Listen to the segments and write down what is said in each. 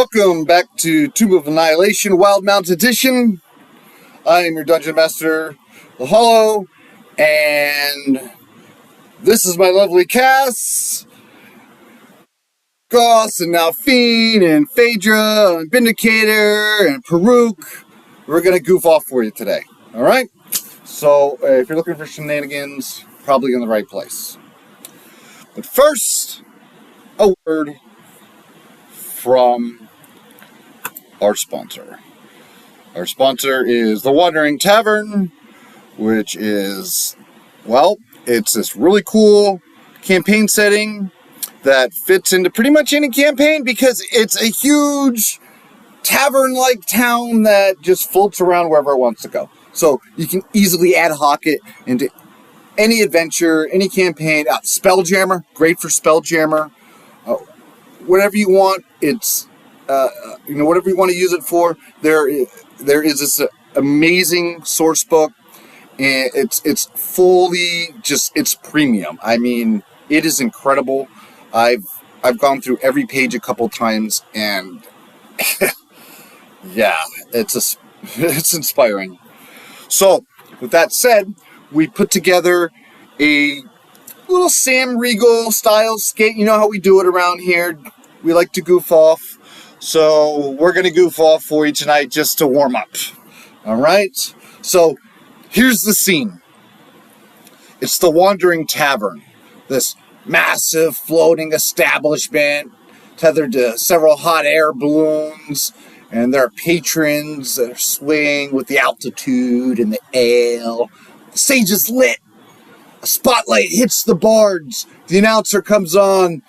Welcome back to Tomb of Annihilation, Wildemount edition. I am your Dungeon Master, The Hollow, and this is my lovely cast. Goss and Alphine and Phaedra and Vindicator and Peruk. We're going to goof off for you today, alright? So, if you're looking for shenanigans, probably in the right place. But first, a word from our sponsor. Our sponsor is the Wandering Tavern, which is, well, it's this really cool campaign setting that fits into pretty much any campaign because it's a huge tavern-like town that just floats around wherever it wants to go. So you can easily ad hoc it into any adventure, any campaign. Spelljammer, great for Spelljammer. Whatever you want, it's whatever you want to use it for. There is this amazing source book, and it's fully it's premium. I mean, it is incredible. I've gone through every page a couple times, and yeah, it's inspiring. So, with that said, we put together a little Sam Riegel style skate. You know how we do it around here. We like to goof off. So we're going to goof off for you tonight just to warm up. All right? So here's the scene. It's the Wandering Tavern. This massive floating establishment tethered to several hot air balloons. And there are patrons that are swaying with the altitude and the ale. The stage is lit. A spotlight hits the bards. The announcer comes on.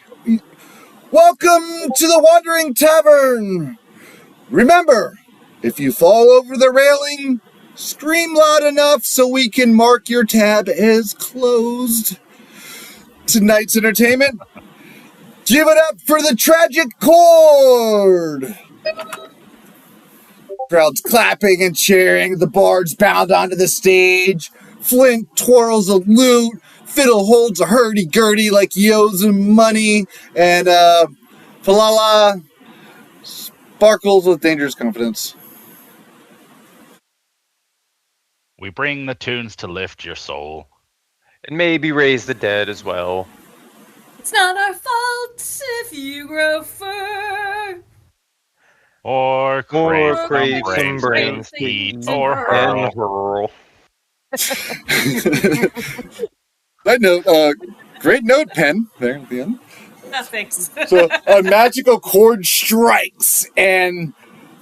Welcome to the Wandering Tavern. Remember, if you fall over the railing, scream loud enough so we can mark your tab as closed. Tonight's entertainment, give it up for the Tragic Chord. Crowd's clapping and cheering. The bards bound onto the stage. Flint twirls a lute. Fiddle holds a hurdy-gurdy like he owes him money. And Falala sparkles with dangerous confidence. We bring the tunes to lift your soul. And maybe raise the dead as well. It's not our fault if you grow fur. Or crave some brains to eat or hurl. That note, great note, Pen, there at the end. No, thanks. So a magical chord strikes, and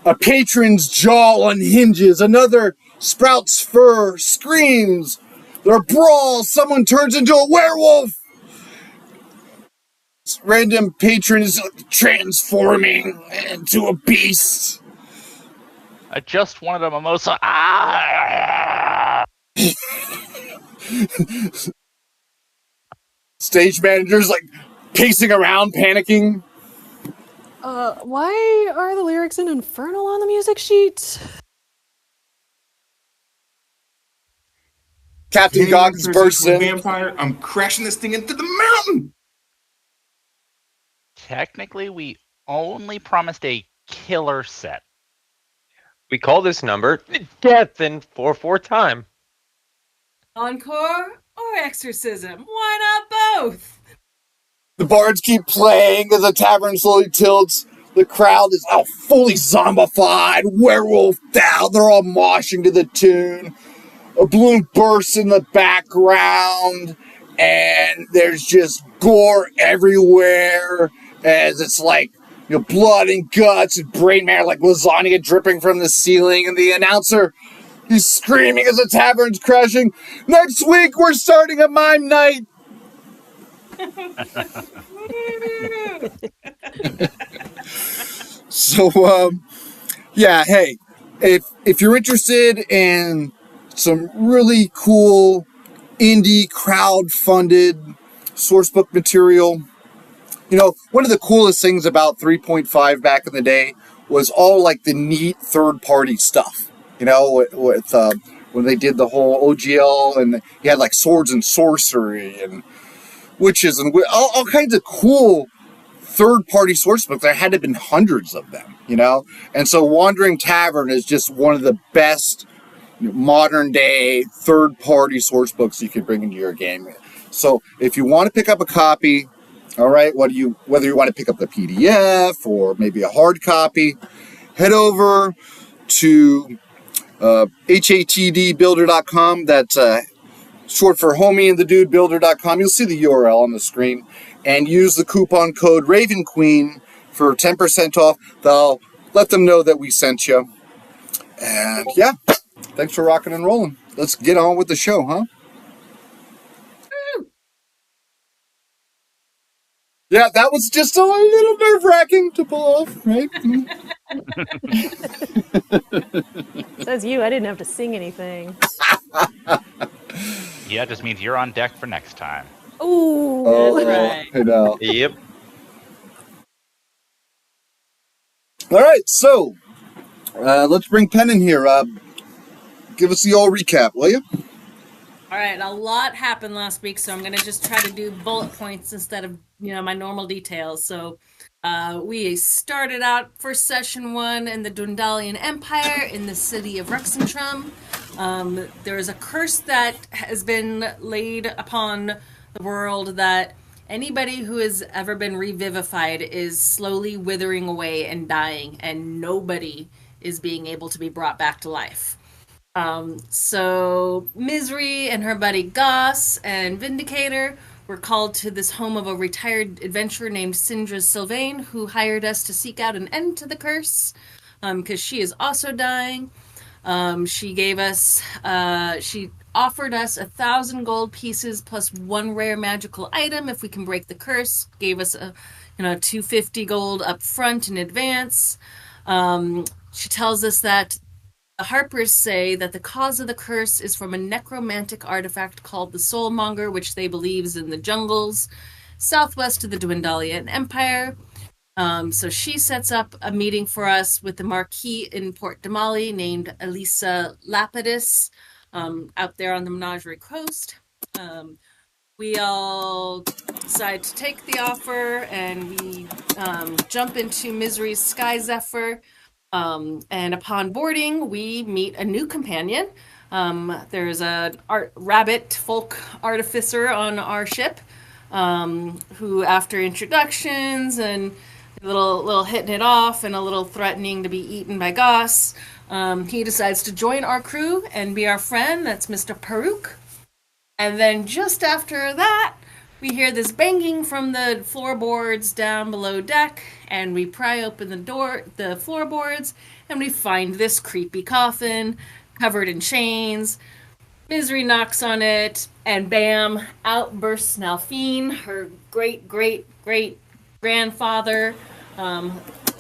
a patron's jaw unhinges. Another sprouts fur, screams. There are brawls. Someone turns into a werewolf. This random patron is transforming into a beast. I just wanted a mimosa. Ah! Stage manager's like pacing around, panicking. Why are the lyrics in Infernal on the music sheet? Captain Goggins bursts in. Vampire, I'm crashing this thing into the mountain. Technically, we only promised a killer set. We call this number Death in 4/4 time. Encore or exorcism? Why not both? The bards keep playing as the tavern slowly tilts. The crowd is fully zombified, werewolfed out. They're all moshing to the tune. A balloon bursts in the background, and there's just gore everywhere as it's like, blood and guts and brain matter like lasagna dripping from the ceiling. And the announcer, he's screaming as the tavern's crashing. Next week, we're starting a mime night. So, yeah, hey, if you're interested in some really cool indie crowd-funded sourcebook material, one of the coolest things about 3.5 back in the day was all like the neat third-party stuff. With when they did the whole OGL, and you had like swords and sorcery and witches and all kinds of cool third-party source books. There had to have been hundreds of them, you know? And so Wandering Tavern is just one of the best modern-day third-party source books you could bring into your game. So if you want to pick up a copy, all right, whether you want to pick up the PDF or maybe a hard copy, head over to hatdbuilder.com. That's short for Homie and the Dude Builder.com. You'll see the URL on the screen. And use the coupon code Raven Queen for 10% off. They'll let them know that we sent you. And yeah, thanks for rocking and rolling. Let's get on with the show, huh? Yeah, that was just a little nerve-wracking to pull off, right? Says you, I didn't have to sing anything. Yeah, it just means you're on deck for next time. Ooh, Oh, right. I know. Yep. All right, so let's bring Penn in here. Give us the old recap, will you? All right, a lot happened last week, so I'm going to just try to do bullet points instead of, my normal details. So we started out for session 1 in the Dwendalian Empire in the city of Rexentrum. There is a curse that has been laid upon the world that anybody who has ever been revivified is slowly withering away and dying, and nobody is being able to be brought back to life. So Misery and her buddy Goss and Vindicator were called to this home of a retired adventurer named Sindra Sylvain, who hired us to seek out an end to the curse, because she is also dying. She offered us 1,000 gold pieces plus 1 rare magical item if we can break the curse. Gave us a 250 gold up front in advance. She tells us that the Harpers say that the cause of the curse is from a necromantic artifact called the Soulmonger, which they believe is in the jungles southwest of the Dwendalian Empire. So she sets up a meeting for us with the Marquis in Port Damali named Elisa Lapidus, out there on the Menagerie Coast. We all decide to take the offer, and we jump into Misery's Sky Zephyr. And upon boarding, we meet a new companion. There's a rabbit folk artificer on our ship, who, after introductions and a little hitting it off and a little threatening to be eaten by Goss, he decides to join our crew and be our friend. That's Mr. Paruk. And then just after that, we hear this banging from the floorboards down below deck, and we pry open the floorboards, and we find this creepy coffin covered in chains. Misery knocks on it, and bam, out bursts Nalfine, her great-great-great-grandfather,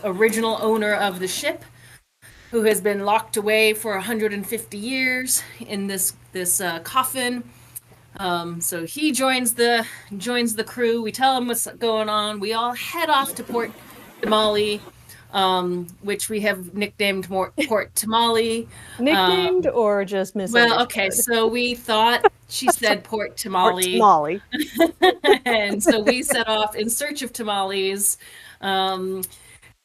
original owner of the ship, who has been locked away for 150 years in this coffin. So he joins the crew. We tell him what's going on. We all head off to Port Damali, which we have nicknamed Port Tamale. Nicknamed or just misunderstood? Well, okay, so we thought she said Port Tamale. Port Tamale. And so we set off in search of tamales,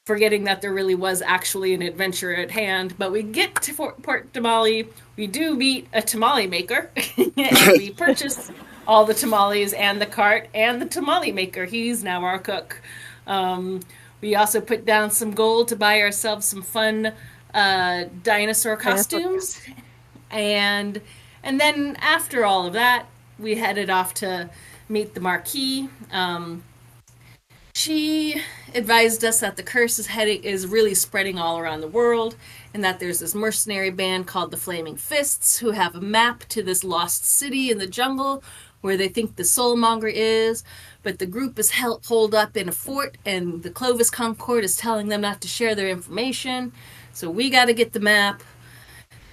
forgetting that there really was actually an adventure at hand. But we get to Port Tamale. We do meet a tamale maker, and we purchase all the tamales and the cart and the tamale maker. He's now our cook. We also put down some gold to buy ourselves some fun dinosaur costumes. And then after all of that, we headed off to meet the Marquis. She advised us that the curse is really spreading all around the world, and that there's this mercenary band called the Flaming Fists who have a map to this lost city in the jungle where they think the Soulmonger is, but the group is holed up in a fort, and the Clovis Concord is telling them not to share their information, so we gotta get the map.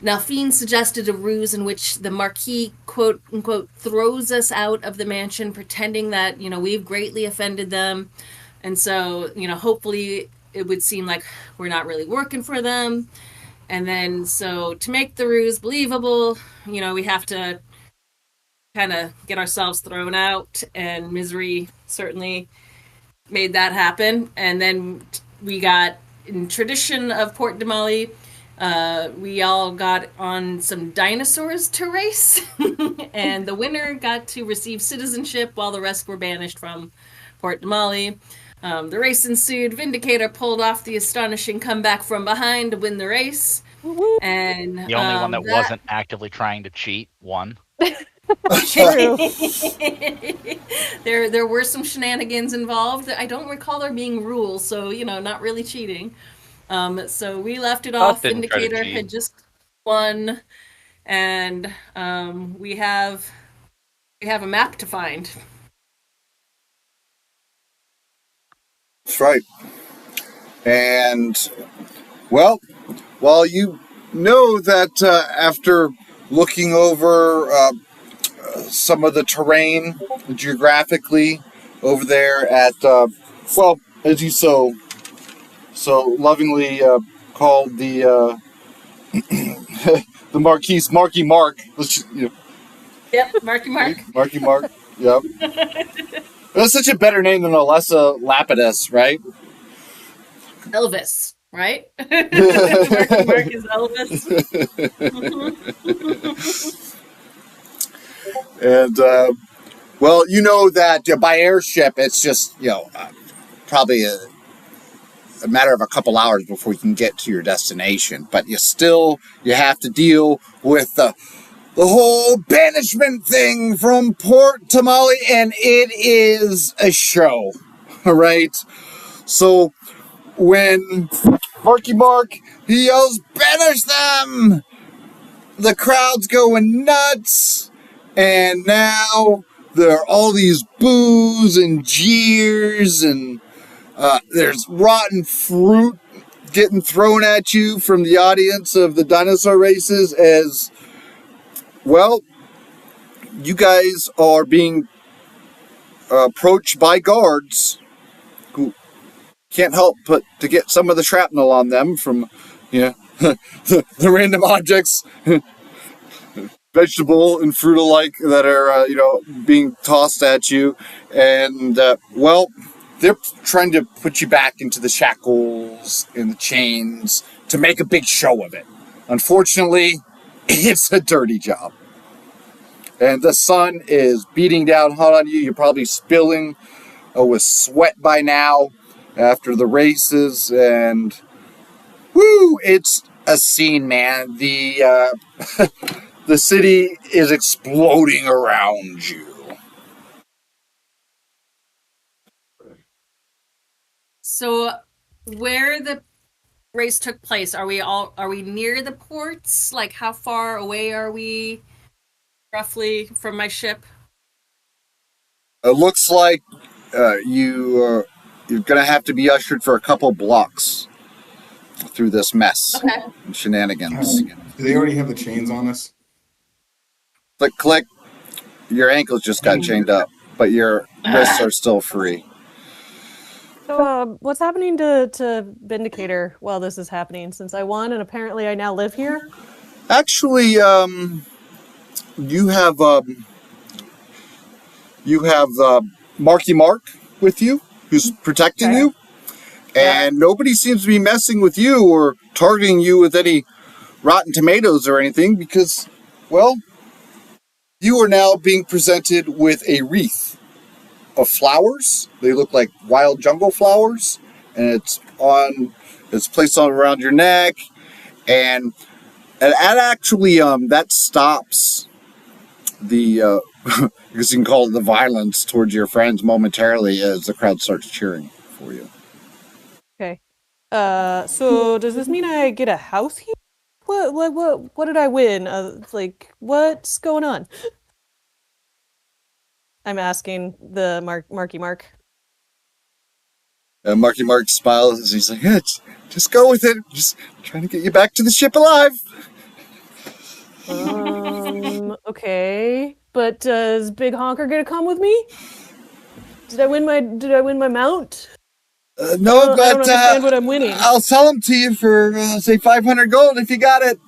Nalfine suggested a ruse in which the Marquis, quote-unquote, throws us out of the mansion, pretending that, we've greatly offended them. And so, hopefully it would seem like we're not really working for them. And then, so to make the ruse believable, we have to kind of get ourselves thrown out. And Misery certainly, made that happen. And then we got, in tradition of Port de Mali, we all got on some dinosaurs to race, and the winner got to receive citizenship while the rest were banished from Port de Mali. The race ensued. Vindicator pulled off the astonishing comeback from behind to win the race. And The only one that wasn't actively trying to cheat won. True. there were some shenanigans involved. I don't recall there being rules, so not really cheating. So we left it off. didn't try to Vindicator cheat. had just won, and we have a map to find. That's right. And, well, while you know that after looking over some of the terrain geographically over there at, as you so lovingly called the the Marky Mark. Yep, Marky Mark. Marky Mark. Yep. That's such a better name than Alessa Lapidus, right? Elvis, right? Marky Mark is Elvis. And, well, you know that by airship, it's just, probably a matter of a couple hours before you can get to your destination. But you have to deal with the whole banishment thing from Port Tamale, and it is a show, all right? So when Marky Mark, he yells, "Banish them!" the crowd's going nuts, and now there are all these boos and jeers, and there's rotten fruit getting thrown at you from the audience of the dinosaur races as, well, you guys are being approached by guards who can't help but to get some of the shrapnel on them from, the random objects, vegetable and fruit alike, that are, being tossed at you. And, they're trying to put you back into the shackles and the chains to make a big show of it. Unfortunately, it's a dirty job. And the sun is beating down hot on you. You're probably spilling with sweat by now after the races. And, whoo, it's a scene, man. The the city is exploding around you. So, where the race took place, are we near the ports? Like, how far away are we, roughly, from my ship? It looks like you're going to have to be ushered for a couple blocks through this mess and shenanigans. Do they already have the chains on us? Click, click. Your ankles just got chained up, but your wrists are still free. So, what's happening to Vindicator while this is happening? Since I won, and apparently I now live here. Actually, you have Marky Mark with you, who's protecting you, and nobody seems to be messing with you or targeting you with any rotten tomatoes or anything because, well, you are now being presented with a wreath of flowers. They look like wild jungle flowers, and it's placed on around your neck, and actually that stops the because you can call it the violence towards your friends momentarily as the crowd starts cheering for you. Okay. So does this mean I get a house here? What did I win? What's going on? I'm asking the Marky Mark. Marky Mark smiles as he's like, "Yeah, just go with it. Just trying to get you back to the ship alive." Okay. But is Big Honker gonna come with me? Did I win my mount? No, but I don't understand what I'm winning. I'll sell them to you for say 500 gold if you got it.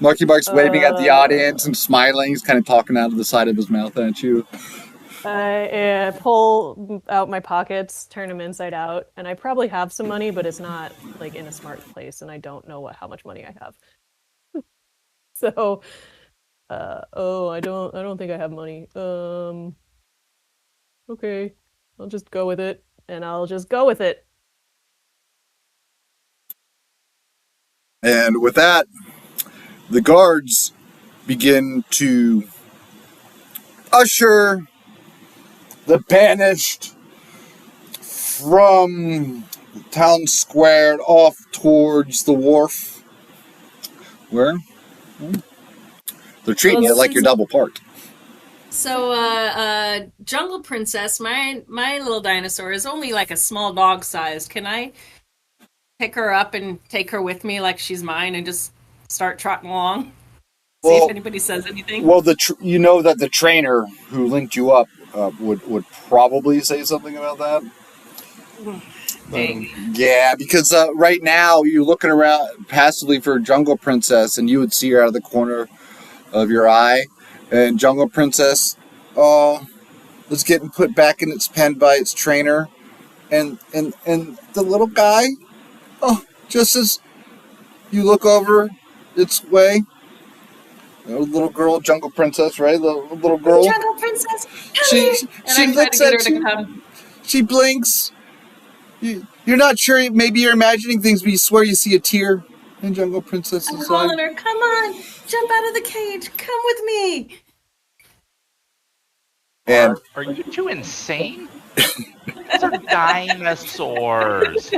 Marky Mark's waving at the audience and smiling. He's kind of talking out of the side of his mouth at you. I pull out my pockets, turn them inside out, and I probably have some money, but it's not like in a smart place, and I don't know how much money I have. So, I don't think I have money. Okay, I'll just go with it, and I'll just go with it. And with that, the guards begin to usher the banished from the town square off towards the wharf, where they're treating Well, it like you're double parked. So, Jungle Princess, my little dinosaur is only like a small dog size. Can I pick her up and take her with me like she's mine and just start trotting along? See if anybody says anything. Well, you know that the trainer who linked you up would probably say something about that. Dang. Yeah, because right now you're looking around passively for Jungle Princess, and you would see her out of the corner of your eye. And Jungle Princess, was getting put back in its pen by its trainer, and the little guy, just as you look over its way, the little girl, Jungle Princess, right? The little girl. Jungle Princess, come She here. she And I try looks to get at her to you. come. She blinks. You're not sure. Maybe you're imagining things, but you swear you see a tear in Jungle Princess's I'm eye. calling her, come on, jump out of the cage, come with me. And Are you two insane? These are dinosaurs.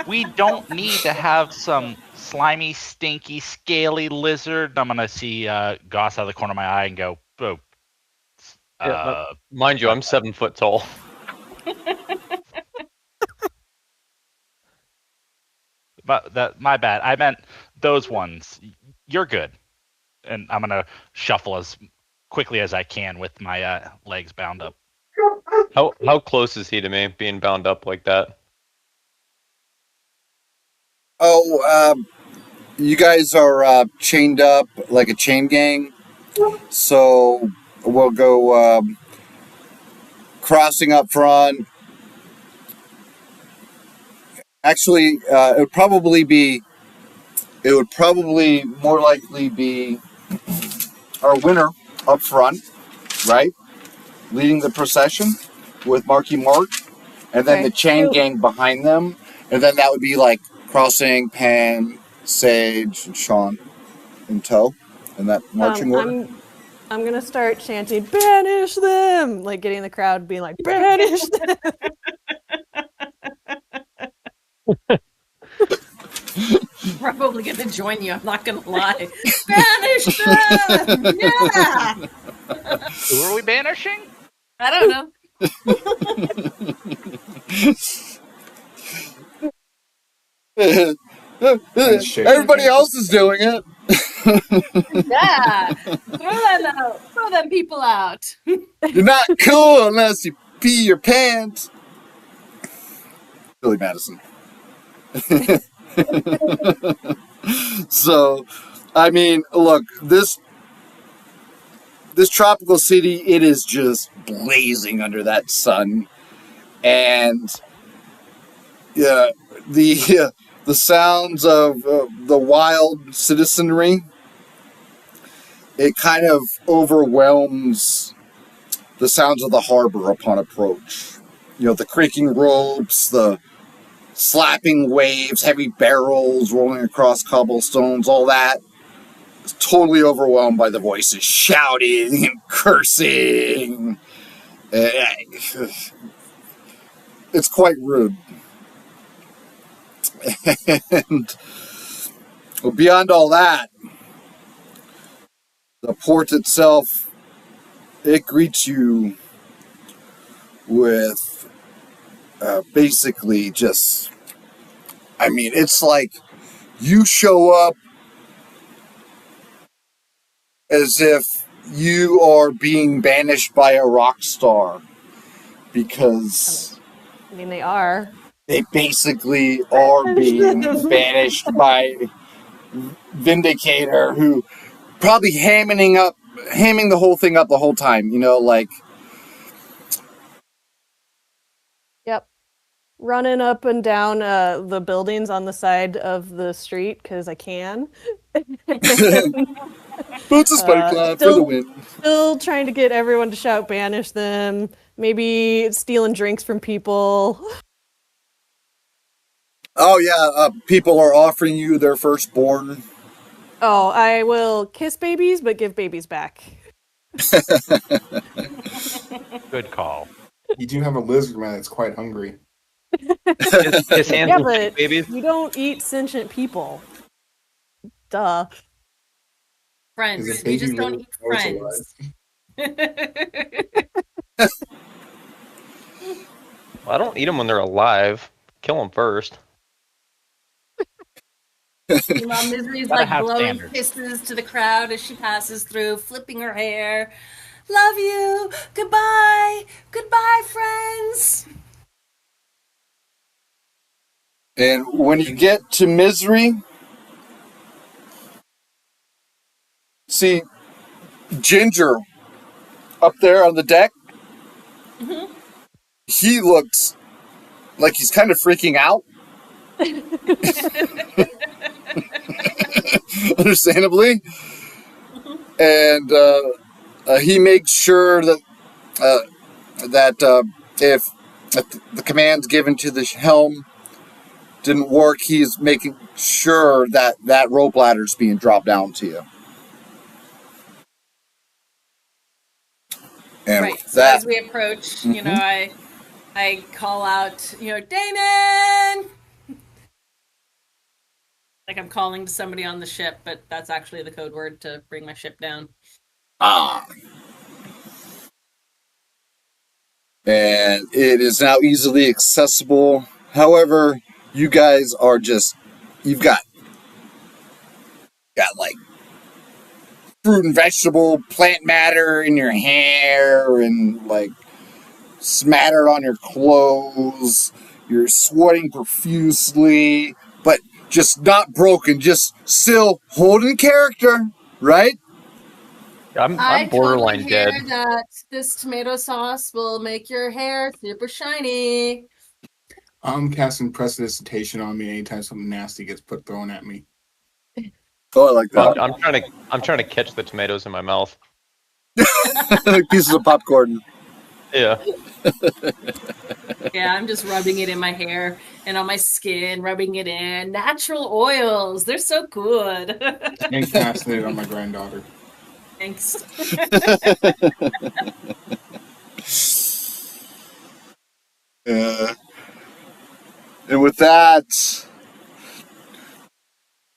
We don't need to have some slimy, stinky, scaly lizard. I'm gonna see Goss out of the corner of my eye and go, "Oh." Mind you, I'm 7 foot tall. My bad. I meant those ones. You're good. And I'm gonna shuffle as quickly as I can with my legs bound up. How close is he to me, being bound up like that? you guys are chained up like a chain gang. So we'll go crossing up front. Actually, it would probably more likely be our winner up front, right? Leading the procession with Marky Mark, and then the chain gang behind them, and then that would be like crossing Pan, Sage, and Sean in tow, in that marching order. I'm gonna start chanting, "Banish them!" Like getting the crowd being like, "Banish them!" Probably gonna join you, I'm not gonna lie. Banish them! Yeah! Who are we banishing? I don't know. Everybody else is doing it. Yeah! Throw them out! Throw them people out! You're not cool unless you pee your pants. Billy Madison. So, I mean, look, this tropical city, it is just blazing under that sun, and the sounds of the wild citizenry, it kind of overwhelms the sounds of the harbor upon approach. You know, the creaking ropes, the slapping waves, heavy barrels rolling across cobblestones, all that is totally overwhelmed by the voices shouting and cursing. It's quite rude. And beyond all that, the port itself, it greets you with basically just, I mean, it's like you show up as if you are being banished by a rock star, because I mean, they are. they basically are being banished by Vindicator, who probably hamming the whole thing up the whole time, you know, like, running up and down the buildings on the side of the street because I can. Boots a spider cloud for the win. Still trying to get everyone to shout banish them, maybe stealing drinks from people. Oh yeah, people are offering you their firstborn. Oh, I will kiss babies, but give babies back. Good call. You do have a lizard man that's quite hungry. His hands Yeah, will but shake babies. you don't eat sentient people. Duh. Friends. Is a You baby just don't lizard eat always friends. Well, I don't eat them when they're alive. Kill them first. Meanwhile, Misery's Gotta like have blowing standards. kisses to the crowd as she passes through, flipping her hair. Love you. Goodbye. Goodbye, friends. And when you get to Misery, see Ginger up there on the deck. Mm-hmm. He looks like he's kind of freaking out. Understandably. And he makes sure that if the commands given to the helm didn't work, he's making sure that rope ladder is being dropped down to you. And Right. with So that, as we approach, I call out, Damon! Like I'm calling to somebody on the ship, but that's actually the code word to bring my ship down. And it is now easily accessible. However, you guys are you've got like fruit and vegetable plant matter in your hair and like smattered on your clothes. You're sweating profusely, but just not broken, just still holding character, right? I'm borderline totally dead. hear that this tomato sauce will make your hair super shiny. I'm casting prestidigitation on me anytime something nasty gets thrown at me. Oh, I like that. I'm trying to catch the tomatoes in my mouth. Like pieces of popcorn. Yeah. Yeah, I'm just rubbing it in my hair and on my skin, rubbing it in. Natural oils, they're so good. And casting it on my granddaughter. Thanks. And with that,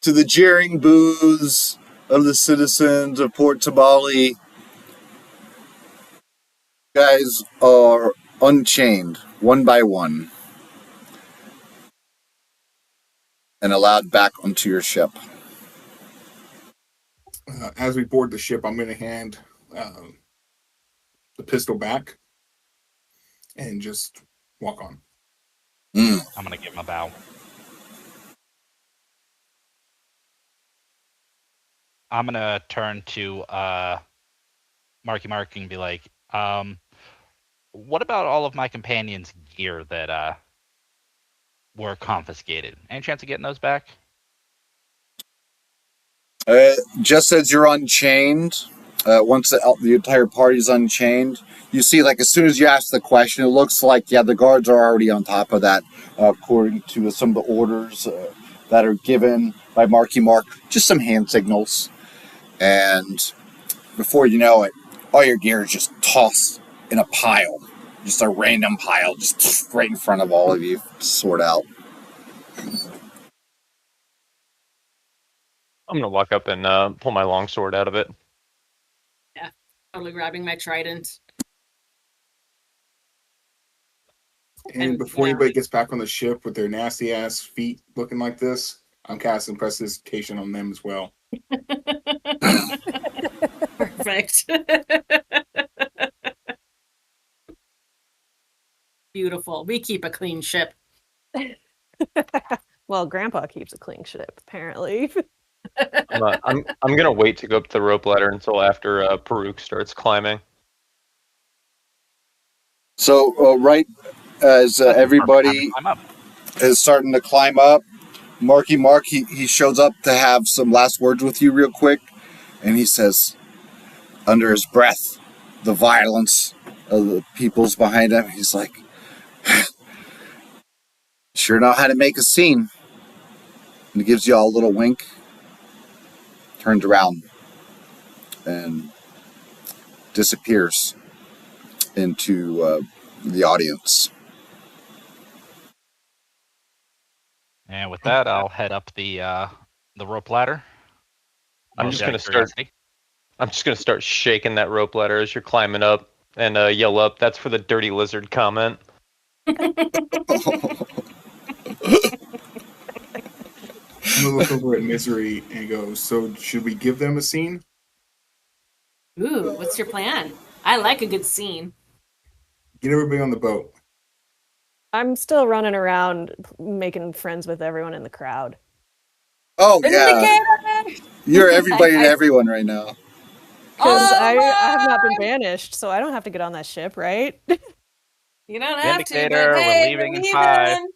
to the jeering boos of the citizens of Port Tamale, guys are unchained one by one and allowed back onto your ship. As we board the ship, I'm going to hand the pistol back and just walk on. I'm gonna give him a bow. I'm gonna turn to Marky Mark and be like, what about all of my companions' gear that were confiscated? Any chance of getting those back? Just as you're unchained, once the entire party's unchained, you see, like, as soon as you ask the question, it looks like, the guards are already on top of that, according to some of the orders that are given by Marky Mark. Just some hand signals. And before you know it, all your gear is just tossed in a pile. Just a random pile, just right in front of all of you, sort out. I'm gonna walk up and pull my longsword out of it. Yeah, totally grabbing my trident. And before anybody gets back on the ship with their nasty ass feet looking like this, I'm casting prestidigitation on them as well. Perfect. Beautiful. We keep a clean ship. Well, Grandpa keeps a clean ship, apparently. I'm gonna wait to go up the rope ladder until after Paruk starts climbing. So, right as That's the perfect time to everybody climb up. is starting to climb up. Marky Mark, he shows up to have some last words with you real quick, and he says, under his breath, the violence of the peoples behind him, he's like, sure know how to make a scene. And he gives you all a little wink, turns around, and disappears into the audience. And with that, I'll head up the rope ladder. I'm just gonna start shaking that rope ladder as you're climbing up and yell up. That's for the dirty lizard comment. I'm gonna look over at Misery and go, so should we give them a scene? Ooh, what's your plan? I like a good scene. Get everybody on the boat. I'm still running around making friends with everyone in the crowd. Oh, yeah. Vindicated! You're everybody and everyone right now. Because I Oh, have not been banished, so I don't have to get on that ship, right? You don't have to, Vindicator, but we're hey, leaving we're in 5. leaving.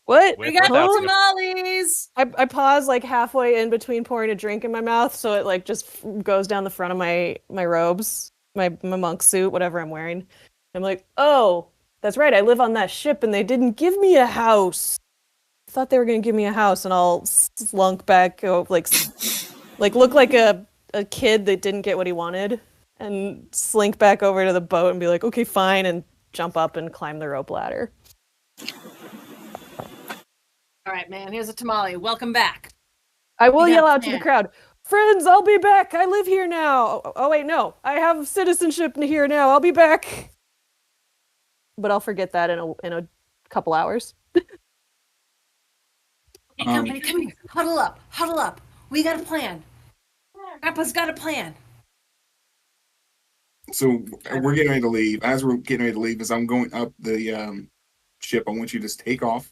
What? With We got without the you. tamales. I pause like halfway in between pouring a drink in my mouth, so it like just goes down the front of my robes, my monk suit, whatever I'm wearing. I'm like, oh, that's right. I live on that ship, and they didn't give me a house. I thought they were gonna give me a house, and I'll slunk back, like look like a kid that didn't get what he wanted, and slink back over to the boat and be like, okay, fine, and jump up and climb the rope ladder. All right, man. Here's a tamale. Welcome back. I will You got yell a out to the plan. crowd, friends, I'll be back. I live here now. Oh, wait, no. I have citizenship here now. I'll be back. But I'll forget that in a couple hours. Hey, company, come here. Huddle up. Huddle up. We got a plan. Grandpa's got a plan. So we're getting ready to leave. As we're getting ready to leave, as I'm going up the ship, I want you to just take off,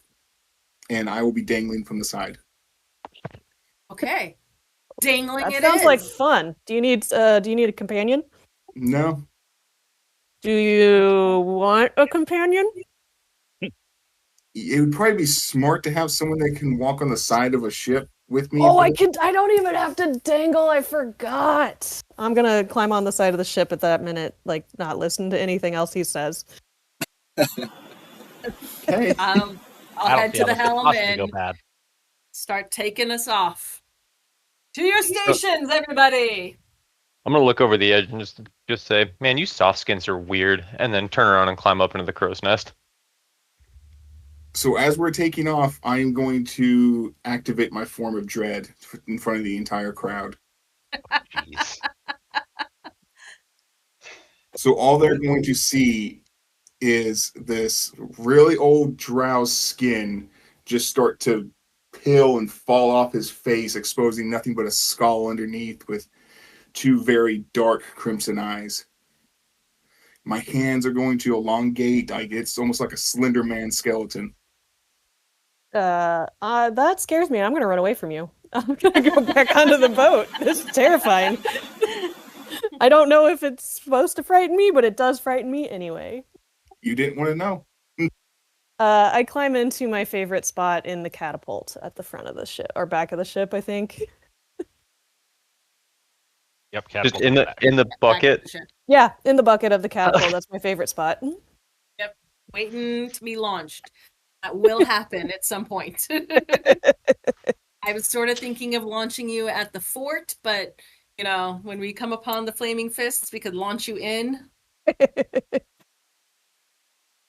and I will be dangling from the side. Okay. Dangling That it sounds is. like fun. Do you need a companion? No, Do you want a companion? it would probably be smart to have someone that can walk on the side of a ship with me. Oh, I don't even have to dangle. I forgot. I'm gonna climb on the side of the ship at that minute, like not listen to anything else he says. Okay. I'll I don't head see to how the this could helm possibly go and bad. start taking us off. To your stations, everybody. I'm gonna look over the edge and just say, "Man, you soft skins are weird," and then turn around and climb up into the crow's nest. So as we're taking off, I am going to activate my form of dread in front of the entire crowd. Jeez. So all they're going to see is this really old drow's skin just start to peel and fall off his face, exposing nothing but a skull underneath with two very dark crimson eyes. My hands are going to elongate. It's almost like a Slender Man skeleton. That scares me. I'm gonna run away from you. I'm gonna go back onto the boat. This is terrifying. I don't know if it's supposed to frighten me, but it does frighten me anyway. You didn't want to know. I climb into my favorite spot in the catapult at the front of the ship, or back of the ship, I think. Yep, Just catapult in back. the bucket. Yeah, in the bucket of the catapult. That's my favorite spot. Yep. Waiting to be launched. That will happen at some point. I was sort of thinking of launching you at the fort, but when we come upon the flaming fists, we could launch you in.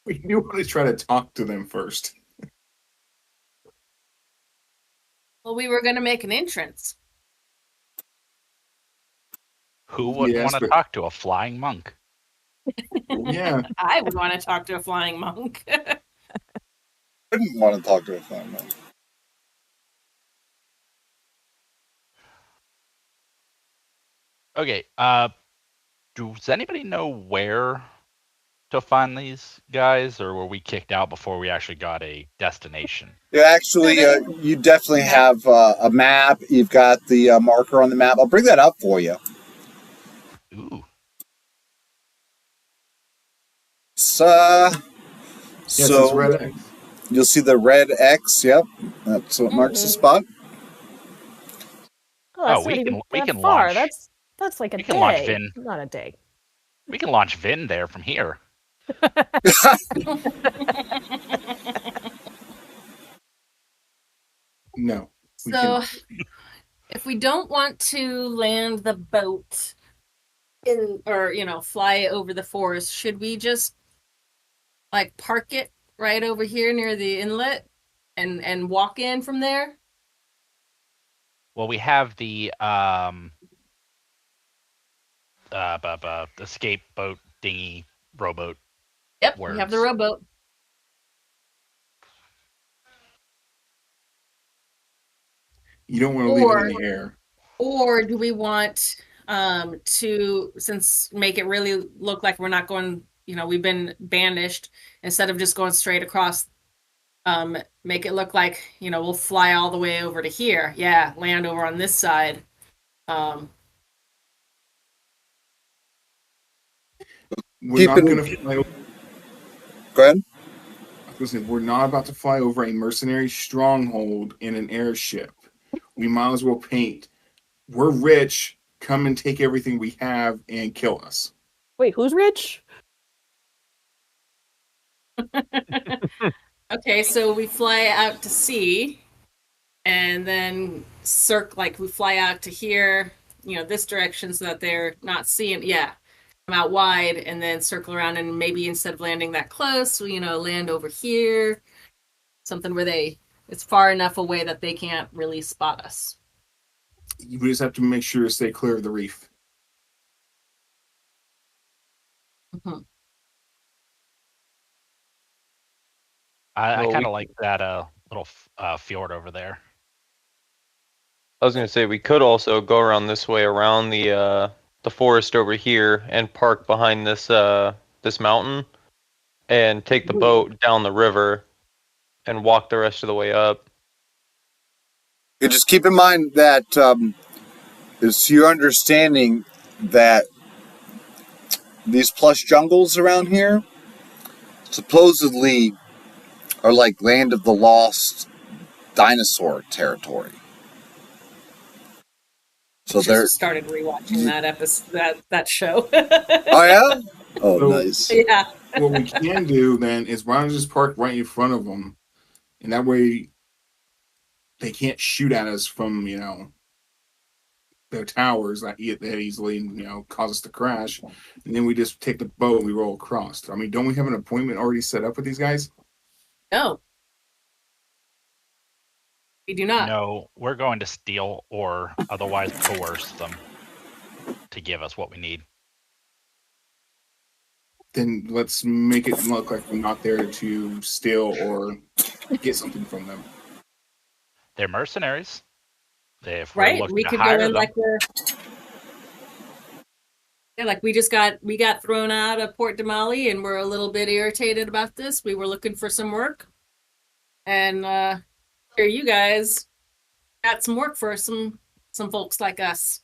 We do want to try to talk to them first. Well, we were going to make an entrance. Who wouldn't Yes, want to but- talk to a flying monk? Yeah. I would want to talk to a flying monk. I didn't want to talk to a flying monk. Okay, does anybody know where to find these guys, or were we kicked out before we actually got a destination? Yeah, actually, you definitely have a map. You've got the marker on the map. I'll bring that up for you. Ooh. It's So it's red X. you'll see the red X. Yep, that's what marks the spot. Oh, that's Oh, we not even can- we that can far. launch- That's like a we can launch day. Vin. Not a day. We can launch Vin there from here. No. We So, cannot. if we don't want to land the boat fly over the forest, should we just like park it right over here near the inlet and walk in from there? Well, we have the escape boat dinghy rowboat. Yep, we have the Words. rowboat. You don't want to leave it in the air. Or do we want to make it really look like we're not going, we've been banished, instead of just going straight across, make it look like, we'll fly all the way over to here. Yeah, land over on this side. We're not going to fly over. Go ahead. We're not about to fly over a mercenary stronghold in an airship. We might as well paint. We're rich. Come and take everything we have and kill us. Wait, who's rich? Okay, so we fly out to sea and then we fly out to here, this direction so that they're not seeing. Yeah, come out wide and then circle around, and maybe instead of landing that close, land over here, something where it's far enough away that they can't really spot us. You just have to make sure to stay clear of the reef. Mm-hmm. I kind of like that little fjord over there. I was going to say we could also go around this way, around the forest over here, and park behind this this mountain, and take the boat down the river, and walk the rest of the way up. You just keep in mind that it's your understanding that these plush jungles around here supposedly are like Land of the Lost dinosaur territory. So Just started rewatching that episode, that show. Oh yeah? Oh, So- nice. Yeah. What we can do then is why don't we just park right in front of them, and that way they can't shoot at us from their towers that easily cause us to crash, and then we just take the boat and we roll across. I mean, don't we have an appointment already set up with these guys? No. We do not. No, we're going to steal or otherwise coerce them to give us what we need. Then let's make it look like we're not there to steal or get something from them. They're mercenaries. If we're Right? looking We to could go hire in them, like we're. Yeah, like we got thrown out of Port de Mali and we're a little bit irritated about this. We were looking for some work, and here you guys got some work for some folks like us.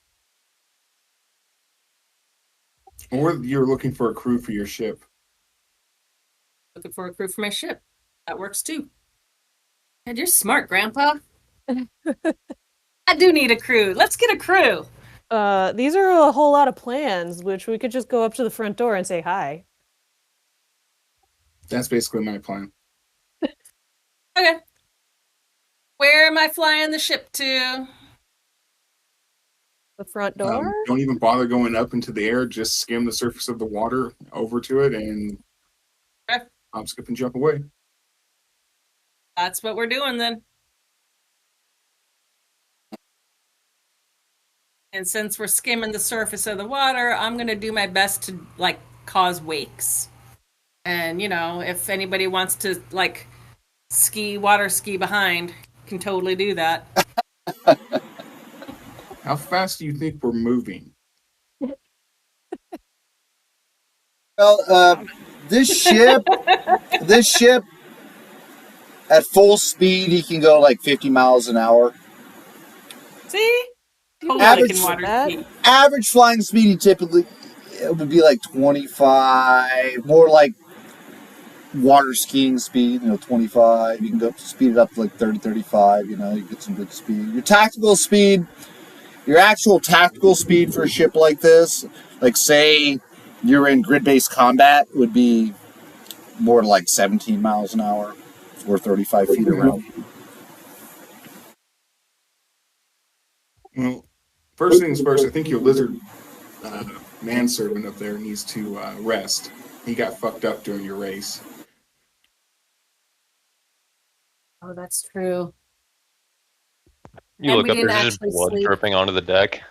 Or you're looking for a crew for your ship. Looking for a crew for my ship. That works too. And you're smart, Grandpa. I do need a crew. Let's get a crew. These are a whole lot of plans, which we could just go up to the front door and say hi. That's basically my plan. Okay. Where am I flying the ship to? The front door? Don't even bother going up into the air. Just skim the surface of the water over to it and Okay. hop, skip, and jump away. That's what we're doing then. And since we're skimming the surface of the water, I'm going to do my best to cause wakes. And if anybody wants to water ski behind, can totally do that. How fast do you think we're moving? Well, this ship at full speed, he can go like 50 miles an hour. See? Totally Average- can water ski. Average flying speed, he typically it would be like 25, more like water skiing speed, 25. You can go speed it up to like 30, 35. You get some good speed. Your tactical speed, your actual tactical speed for a ship like this, like say you're in grid-based combat, would be more like 17 miles an hour or 35 feet around. Well, first things first, I think your lizard manservant up there needs to rest. He got fucked up during your race. Oh, that's true. You And look we up, didn't there's just actually blood sleep. dripping onto the deck.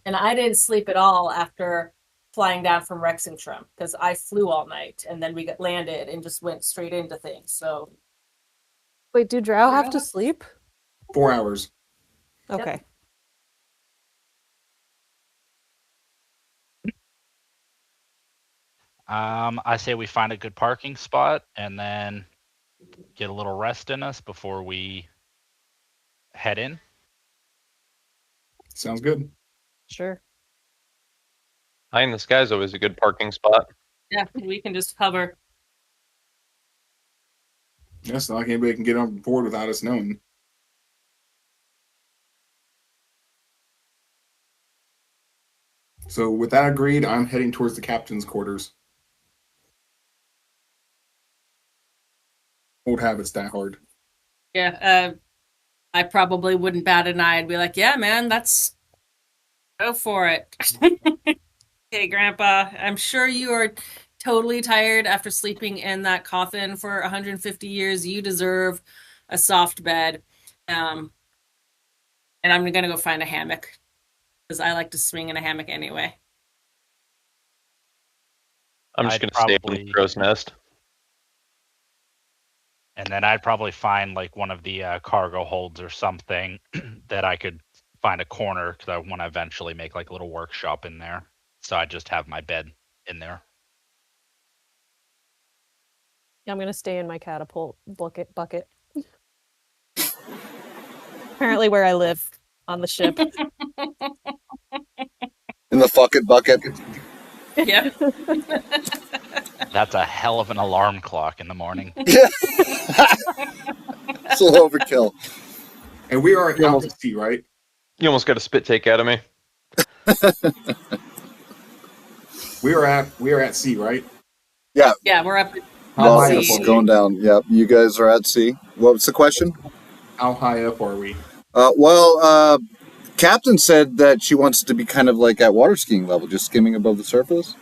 And I didn't sleep at all after flying down from Rexingtrum because I flew all night and then we got landed and just went straight into things. So Wait, do drow have to sleep? 4 hours. Okay. I say we find a good parking spot and then get a little rest in us before we head in. Sounds good. Sure. High in the sky is always a good parking spot. yeah, we can just hover. It's not like anybody can get on board without us knowing. So with that agreed, I'm heading towards the captain's quarters. Old habits die hard. Yeah, I probably wouldn't bat an eye. I'd be like, yeah, man, go for it. Okay, Grandpa, I'm sure you are totally tired after sleeping in that coffin for 150 years. You deserve a soft bed. And I'm going to go find a hammock because I like to swing in a hammock anyway. I'm just I'd going to stay on probably- the crow's nest. And then I'd probably find like one of the cargo holds or something that I could find a corner because I want to eventually make like a little workshop in there. So I just have my bed in there. Yeah, I'm gonna stay in my catapult bucket. Apparently where I live on the ship. In the fucking bucket. Yep. That's a hell of an alarm clock in the morning. It's a little overkill. And we are out to sea, right? You almost got a spit take out of me. We are at sea, right? Yeah. Yeah, we're up. How high Well, up it's are going we? down. Yep, you guys are at sea. What was the question? How high up are we? Captain said that she wants to be kind of like at water skiing level, just skimming above the surface.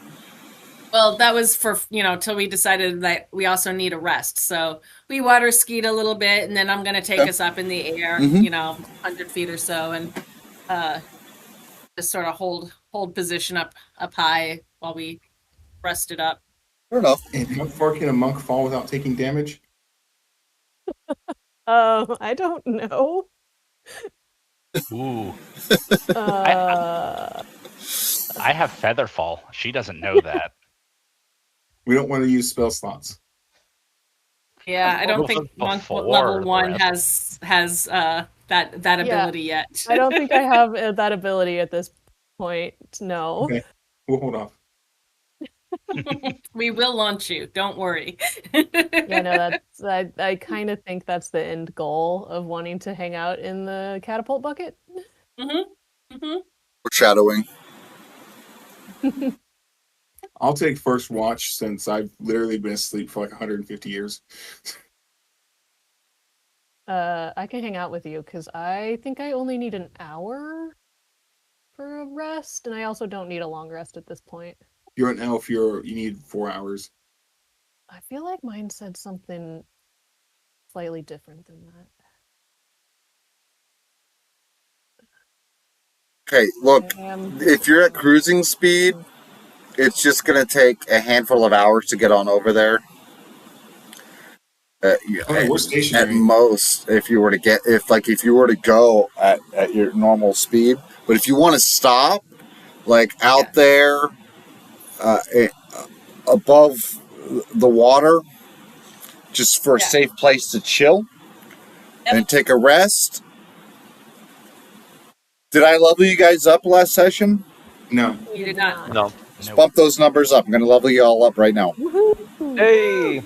Well, that was for, till we decided that we also need a rest. So we water skied a little bit, and then I'm going to take us up in the air, Mhm. 100 feet or so, and just sort of hold position up high while we rest it up. Fair enough. And how far can a monk fall without taking damage? I don't know. Ooh, Uh, I have Featherfall. She doesn't know that. We don't want to use spell slots. Yeah, I don't Well, think monk before level the 1 rest. has that ability yet. I don't think I have that ability at this point. No. Okay. We'll hold off. We will launch you. Don't worry. Yeah, no, I kind of think that's the end goal of wanting to hang out in the catapult bucket. Foreshadowing. I'll take first watch since I've literally been asleep for like 150 years. I can hang out with you because I think I only need an hour for a rest, and I also don't need a long rest at this point. You're an elf, you need 4 hours. I feel like mine said something slightly different than that. Okay, look, Um, if you're at cruising speed, it's just going to take a handful of hours to get on over there. We're At stationary. most, if you were to go at your normal speed, but if you want to stop, like out there, above the water, just for a safe place to chill and take a rest. Did I level you guys up last session? No. You did not. No. Let's bump those numbers up. I'm going to level you all up right now. Woohoo! Hey.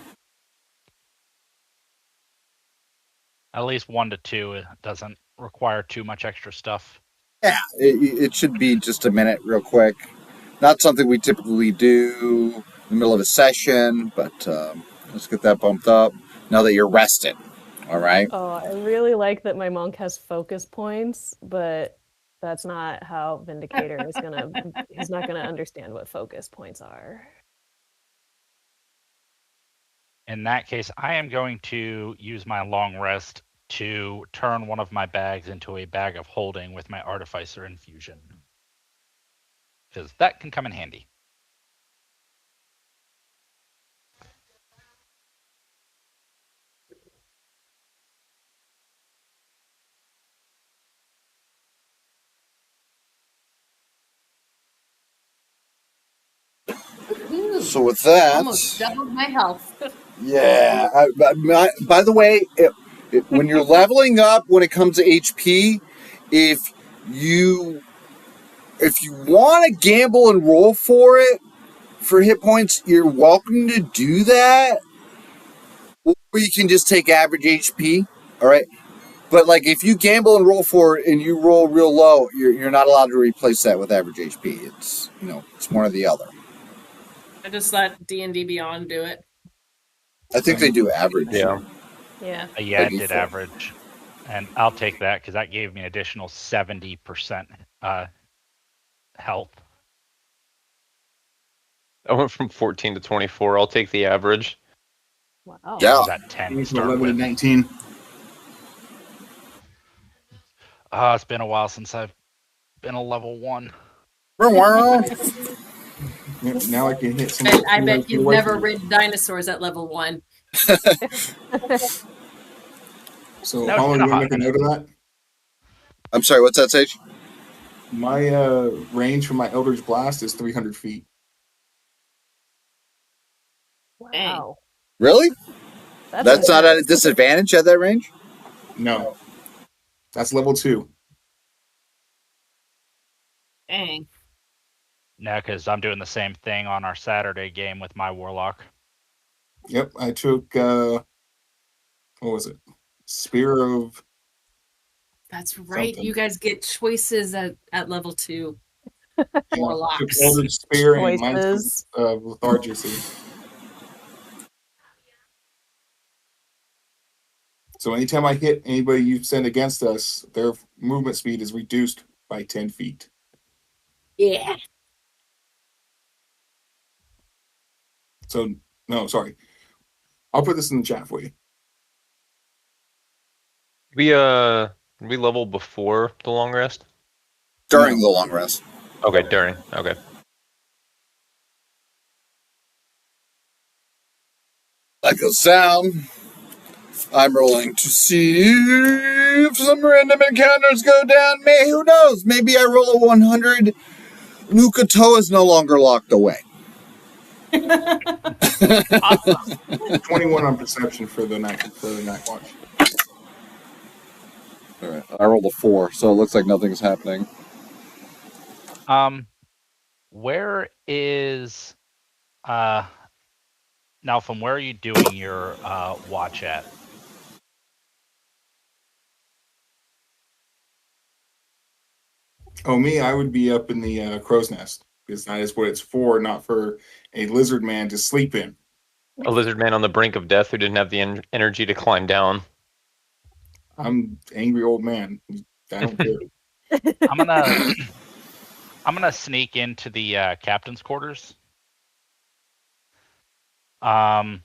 At least 1 to 2. It doesn't require too much extra stuff. Yeah, it should be just a minute, real quick. Not something we typically do in the middle of a session, but let's get that bumped up now that you're rested. All right. Oh, I really like that my monk has focus points, but that's not how Vindicator is gonna. He's not gonna understand what focus points are. In that case, I am going to use my long rest to turn one of my bags into a bag of holding with my Artificer infusion. Because that can come in handy. So with that, Almost doubled my health. yeah. By the way, when you're leveling up, when it comes to HP, if you want to gamble and roll for it for hit points, you're welcome to do that. Or you can just take average HP. All right. But like if you gamble and roll for it and you roll real low, you're not allowed to replace that with average HP. It's it's one or the other. I just let D&D Beyond do it. I think they do average. Yeah. Yeah. Yeah, it Maybe did 4. average. And I'll take that because that gave me an additional 70% health. I went from 14 to 24. I'll take the average. Wow. Yeah. I was at 10 to From start 11 to with. 19. It's been a while since I've been a level 1. Yep, now I can hit some. I bet you've never ridden dinosaurs at level 1. So, No, Holland, it's been a you want to hot make a minute. note of that? I'm sorry, what's that, Sage? My range for my Eldritch Blast is 300 feet. Wow. Really? That's not at a impressive. disadvantage at that range? No. That's level 2. Dang. No, because I'm doing the same thing on our Saturday game with my Warlock. Yep, I took, what was it? Spear of... That's right. Something. You guys get choices at level 2. I took Warlocks. Eldritch Spear and mine's Choices. Lethargy. So anytime I hit anybody you send against us, their movement speed is reduced by 10 feet. Yeah. So, no, sorry. I'll put this in the chat for you. We level before the long rest? During the long rest. Okay, during. Okay. That goes down. I'm rolling to see if some random encounters go down. Who knows? Maybe I roll a 100. Nuka-Toa is no longer locked away. Awesome. 21 on perception for the night watch. All right, I rolled a 4, so it looks like nothing's happening. Where is now from where are you doing your watch at? Oh, me, I would be up in the crow's nest because that is what it's for, not for a lizard man to sleep in. A lizard man on the brink of death who didn't have the energy to climb down. I'm angry old man. I don't care. I'm gonna sneak into the captain's quarters. And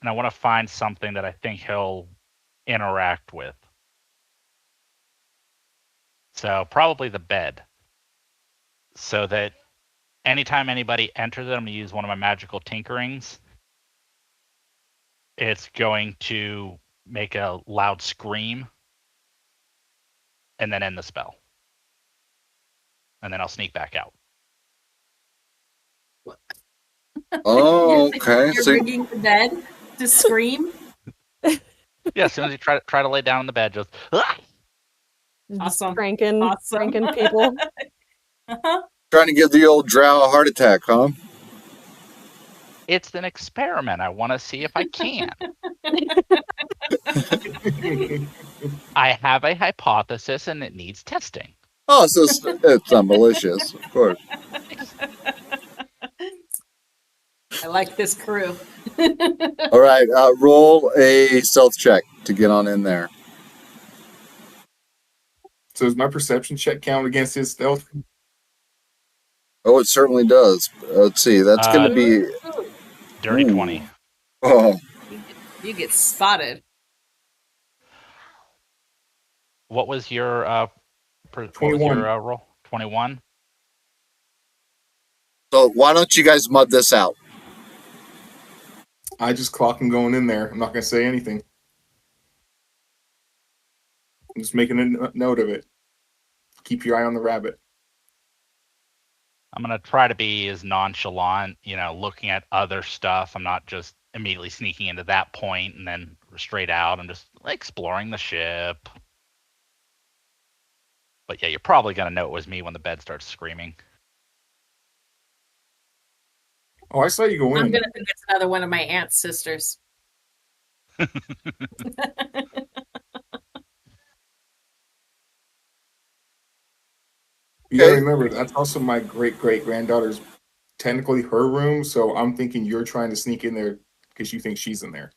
I want to find something that I think he'll interact with. So probably the bed. So that anytime anybody enters it, I'm gonna use one of my magical tinkerings. It's going to make a loud scream and then end the spell. And then I'll sneak back out. Oh, okay. You're So, rigging the bed to scream. Yeah, as soon as you try to lay down in the bed, just Just Awesome. pranking Awesome. people. Uh-huh. Trying to give the old drow a heart attack, huh? It's an experiment. I want to see if I can. I have a hypothesis and it needs testing. Oh, so it's not malicious, of course. I like this crew. All right, roll a stealth check to get on in there. So does my perception check count against his stealth? Oh, it certainly does. Let's see. That's going to be Dirty Ooh. 20. Oh, You get spotted. What was your what was 21. your roll? 21. so why don't you guys mud this out? I just clock him going in there. I'm not going to say anything. I'm just making a note of it. Keep your eye on the rabbit. I'm gonna try to be as nonchalant, looking at other stuff. I'm not just immediately sneaking into that point and then straight out. I'm just exploring the ship. But yeah, you're probably gonna know it was me when the bed starts screaming. Oh, I saw you go in. I'm gonna think it's another one of my aunt's sisters. You gotta remember, that's also my great-great-granddaughter's technically her room, so I'm thinking you're trying to sneak in there because you think she's in there.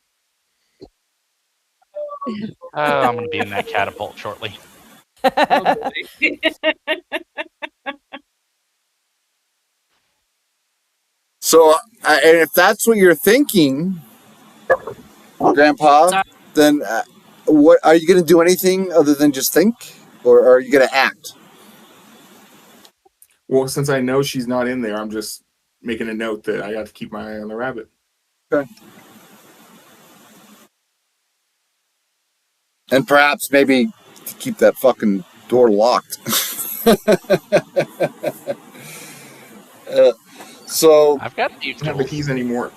I'm gonna be in that catapult shortly. So, and if that's what you're thinking, Grandpa, then what are you going to do? Anything other than just think, or are you going to act? Well, since I know she's not in there, I'm just making a note that I got to keep my eye on the rabbit. Okay. And perhaps maybe keep that fucking door locked. So I've got a few I don't have the tools. keys anymore.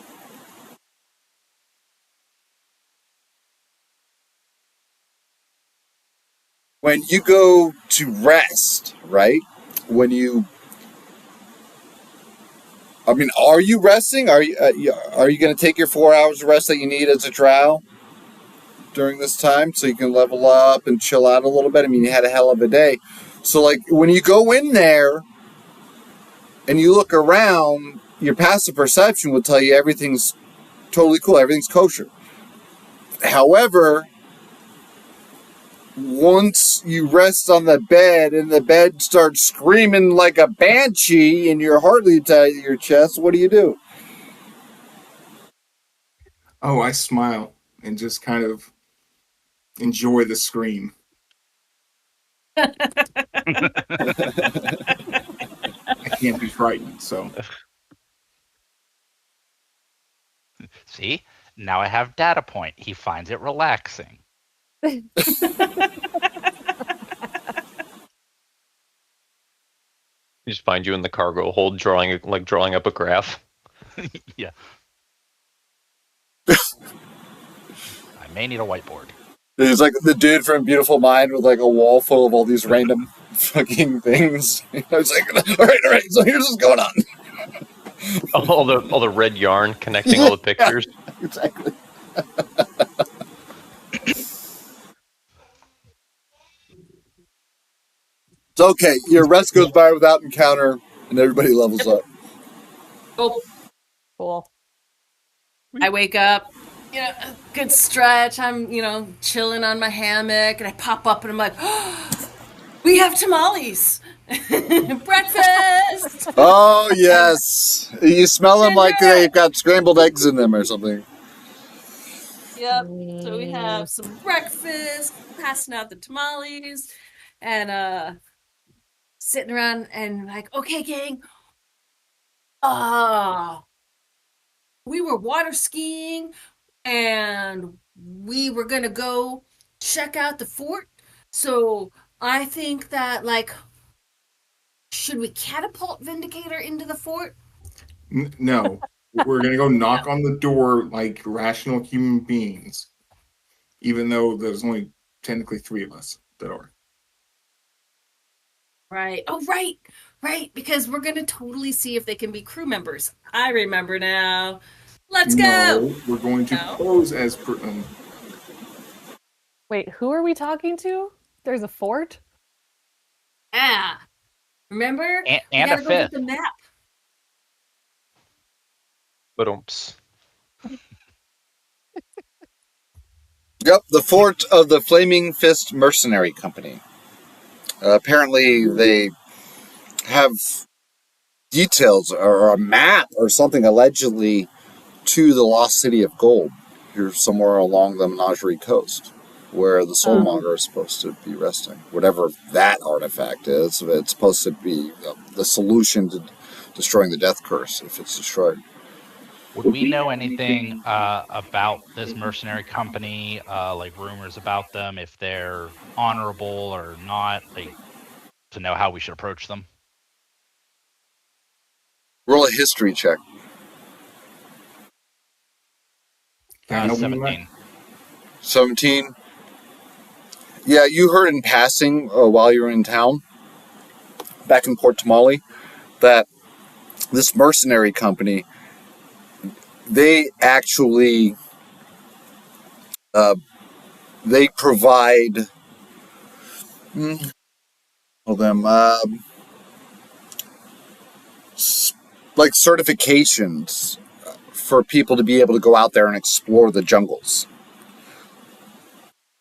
when you go to rest, right? Are you resting? Are you going to take your 4 hours of rest that you need as a drow during this time so you can level up and chill out a little bit? I mean, you had a hell of a day. So, like, when you go in there and you look around, your passive perception will tell you everything's totally cool, everything's kosher. However, once you rest on the bed and the bed starts screaming like a banshee and your heart leaps out of your chest, what do you do? Oh, I smile and just kind of enjoy the scream. I can't be frightened, so. See? Now I have data point. He finds it relaxing. Just find you in the cargo hold drawing up a graph. Yeah. I may need a whiteboard. He's like the dude from Beautiful Mind with like a wall full of all these random fucking things. I was like, all right, so here's what's going on. all the red yarn connecting all the pictures. Yeah, exactly. It's okay. Your rest goes by without encounter, and everybody levels up. Oh, Cool. I wake up, good stretch. I'm, chilling on my hammock, and I pop up and I'm like, oh, we have tamales. Breakfast. Oh, yes. You smell them like they've got scrambled eggs in them or something. Yep. So we have some breakfast, passing out the tamales, and sitting around and like, okay, gang. We were water skiing and we were gonna go check out the fort. So I think that, like, should we catapult Vindicator into the fort? No. We're going to go knock on the door like rational human beings, even though there's only technically 3 of us that are. Right. Oh, right. Right, because we're gonna totally see if they can be crew members. I remember now. Let's go. No, we're going to No. pose as Wait, who are we talking to? There's a fort? Ah, remember? We And a gotta go get fifth. the map. But oops. Yep, the fort of the Flaming Fist Mercenary Company. Apparently, they have details or a map or something allegedly to the lost city of gold here somewhere along the Menagerie coast, where the Soulmonger is supposed to be resting. Whatever that artifact is, it's supposed to be the solution to destroying the death curse if it's destroyed. Would we know anything about this mercenary company, like rumors about them, if they're honorable or not, like to know how we should approach them? Roll a history check. 17. 17. Yeah, you heard in passing while you were in town, back in Port Tamale, that this mercenary company, they actually they provide like certifications for people to be able to go out there and explore the jungles.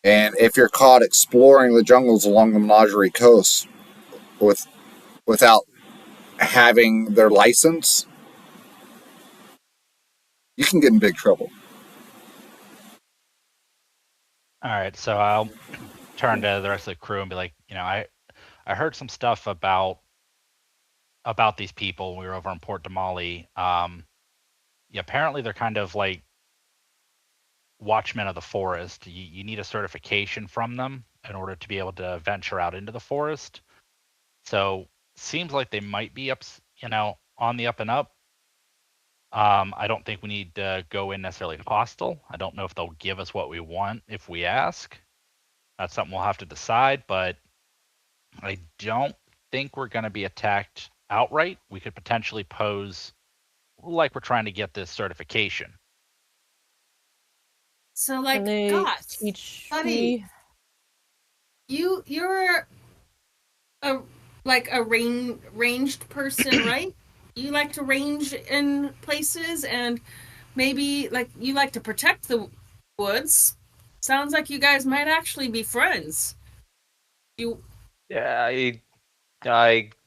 And if you're caught exploring the jungles along the Menagerie coast without having their license, you can get in big trouble. All right, so I'll turn to the rest of the crew and be like, I heard some stuff about these people when we were over in Port Damali. Yeah, apparently they're kind of like watchmen of the forest. You need a certification from them in order to be able to venture out into the forest. So seems like they might be on the up and up. I don't think we need to go in necessarily hostile. I don't know if they'll give us what we want if we ask. That's something we'll have to decide, but I don't think we're going to be attacked outright. We could potentially pose like we're trying to get this certification. So, like, Can they gosh, teach buddy, me? you're a ranged person, right? You like to range in places, and maybe like you like to protect the woods. Sounds like you guys might actually be friends. Yeah,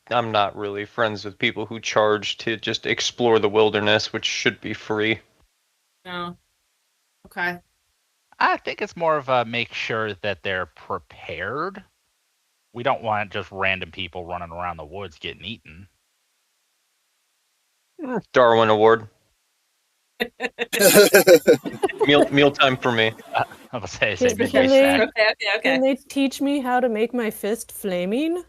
I'm not really friends with people who charge to just explore the wilderness, which should be free. No. Okay. I think it's more of a make sure that they're prepared. We don't want just random people running around the woods getting eaten. Darwin Award. Mealtime for me. I was say Can midday they- snack. Okay. Can they teach me how to make my fist flaming?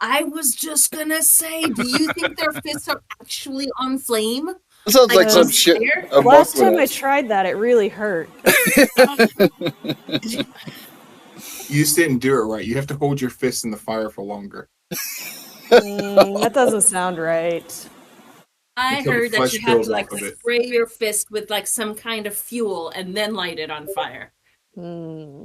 I was just gonna say, do you think their fists are actually on flame? That sounds like some just shit. fire? a monk Last would time I have. tried that, it really hurt. You just didn't do it right. You have to hold your fist in the fire for longer. That doesn't sound right. I Until the heard that flesh you have builds to like off of it. spray your fist with like some kind of fuel and then light it on fire. Hmm.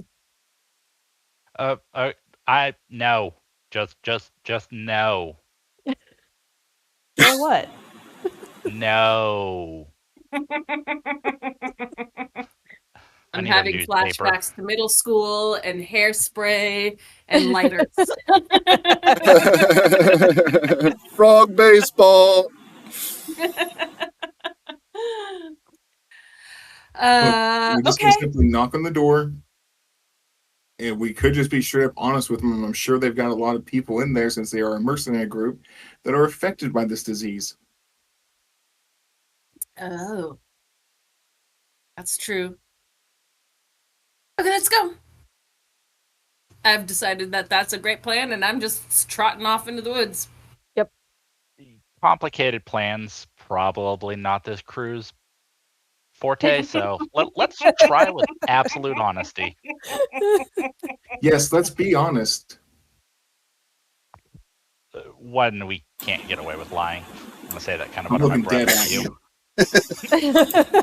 I no. Just no. Or what? No. I I'm need a having newspaper. flashbacks to middle school and hairspray and lighters. Frog baseball. We're just Okay. gonna simply knock on the door, and we could just be straight up honest with them. I'm sure they've got a lot of people in there, since they are a mercenary group, that are affected by this disease. Oh, that's true. Okay, let's go. I've decided that that's a great plan, and I'm just trotting off into the woods. Complicated plans, probably not this crew's forte, so let's try with absolute honesty. Yes, let's be honest. one, we can't get away with lying. I'm gonna say that kind of I'm under my looking breath dead to at you. you.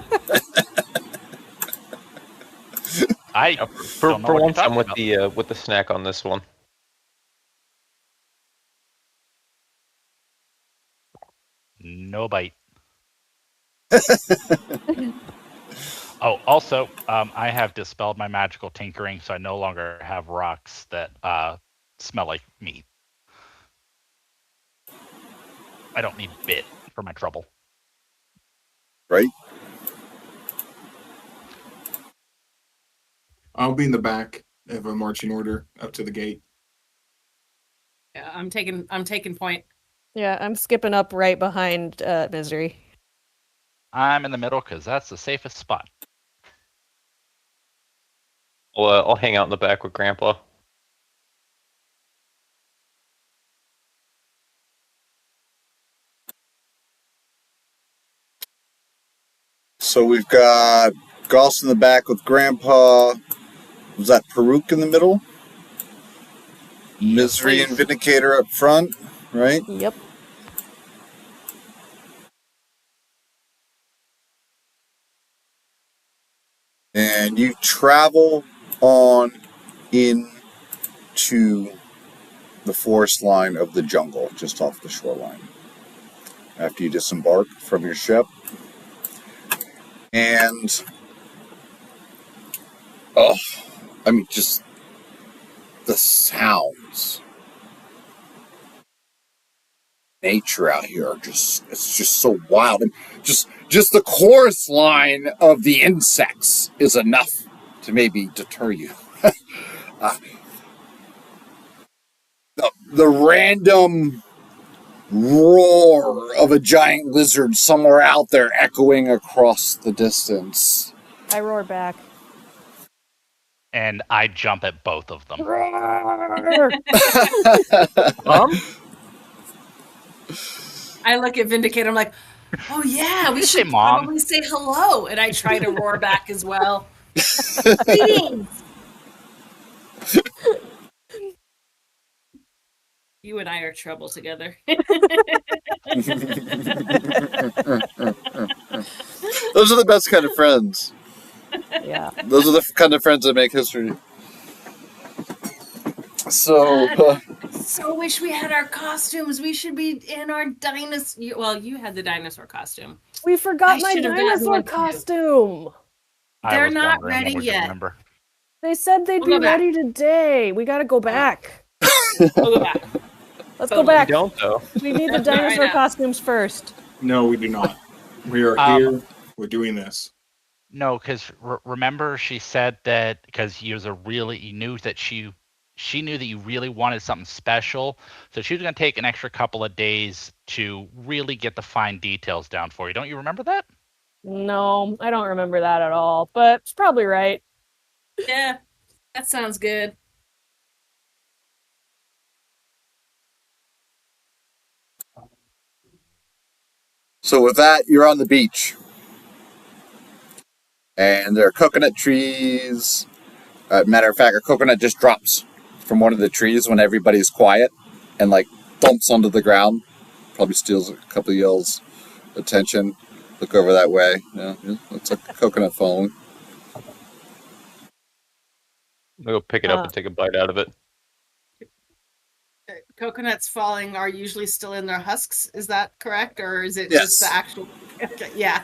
I For don't know what you're once, I'm talking with the snack on this one. No bite. Oh, also, I have dispelled my magical tinkering, so I no longer have rocks that smell like meat. I don't need bit for my trouble. Right? I'll be in the back of a marching order up to the gate. Yeah, I'm taking point. Yeah, I'm skipping up right behind Misery. I'm in the middle because that's the safest spot. I'll hang out in the back with Grandpa. So we've got Goss in the back with Grandpa. Was that Peruk in the middle? Yes, Misery please. and Vindicator up front, right? Yep. And you travel on into the forest line of the jungle, just off the shoreline. After you disembark from your ship. And, oh, I mean, just the sounds. Nature out here are it's just so wild. And just the chorus line of the insects is enough to maybe deter you. The random roar of a giant lizard somewhere out there echoing across the distance. I roar back. And I jump at both of them. I look at Vindicator. I'm like, oh yeah, we You say should Mom. probably say hello. And I try to roar back as well. Greetings. You and I are trouble together. Those are the best kind of friends. Yeah. Those are the kind of friends that make history. So, So wish we had our costumes. We should be in our dinosaur. Well, you had the dinosaur costume. We forgot I my should have gotten dinosaur one too. costume. I They're was not wondering ready what would you yet. remember. They said they'd We'll be go back. ready today. We gotta go back. We'll go back. Let's go Totally. back. We don't though. We need the Let's go right dinosaur now. costumes first. No, we do not. We are here. We're doing this. No, because remember she said that because you knew that she knew that you really wanted something special, so she was going to take an extra couple of days to really get the fine details down for you. Don't you remember that? No, I don't remember that at all, but it's probably right. Yeah, that sounds good. so with that, you're on the beach. And there are coconut trees. Matter of fact, a coconut just drops from one of the trees when everybody's quiet and like thumps onto the ground. Probably steals a couple of y'all's attention. Look over that way. Yeah, it's a coconut falling. We'll pick it up and take a bite out of it. Coconuts falling are usually still in their husks. Is that correct, or is it Yes. just the actual? Okay, yeah,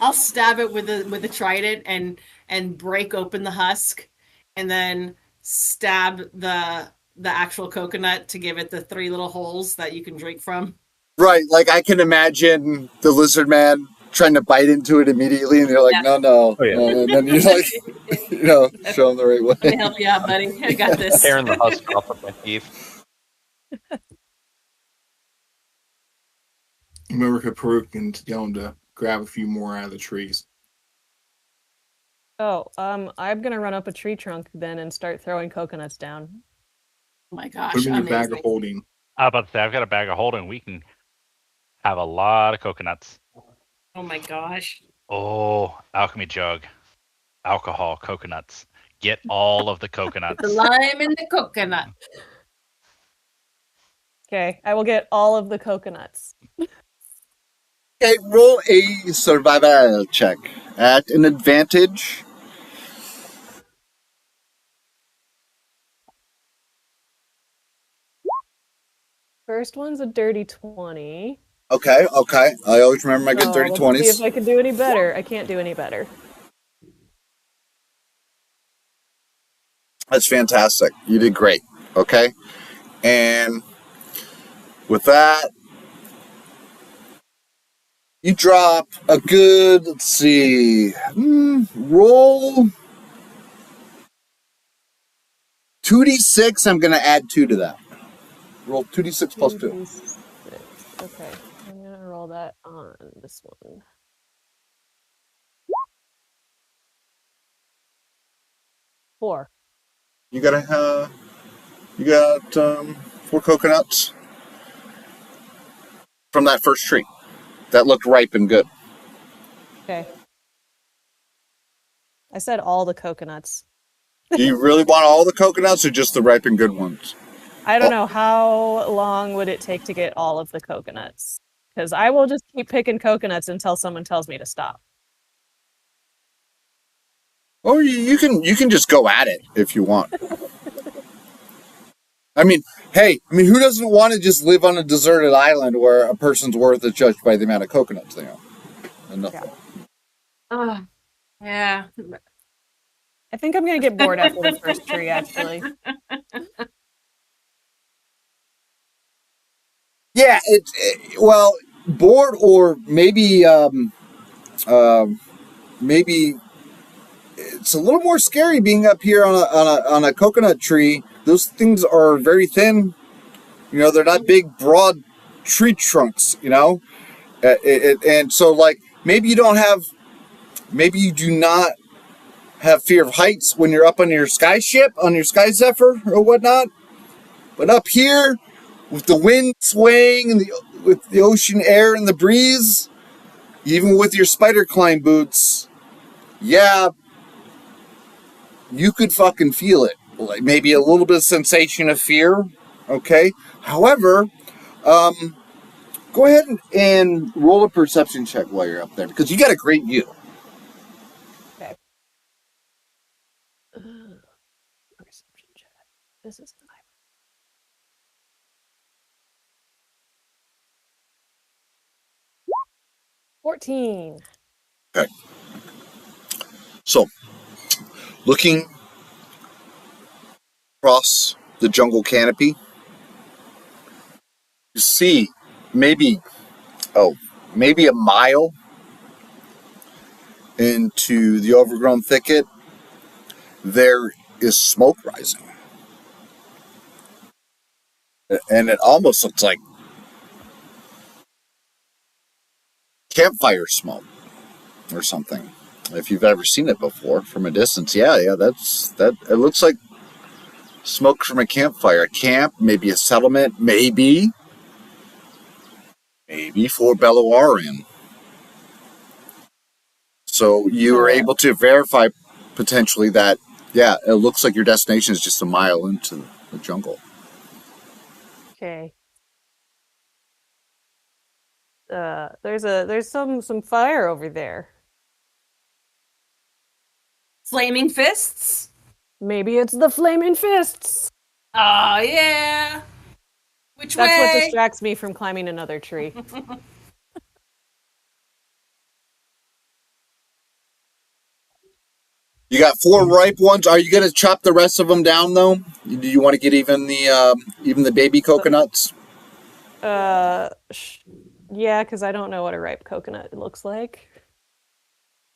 I'll stab it with a trident and break open the husk, and then stab the actual coconut to give it the 3 little holes that you can drink from. Right, like I can imagine the lizard man trying to bite into it immediately, and you're like, Yeah. no. Oh, yeah. And then you're like, show him the right Let me way. help you out, buddy. I got this. Tearing the husk off with my teeth. Remember Kaparuk and tell him to grab a few more out of the trees. Oh, I'm gonna run up a tree trunk then and start throwing coconuts down. Oh my gosh, Put them in your bag of amazing. holding. I was about to say I've got a bag of holding. We can have a lot of coconuts. Oh my gosh. Oh, alchemy jug, alcohol, coconuts. Get all of the coconuts. The lime and the coconut. Okay, I will get all of the coconuts. Okay, roll a survival check at an advantage. First one's a dirty 20. Okay. I always remember my good So dirty let's see if 20s. I can do any better. I can't do any better. That's fantastic. You did great. Okay. And with that, you drop a good, let's see, roll 2d6. I'm going to add 2 to that. Roll 2d6 plus 2. 2d6. Okay, I'm gonna roll that on this one. 4. You got 4 coconuts from that first tree that looked ripe and good. Okay. I said all the coconuts. Do you really want all the coconuts or just the ripe and good ones? I don't know how long would it take to get all of the coconuts, because I will just keep picking coconuts until someone tells me to stop. Or you can just go at it if you want. I mean, who doesn't want to just live on a deserted island where a person's worth is judged by the amount of coconuts they own? And nothing. Yeah. I think I'm gonna get bored after the first tree, actually. Yeah, well, bored or maybe maybe it's a little more scary being up here on a coconut tree. Those things are very thin. You know, they're not big, broad tree trunks. You know, and so like maybe you do not have fear of heights when you're up on your sky ship, on your sky zephyr or whatnot. But up here, with the wind swaying and with the ocean air and the breeze, even with your spider climb boots, yeah, you could fucking feel it. Like maybe a little bit of sensation of fear. Okay. However, go ahead and roll a perception check while you're up there because you got a great view. Okay. Perception check. This is an 14. Okay. So, looking across the jungle canopy, you see maybe a mile into the overgrown thicket, there is smoke rising. And it almost looks like campfire smoke or something. If you've ever seen it before from a distance, that it looks like smoke from a campfire. A camp, maybe a settlement, maybe Fort Belloarian. So you were able to verify potentially that, it looks like your destination is just a mile into the jungle. Okay. There's some fire over there. Flaming fists? Maybe it's the flaming fists. Oh, yeah. Which That's way? what distracts me from climbing another tree. You got 4 ripe ones. Are you going to chop the rest of them down, though? Do you want to get even the baby coconuts? Yeah, because I don't know what a ripe coconut looks like.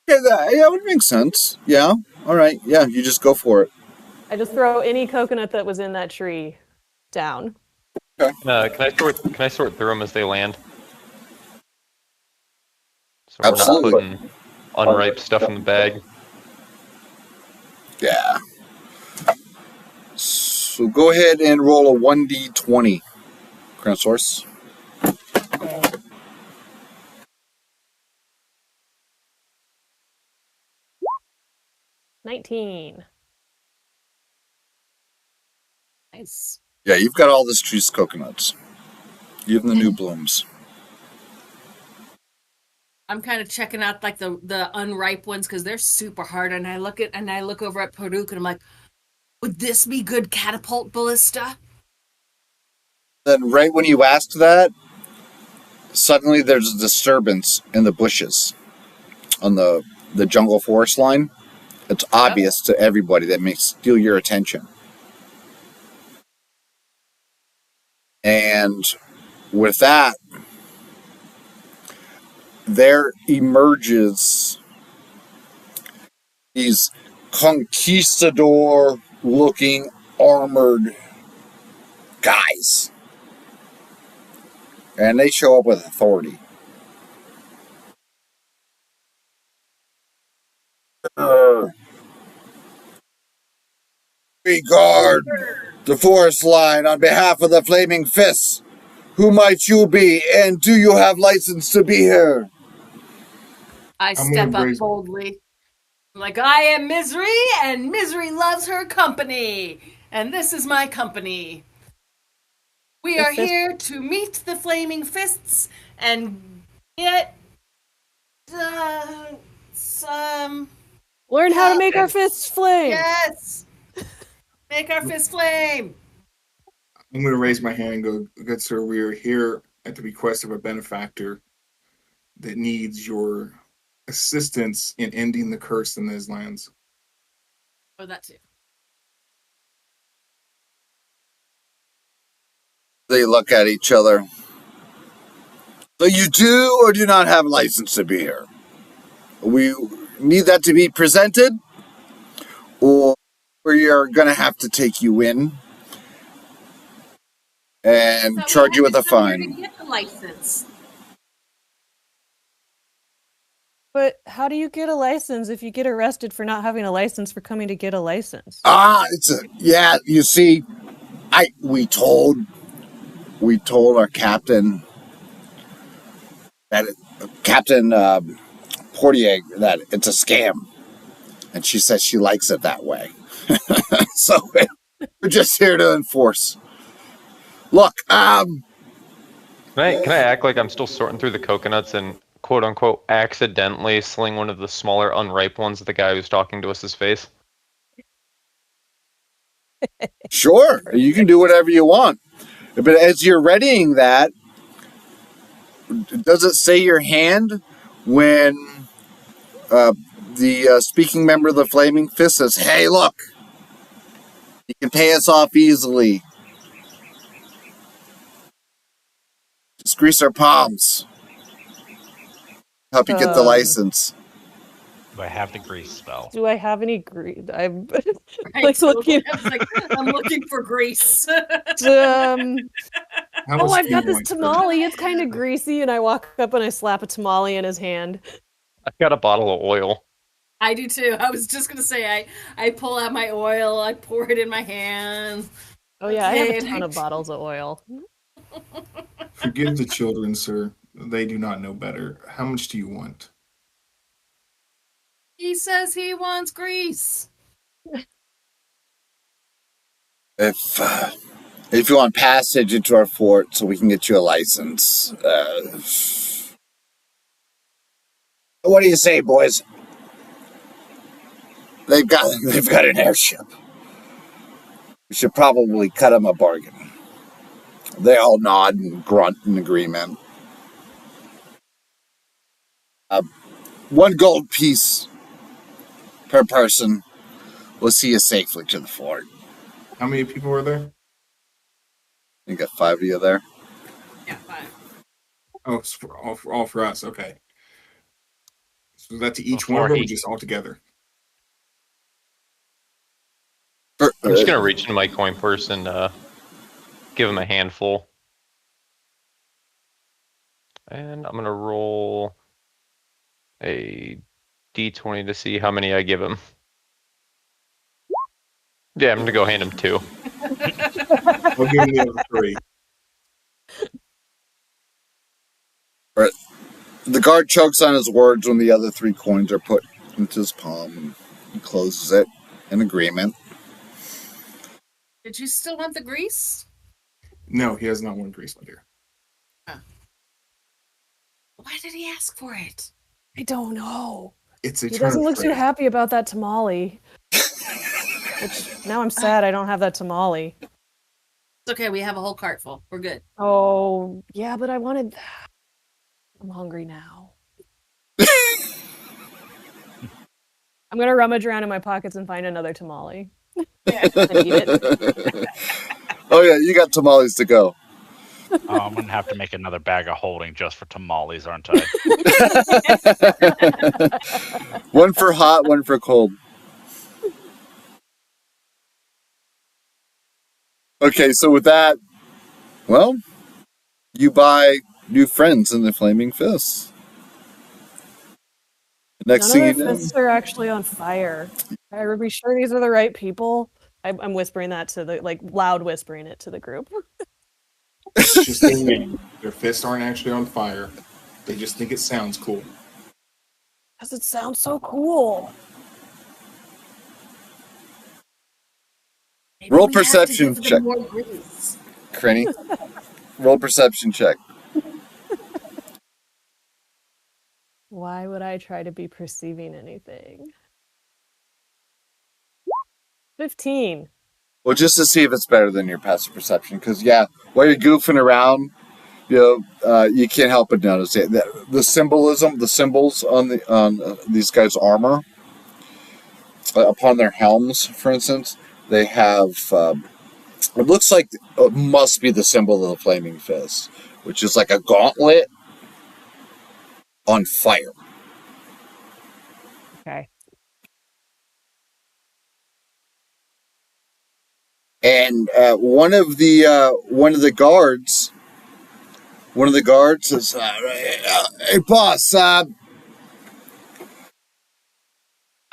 Yeah, that would make sense. Yeah. All right. Yeah, you just go for it. I just throw any coconut that was in that tree down. Okay. Can I sort through them as they land? So Absolutely. we're not putting unripe stuff in the bag. Yeah. So go ahead and roll a 1d20, Crownsource. Okay. $19. Nice. Yeah, you've got all this tree's coconuts. Even the new blooms. I'm kind of checking out like the unripe ones because they're super hard, and I look over at Parduk and I'm like, would this be good catapult ballista? Then right when you asked that, suddenly there's a disturbance in the bushes on the jungle forest line. It's obvious to everybody that may steal your attention. And with that, there emerges these conquistador looking armored guys. And they show up with authority. We guard the forest line on behalf of the Flaming Fists. Who might you be, and do you have license to be here? I step up boldly. I'm like, I am Misery, and Misery loves her company. And this is my company. We are here to meet the Flaming Fists and get some... Learn how to make our fists flame. Yes! Make our fists flame! I'm going to raise my hand and go, good sir, we are here at the request of a benefactor that needs your assistance in ending the curse in these lands. Oh, that too. They look at each other. So you do or do not have license to be here? We need that to be presented, or we are going to have to take you in and charge you with a fine. Get the license. But how do you get a license if you get arrested for not having a license for coming to get a license? You see, we told our captain that Captain Portier that it's a scam, and she says she likes it that way. So we're just here to enforce. Look, Can I act like I'm still sorting through the coconuts and quote unquote accidentally sling one of the smaller unripe ones at the guy who's talking to us' face? Sure, you can do whatever you want. But as you're readying that, does it say your hand when the speaking member of the Flaming Fist says, hey, look, you can pay us off easily. Just grease our palms. Help you get the license. Do I have the grease spell? Do I have any grease? I'm Right, looking. I'm looking for grease. I've got this tamale. It's kind of greasy, and I walk up and I slap a tamale in his hand. I've got a bottle of oil. I do too. I was just gonna say I pull out my oil, I pour it in my hand. Oh yeah, I have a ton of bottles of oil. Forgive the children, sir. They do not know better. How much do you want? He says he wants grease. If you want passage into our fort so we can get you a license, what do you say, boys? They've got an airship. We should probably cut them a bargain. They all nod and grunt in agreement. 1 gold piece per person will see you safely to the fort. How many people were there? You got 5 of you there? Yeah, 5. Oh, it's all for us. Okay. So that's each one of them, or just all together? I'm just gonna reach into my coin purse and give him a handful. And I'm gonna roll a d20 to see how many I give him. Yeah, I'm gonna go hand him 2. I'll give him the other 3. Right. The guard chokes on his words when the other 3 coins are put into his palm, and he closes it in agreement. Did you still want the grease? No, he has not one grease, my dear. Why did he ask for it? I don't know. It's a He turn doesn't of look too phrase. happy about that tamale. Which now I'm sad I don't have that tamale. It's okay. We have a whole cart full. We're good. Oh, yeah, but I wanted. I'm hungry now. I'm gonna rummage around in my pockets and find another tamale Yeah. and eat it. Oh yeah, you got tamales to go. Oh, I'm gonna have to make another bag of holding just for tamales, aren't I? One for hot, one for cold. Okay, so with that, well, you buy new friends in the Flaming Fists. Next None of thing their you know, fists are actually on fire. Are we sure these are the right people? I'm whispering that to the loud whispering it to the group. Just saying, their fists aren't actually on fire. They just think it sounds cool. Because it sounds so cool. Maybe roll we have to perception give check, them more grease. Crinny. Roll perception check. Why would I try to be perceiving anything? 15. Well, just to see if it's better than your passive perception, because yeah, while you're goofing around, you can't help but notice it. The symbolism, the symbols on these guys' armor, upon their helms, for instance, they have. It looks like it must be the symbol of the Flaming Fist, which is like a gauntlet on fire. Okay. And one of the guards says, "Hey, boss, I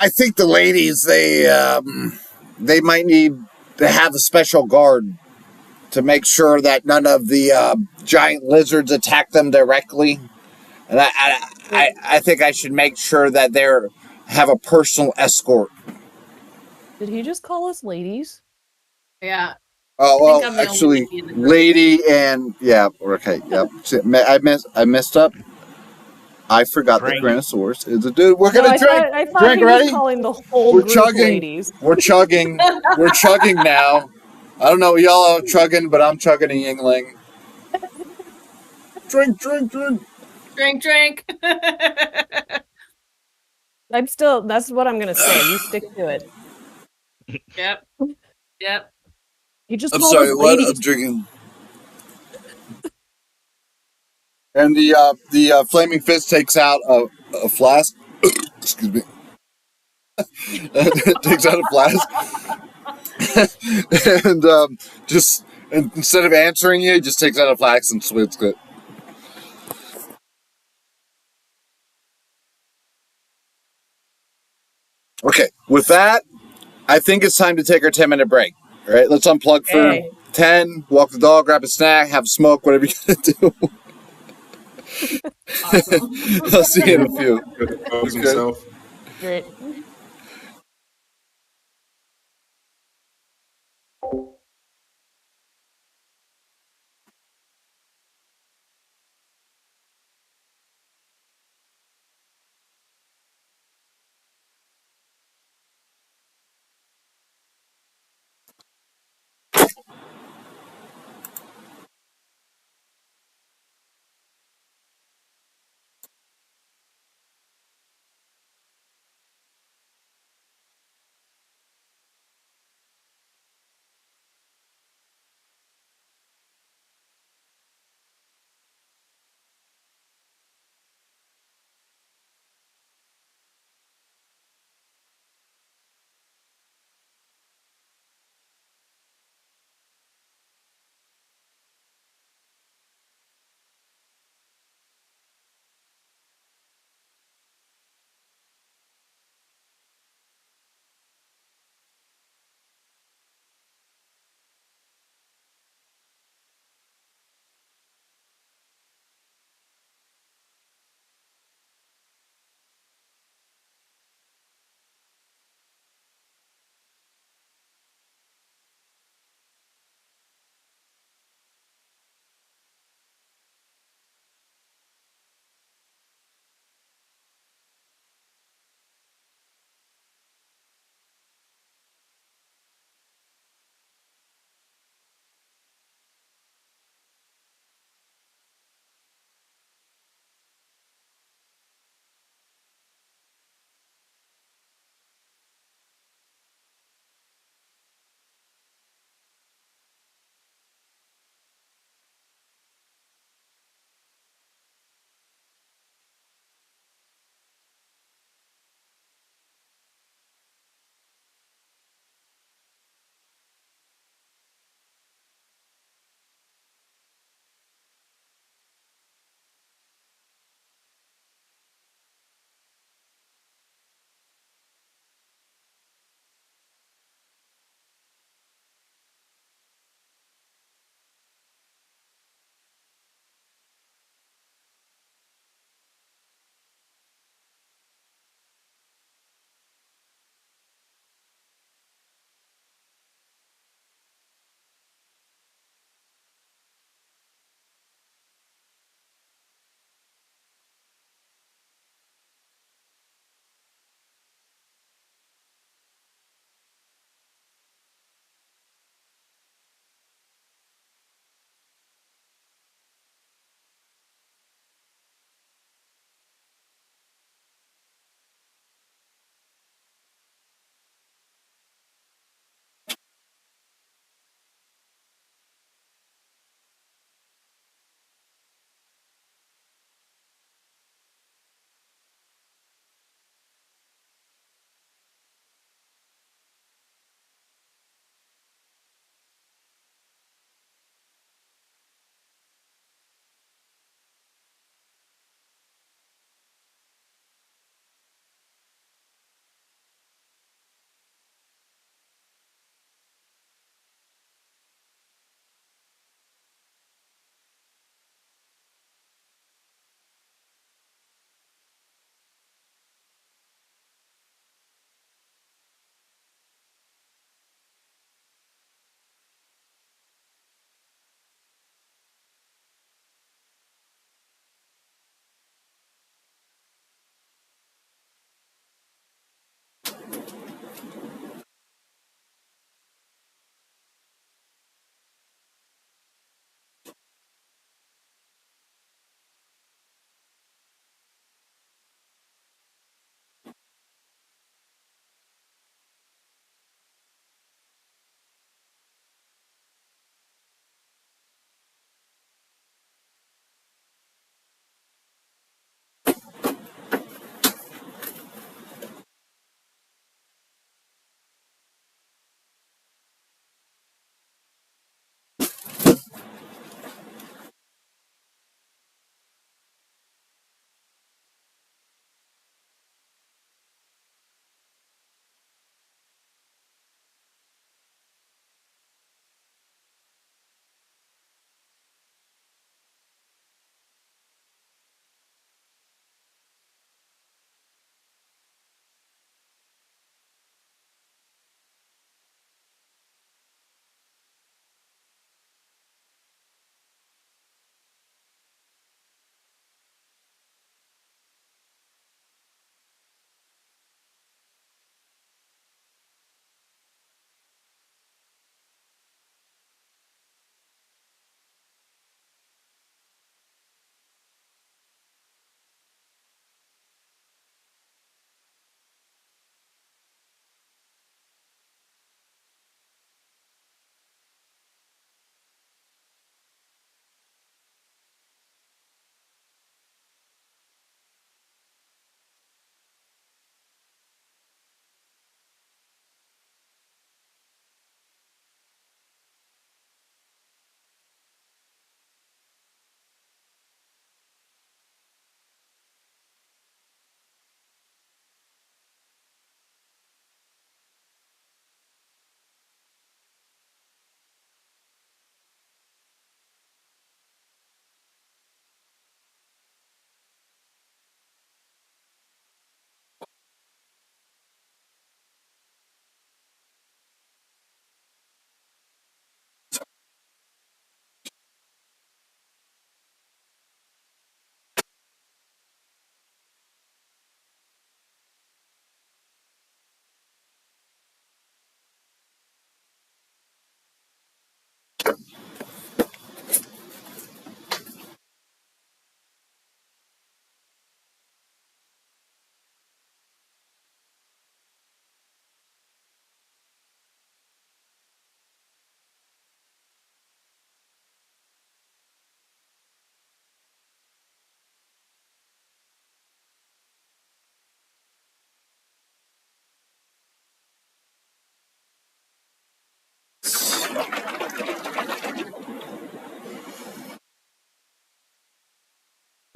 think the ladies they might need to have a special guard to make sure that none of the giant lizards attack them directly. And I think I should make sure that they have a personal escort." Did he just call us ladies? Yeah. Oh I well, think I'm the only actually, lady in the group. lady and yeah, okay, yep. I messed up. I forgot that Drink. Tyrannosaurus is a dude. We're No, gonna I drink. thought Drink he was ready? calling the whole We're group chugging. ladies. We're chugging. We're chugging now. I don't know what y'all are chugging, but I'm chugging a Yingling. Drink, drink, drink. Drink. That's what I'm gonna say. You stick to it. Yep. Yep. He just I'm called us sorry. What? I'm ladies. drinking. And the Flaming Fist takes out a flask. Excuse me. Takes out a flask. And just instead of answering you, he just takes out a flask and swigs it. Okay, with that, I think it's time to take our 10-minute break. All right, let's unplug for Okay. 10, walk the dog, grab a snack, have a smoke, whatever you gotta do. Awesome. I'll see you in a few. Compose Okay. himself. Great.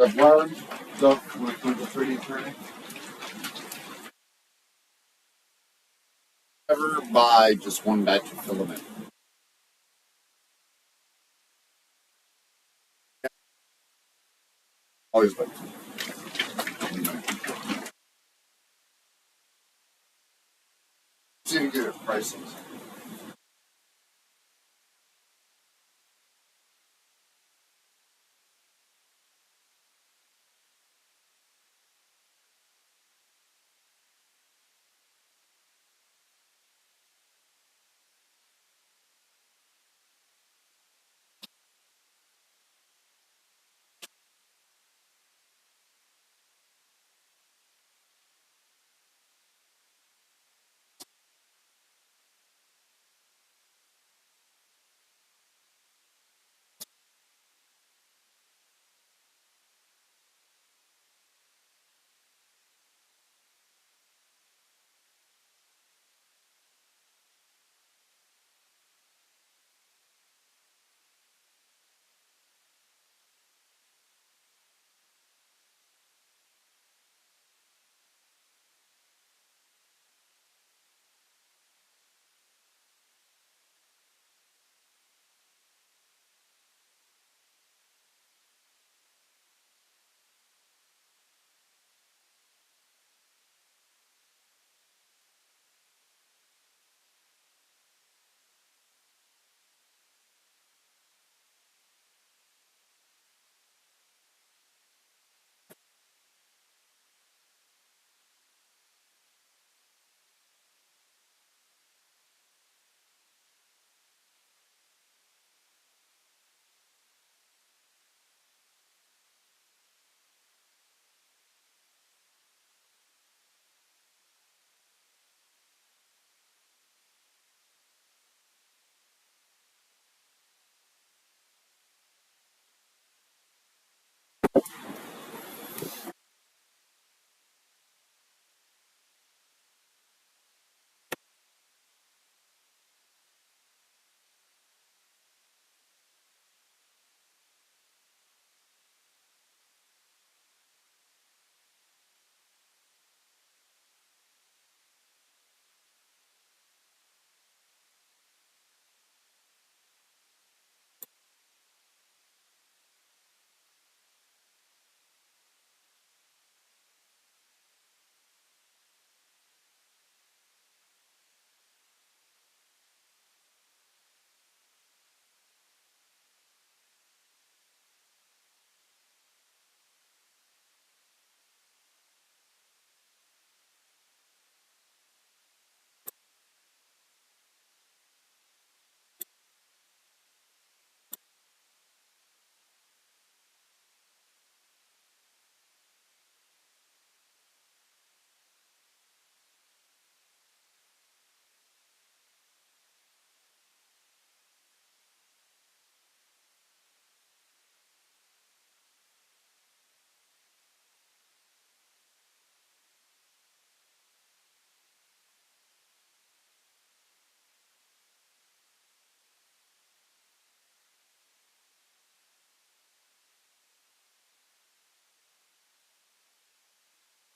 I've learned stuff when it comes to 3D printing. Never buy just one batch of filament. Always buy two. See if you get it prices.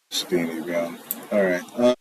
Standing ground. All right.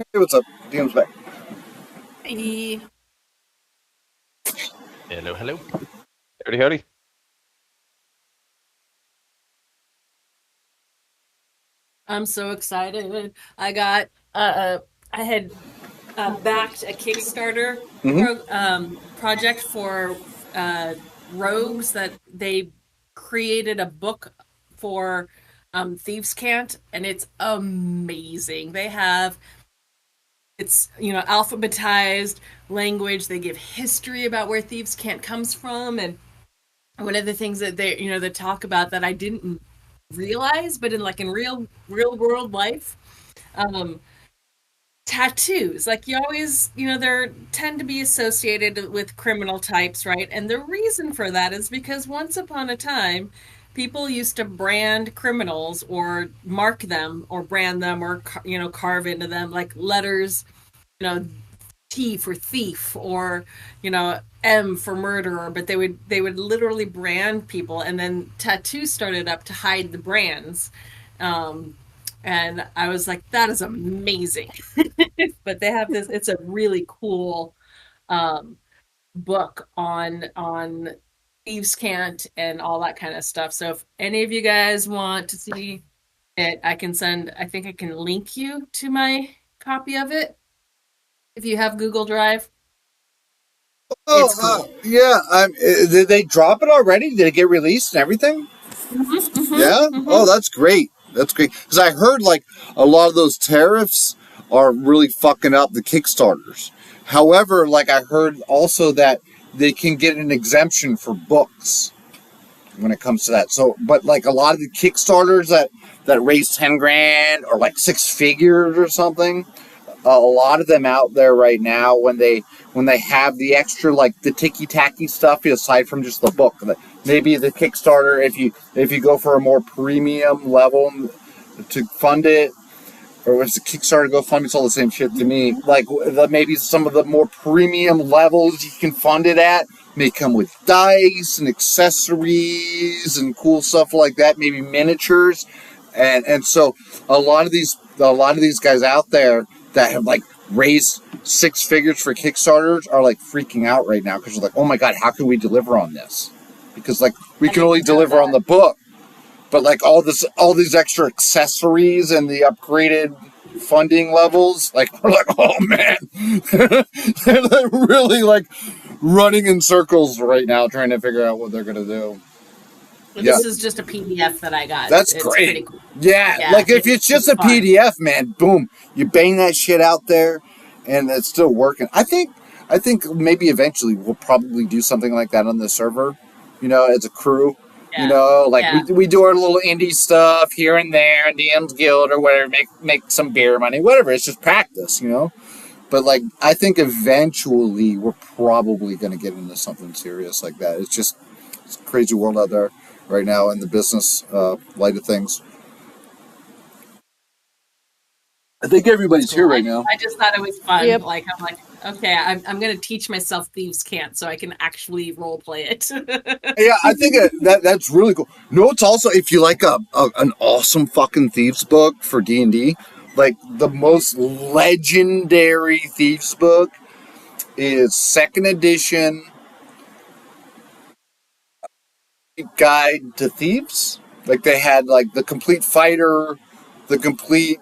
Hey, what's up? DM's back. Hey. Hello, hello. Howdy, howdy. I'm so excited. I got I had backed a Kickstarter project for rogues that they created a book for Thieves' Cant, and it's amazing. They have it's alphabetized language. They give history about where Thieves' Cant comes from, and one of the things that they talk about that I didn't realize, but in real world life, um, tattoos. Like you always, they tend to be associated with criminal types, right? And the reason for that is because once upon a time, people used to brand criminals or mark them or brand them or carve into them like letters, you know, T for thief or M for murderer, but they would literally brand people, and then tattoos started up to hide the brands. And I was like, that is amazing. But they have this, it's a really cool book on Thieves' Cant and all that kind of stuff. So if any of you guys want to see it, I think I can link you to my copy of it if you have Google Drive. Oh, It's cool. yeah. Did they drop it already? Did it get released and everything? Yeah? Oh, that's great. That's great. Because I heard, like, a lot of those tariffs are really fucking up the Kickstarters. However, like, I heard also that they can get an exemption for books when it comes to that. So, but, like, a lot of the Kickstarters that raise 10 grand or, like, 6 figures or something, a lot of them out there right now when they have the extra, like the ticky-tacky stuff aside from just the book, maybe the Kickstarter, if you go for a more premium level to fund it, or if it's a Kickstarter GoFundMe, it's all the same shit to me. Like maybe some of the more premium levels you can fund it at may come with dice and accessories and cool stuff like that, maybe miniatures, and so a lot of these guys out there that have like raised 6 figures for Kickstarters are like freaking out right now because they're like, oh my god, how can we deliver on this? Because like we can only deliver on the book, but like all these extra accessories and the upgraded funding levels, like we're like, oh man, they're like really like running in circles right now trying to figure out what they're gonna do. This is just a PDF that I got. That's it's great. Pretty cool. Yeah, like if it's just a fun PDF, man, boom, you bang that shit out there, and it's still working. I think maybe eventually we'll probably do something like that on the server, as a crew. Yeah. We do our little indie stuff here and there, DM's Guild or whatever, make some beer money, whatever. It's just practice, But like, I think eventually we're probably going to get into something serious like that. It's a crazy world out there right now in the business light of things. I think everybody's here right now. I just thought it was fun. Yep. Like I'm like, okay, I'm going to teach myself Thieves' Cant so I can actually role play it. Yeah, I think that's really cool. It's also, if you like an awesome fucking Thieves book for D&D, like the most legendary Thieves book is 2nd edition Guide to Thieves. Like they had like the complete fighter, the complete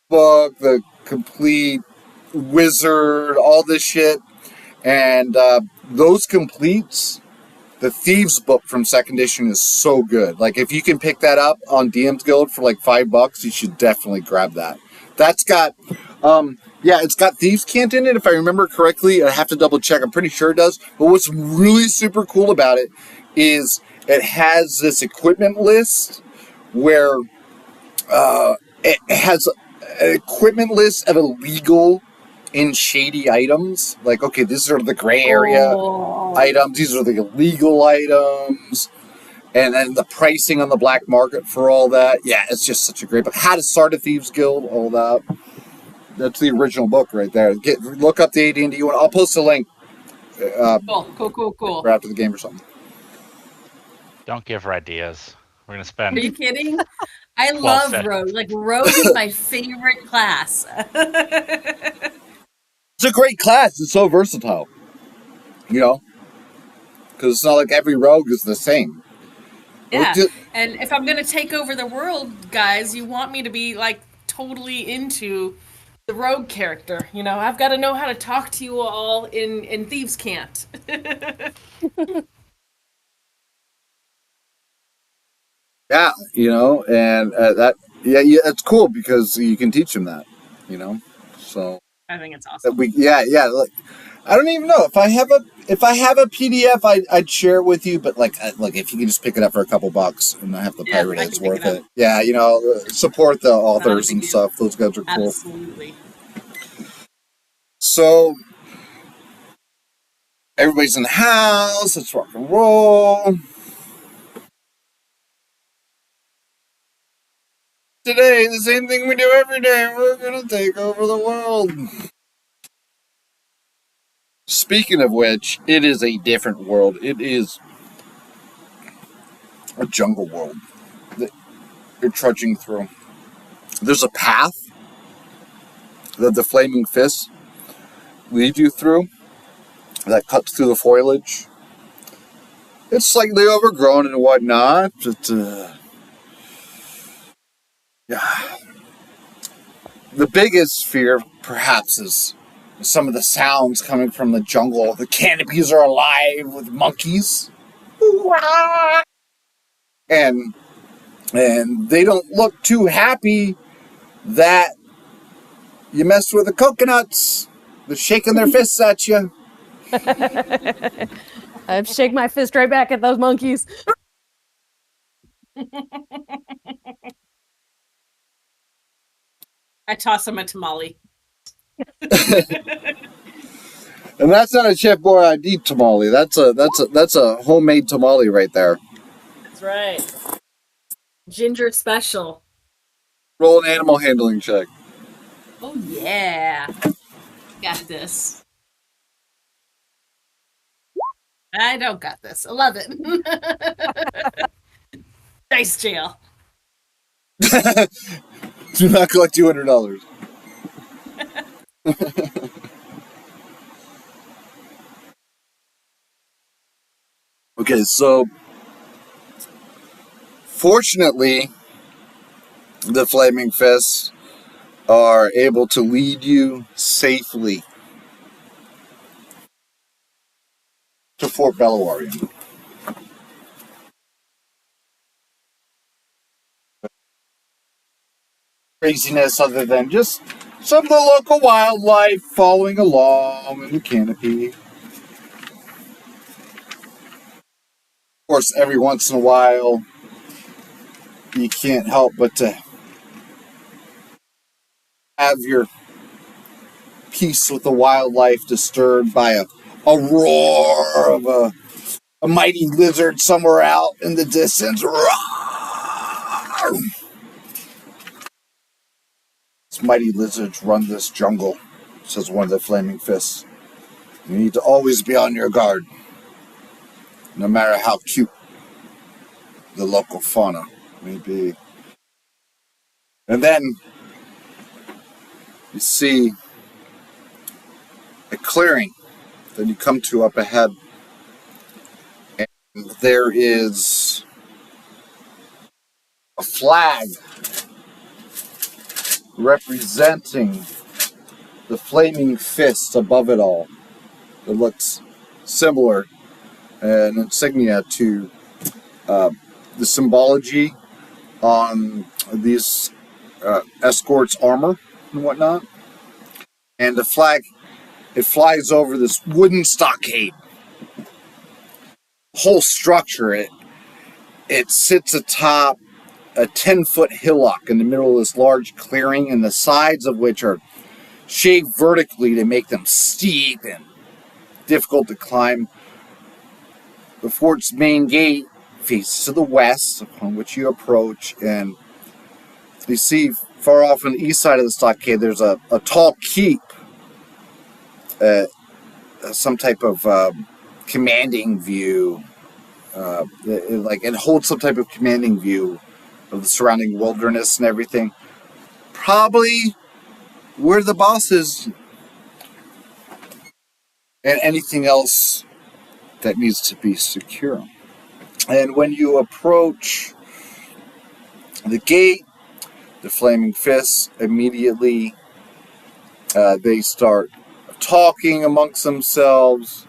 book, the complete wizard, all this shit, and those completes. The Thieves book from 2nd edition is so good. Like if you can pick that up on DM's Guild for like $5, you should definitely grab that. That's got it's got Thieves' Cant in it, if I remember correctly. I have to double check. I'm pretty sure it does. But what's really super cool about it is it has this equipment list where it has an equipment list of illegal and shady items. Like, okay, these are the gray area items. These are the illegal items. And then the pricing on the black market for all that. Yeah, it's just such a great book. How to Start a Thieves Guild, all that. That's the original book right there. Look up the AD&D one. I'll post a link. Cool. After the game or something. Don't give her ideas. We're going to spend... Are you kidding? I 12 love seconds. Rogue. Like, Rogue is my favorite class. It's a great class. It's so versatile. You know? Because it's not like every rogue is the same. Yeah, and if I'm gonna take over the world, guys, you want me to be like totally into the rogue character. You know, I've got to know how to talk to you all in Thieves' Cant. Yeah, you know, and yeah, it's cool because you can teach them that, you know. So I think it's awesome. yeah. Look, I don't even know if I have a PDF, I'd share it with you. But like if you can just pick it up for a couple bucks and not have to pirate it, it's worth it. Yeah, you know, support the authors and stuff. Those guys are cool. Absolutely. So everybody's in the house. Let's rock and roll. Today, the same thing we do every day. We're gonna take over the world. Speaking of which, it is a different world. It is a jungle world that you're trudging through. There's a path that the flaming fists lead you through that cuts through the foliage. It's slightly overgrown and whatnot, but yeah. The biggest fear, perhaps, is some of the sounds coming from the jungle. The canopies are alive with monkeys. And they don't look too happy that you messed with the coconuts. They're shaking their fists at you. I'd shake my fist right back at those monkeys. I toss him a tamale. And that's not a Chef Boyardee tamale. That's a homemade tamale right there. That's right. Ginger special. Roll an animal handling check. Oh yeah. Got this. I don't got this. 11. Dice jail. Do not collect $200. Okay, so fortunately, the Flaming Fists are able to lead you safely to Fort Bellawarian. Craziness other than just some of the local wildlife following along in the canopy. Of course, every once in a while, you can't help but to have your peace with the wildlife disturbed by a roar of a mighty lizard somewhere out in the distance. Roar! These mighty lizards run this jungle, says one of the Flaming Fists. You need to always be on your guard, no matter how cute the local fauna may be. And then you see a clearing that you come to up ahead. And there is a flag representing the Flaming Fist above it all. It looks similar, an insignia to the symbology on these escorts' armor and whatnot. And the flag, it flies over this wooden stockade. The whole structure, it sits atop a 10-foot hillock in the middle of this large clearing, and the sides of which are shaved vertically to make them steep and difficult to climb. The fort's main gate faces to the west, upon which you approach, and you see far off on the east side of the stockade there's a tall keep, some type of commanding view. It holds some type of commanding view of the surrounding wilderness and everything. Probably where the boss is, and anything else that needs to be secure. And when you approach the gate, the flaming fists immediately they start talking amongst themselves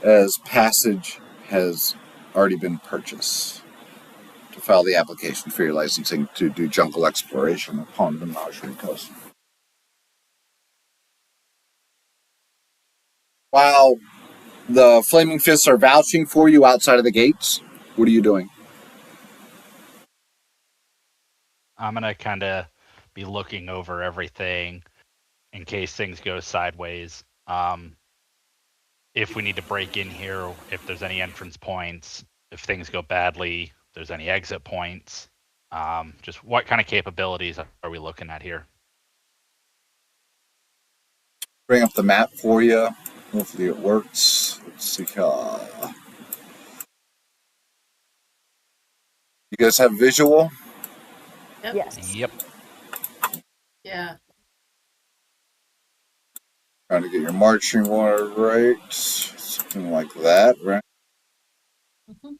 as passage has already been purchased to file the application for your licensing to do jungle exploration upon the Menagerie Coast. While the flaming fists are vouching for you outside of the gates, what are you doing? I'm gonna kind of be looking over everything in case things go sideways. If we need to break in here, if there's any entrance points, if things go badly, if there's any exit points. Just what kind of capabilities are we looking at here? Bring up the map for you. Hopefully it works. Let's see. You guys have visual? Yep. Yes. Yep. Yeah. Trying to get your marching order right. Something like that, right? Mhm.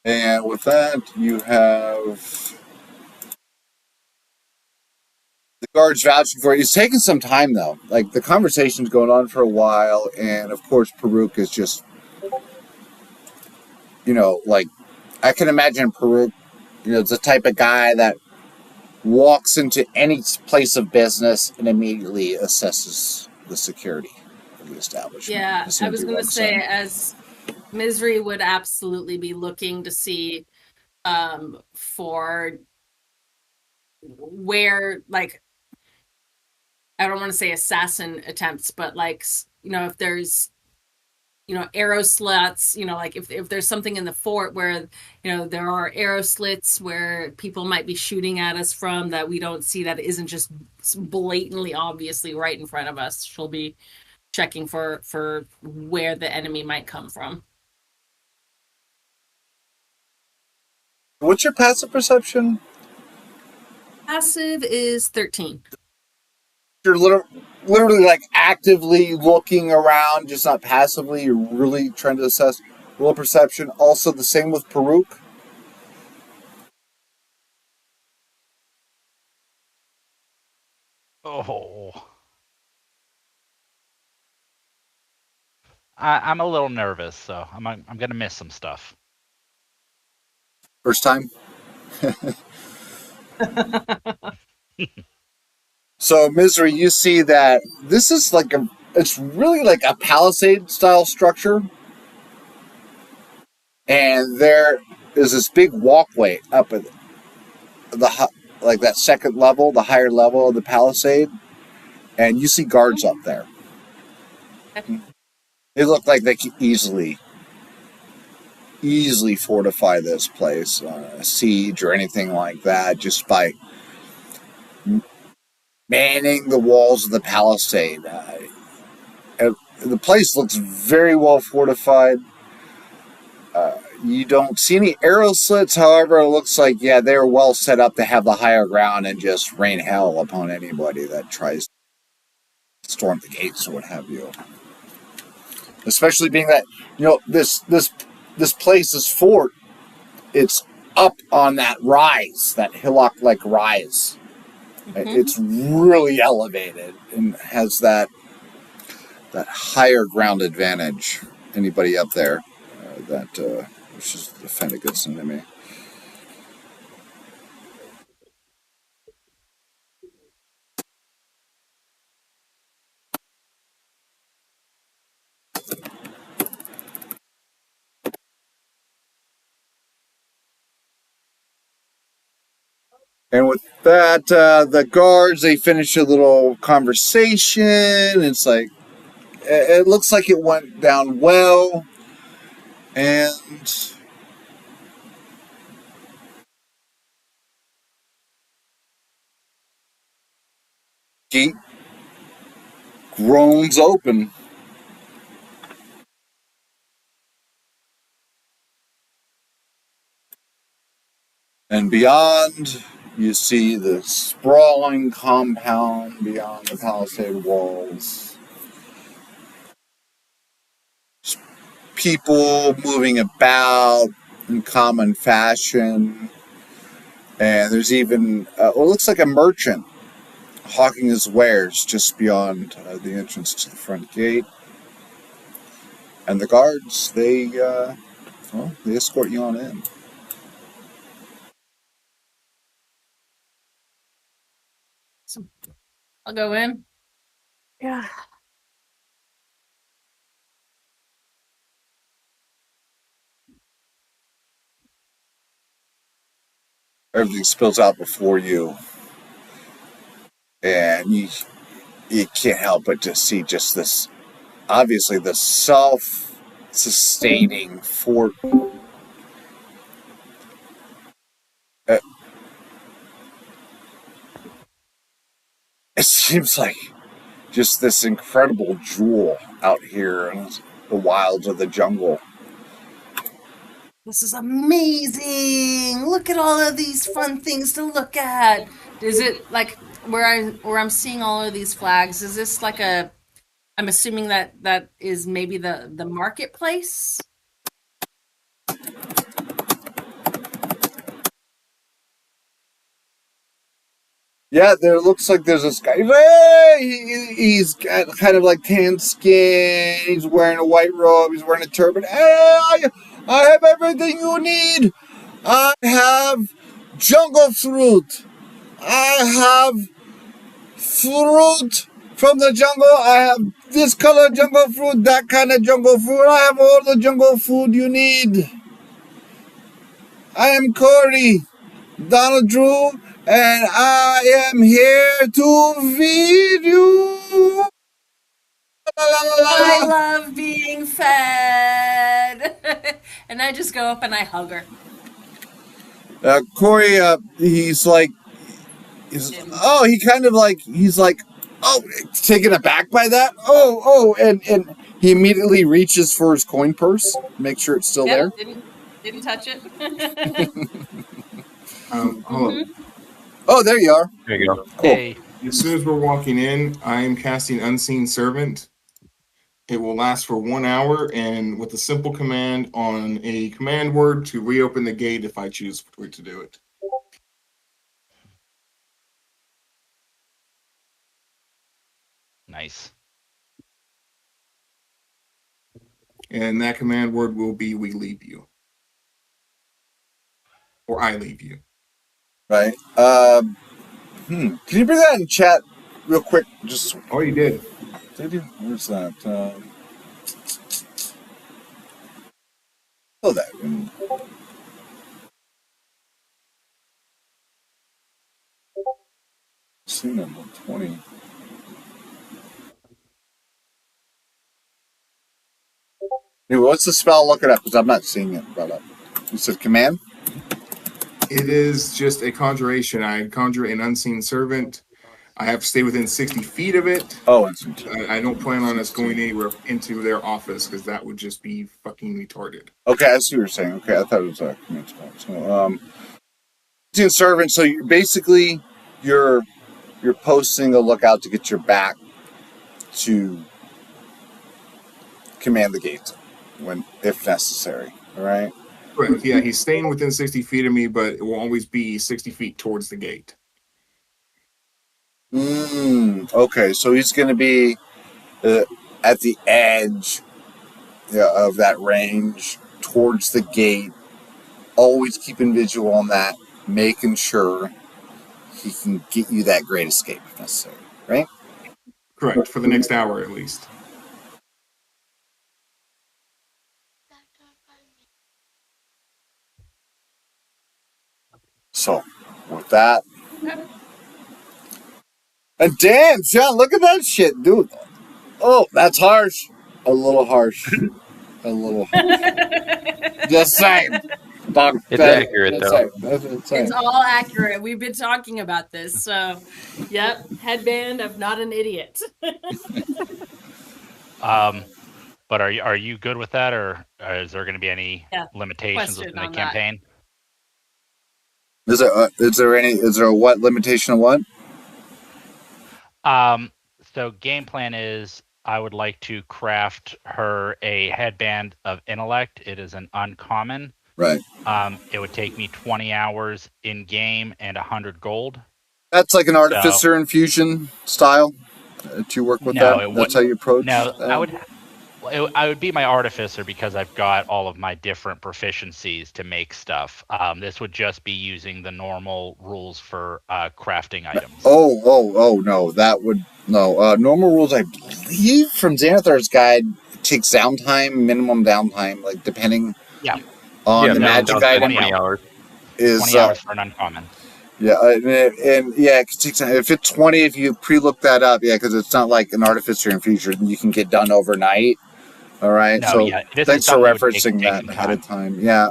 And with that, you have the guards vouching for you. It's taking some time, though. Like, the conversation's going on for a while, and of course, Paruk is just, like, I can imagine Paruk, it's the type of guy that walks into any place of business and immediately assesses the security of the establishment. Yeah, As I soon as was he going to walks say, in. as Misery would absolutely be looking to see for where, like, I don't want to say assassin attempts, but like, if there's, arrow slits, like if there's something in the fort where, there are arrow slits where people might be shooting at us from that we don't see, that isn't just blatantly, obviously right in front of us. She'll be checking for where the enemy might come from. What's your passive perception? Passive is 13. You're literally like actively looking around, just not passively. You're really trying to assess roll perception. Also, the same with Paruk. Oh. I'm a little nervous, so I'm gonna miss some stuff. First time. So, Misery, you see that this is like it's really like a palisade style structure. And there is this big walkway up at like that second level, the higher level of the palisade. And you see guards up there. They look like they could easily fortify this place, a siege or anything like that, just by manning the walls of the palisade. The place looks very well fortified. You don't see any arrow slits, however, it looks like, they're well set up to have the higher ground and just rain hell upon anybody that tries to storm the gates or what have you. Especially being that, this place, this fort, it's up on that rise, that hillock-like rise. Mm-hmm. It's really elevated and has that higher ground advantage. Anybody up there that wishes to defend against an enemy. And with that, the guards, they finish a little conversation. It's like, it looks like it went down well. And gate groans open. And beyond, you see the sprawling compound beyond the palisade walls. People moving about in common fashion. And there's even, what looks like a merchant hawking his wares just beyond the entrance to the front gate. And the guards, they escort you on in. I'll go in. Yeah. Everything spills out before you. And you can't help but to see just this, obviously, the self-sustaining fort. It seems like just this incredible jewel out here in the wilds of the jungle. This is amazing. Look at all of these fun things to look at. Is it like where I'm seeing all of these flags? Is this like I'm assuming that is maybe the marketplace? Yeah, there looks like there's this guy. Hey! He's got kind of like tan skin. He's wearing a white robe. He's wearing a turban. Hey, I have everything you need. I have jungle fruit. I have fruit from the jungle. I have this color jungle fruit, that kind of jungle fruit. I have all the jungle food you need. I am Corey, Donald Drew, and I am here to feed you. I love being fed. And I just go up and I hug her. Corey, he's like, he's taken aback by that. And he immediately reaches for his coin purse, make sure it's still there. Didn't touch it. Hold on. Oh, there you are. There you go. Cool. Hey, As soon as we're walking in, I am casting Unseen Servant. It will last for 1 hour, and with a simple command on a command word to reopen the gate if I choose to do it. nice. And that command word will be "we leave you," or "I leave you." Right. Can you bring that in chat real quick? Just Oh, you did. did you? Where's that? Oh, that. Seen it on 20. Hey, what's the spell? Look it up because I'm not seeing it brought up. You said command? It is just a conjuration. I conjure an unseen servant. I have to stay within 60 feet of it. Oh, it's I don't plan on us going anywhere into their office because that would just be fucking retarded. okay. I see what you're saying. Okay, I thought it was a command spell. So, unseen servant. So you're posting a lookout to get your back to command the gate if necessary. All right. Correct. Yeah, he's staying within 60 feet of me, but it will always be 60 feet towards the gate. Okay, so he's going to be at the edge of that range towards the gate, always keeping visual on that, making sure he can get you that great escape if necessary, right? Correct, for the next hour at least. So, with that. And damn, John, look at that shit, dude. Oh, that's harsh. A little harsh. A little harsh. Just saying. It's accurate, though. It's all accurate. We've been talking about this. So, yep, headband of not an idiot. But are you good with that, or is there going to be any limitations question within the on that. campaign? Is there a what limitation of what? So game plan is I would like to craft her a headband of intellect. It is an uncommon. Right. It would take me 20 hours in game and 100 gold. That's like an artificer infusion style to work with No, that. That's how you approach. No, that? I would be my artificer because I've got all of my different proficiencies to make stuff. This would just be using the normal rules for crafting items. Oh no, that would no normal rules. I believe from Xanathar's guide takes minimum downtime, like depending on the magic item. 20 hours. Is 20 hours for an uncommon. Yeah, and yeah, it takes time. If it's 20, if you pre-look that up, yeah, because it's not like an artificer infusion you can get done overnight. All right, no, so yeah, thanks for referencing that ahead of time. Yeah,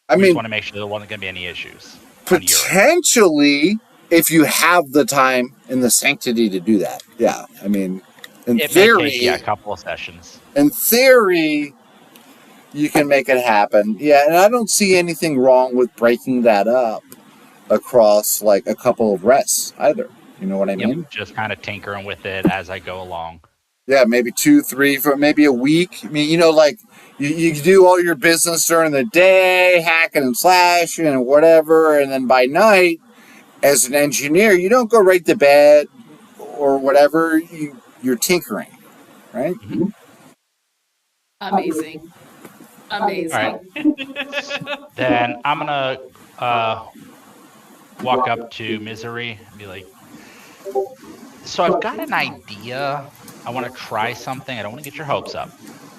I mean, want to make sure there wasn't going to be any issues. Potentially, if you have the time and the sanctity to do that. Yeah, I mean, in theory, may take, a couple of sessions. In theory, you can make it happen. Yeah, and I don't see anything wrong with breaking that up across like a couple of rests either. You know what I mean? Just kind of tinkering with it as I go along. Yeah, maybe 2, 3 for maybe a week. I mean, like you do all your business during the day, hacking and slashing and whatever, and then by night, as an engineer, you don't go right to bed or whatever. You're tinkering, right? Mm-hmm. Amazing. All right. Then I'm gonna walk up to Misery and be like, so I've got an idea. I want to try something. I don't want to get your hopes up.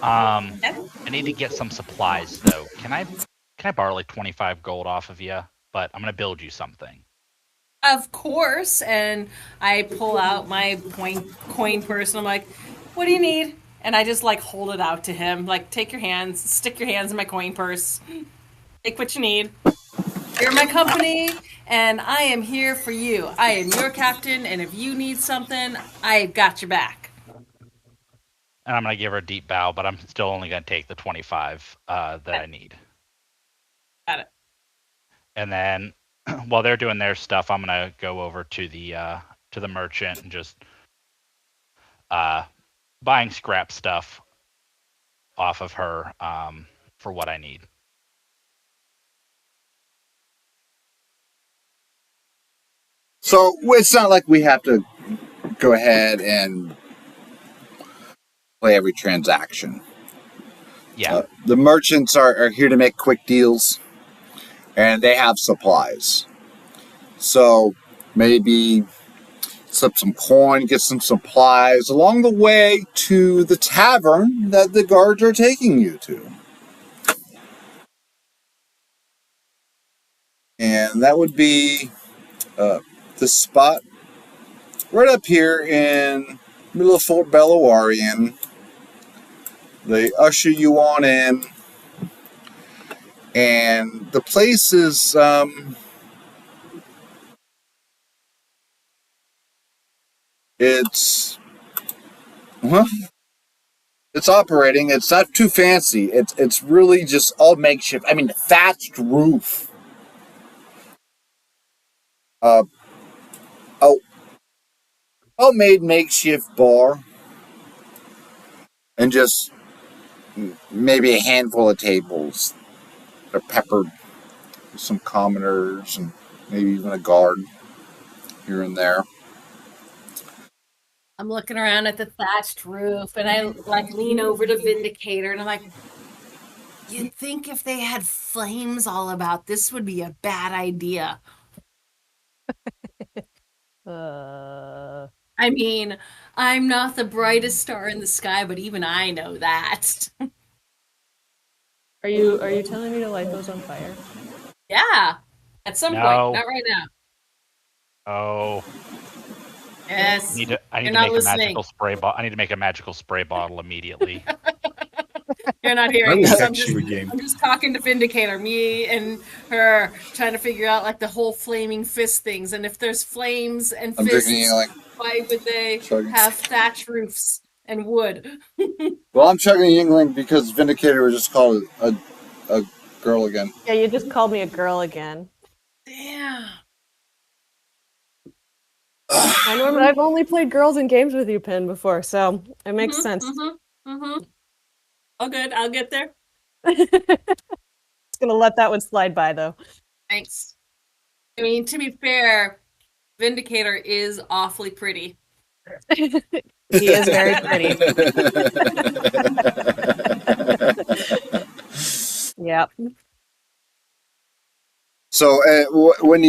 I need to get some supplies though. Can I borrow like 25 gold off of you? But I'm gonna build you something. Of course. And I pull out my coin purse and I'm like, what do you need? And I just like hold it out to him. Like, stick your hands in my coin purse. Take what you need. You're my company, and I am here for you. I am your captain, and if you need something, I've got your back. And I'm going to give her a deep bow, but I'm still only going to take the 25 that I need. Got it. And then while they're doing their stuff, I'm going to go over to the merchant and just buying scrap stuff off of her for what I need. So it's not like we have to go ahead and play every transaction. Yeah. The merchants are here to make quick deals, and they have supplies. So maybe slip some coin, get some supplies along the way to the tavern that the guards are taking you to. And that would be the spot right up here in the middle of Fort Bellawarian. They usher you on in, and the place is it's operating. It's not too fancy. It's really just all makeshift. I mean, thatched roof. Well-made makeshift bar, and just maybe a handful of tables. They're peppered with some commoners and maybe even a guard here and there. I'm looking around at the thatched roof, and I like lean over to Vindicator, and I'm like, you'd think if they had flames all about, this would be a bad idea. I mean, I'm not the brightest star in the sky, but even I know that. Are you telling me to light those on fire? Yeah. At some point, not right now. Oh. Yes. I need to make a magical spray bottle. I need to make a magical spray bottle immediately. You're not hearing this. I'm again. I'm just talking to Vindicator, me and her, trying to figure out like the whole flaming fist things. And if there's flames and fists, why would they have thatch roofs and wood? Well, I'm chugging Yingling because Vindicator was just called a Girl again. Yeah, you just called me a girl again. Damn. I've only played girls in games with you, Pin, before, so it makes sense. All good. I'll get there. Just gonna let that one slide by, though. Thanks. I mean, to be fair, Vindicator is awfully pretty. He is very pretty. Yep. So when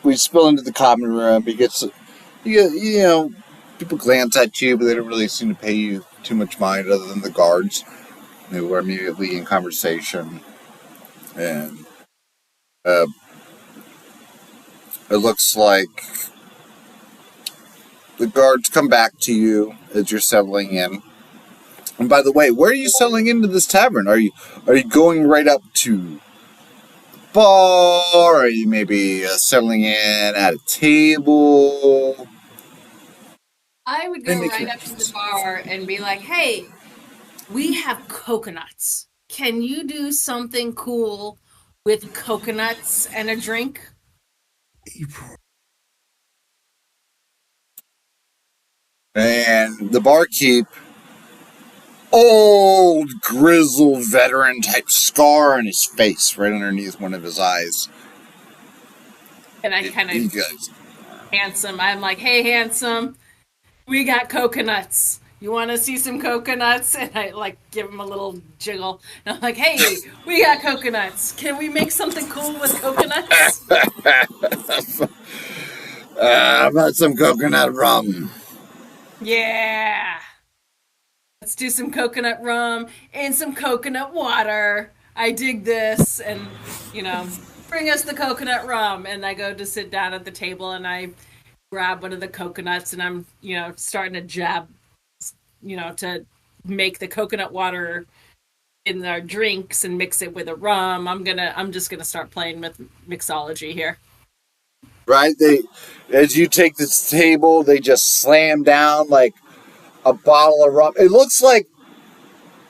we spill into the common room, you know, people glance at you, but they don't really seem to pay you too much mind other than the guards. They were immediately in conversation. And it looks like the guards come back to you as you're settling in. And by the way, where are you settling into this tavern? Are you going right up to the bar? Are you maybe settling in at a table? I would go right up to the bar and be like, hey, we have coconuts. Can you do something cool with coconuts and a drink? And the barkeep, old grizzled veteran type scar on his face, right underneath one of his eyes. And I kind He of goes, handsome. I'm like, hey, handsome, we got coconuts. You want to see some coconuts? And I like give him a little jiggle. And I'm like, hey, we got coconuts. Can we make something cool with coconuts? how about some coconut rum? Yeah. Let's do some coconut rum and some coconut water. I dig this. And, bring us the coconut rum. And I go to sit down at the table and I grab one of the coconuts and I'm, starting to jab, to make the coconut water in our drinks and mix it with a rum. I'm just gonna start playing with mixology here. Right? As you take this table, they just slam down like a bottle of rum. It looks like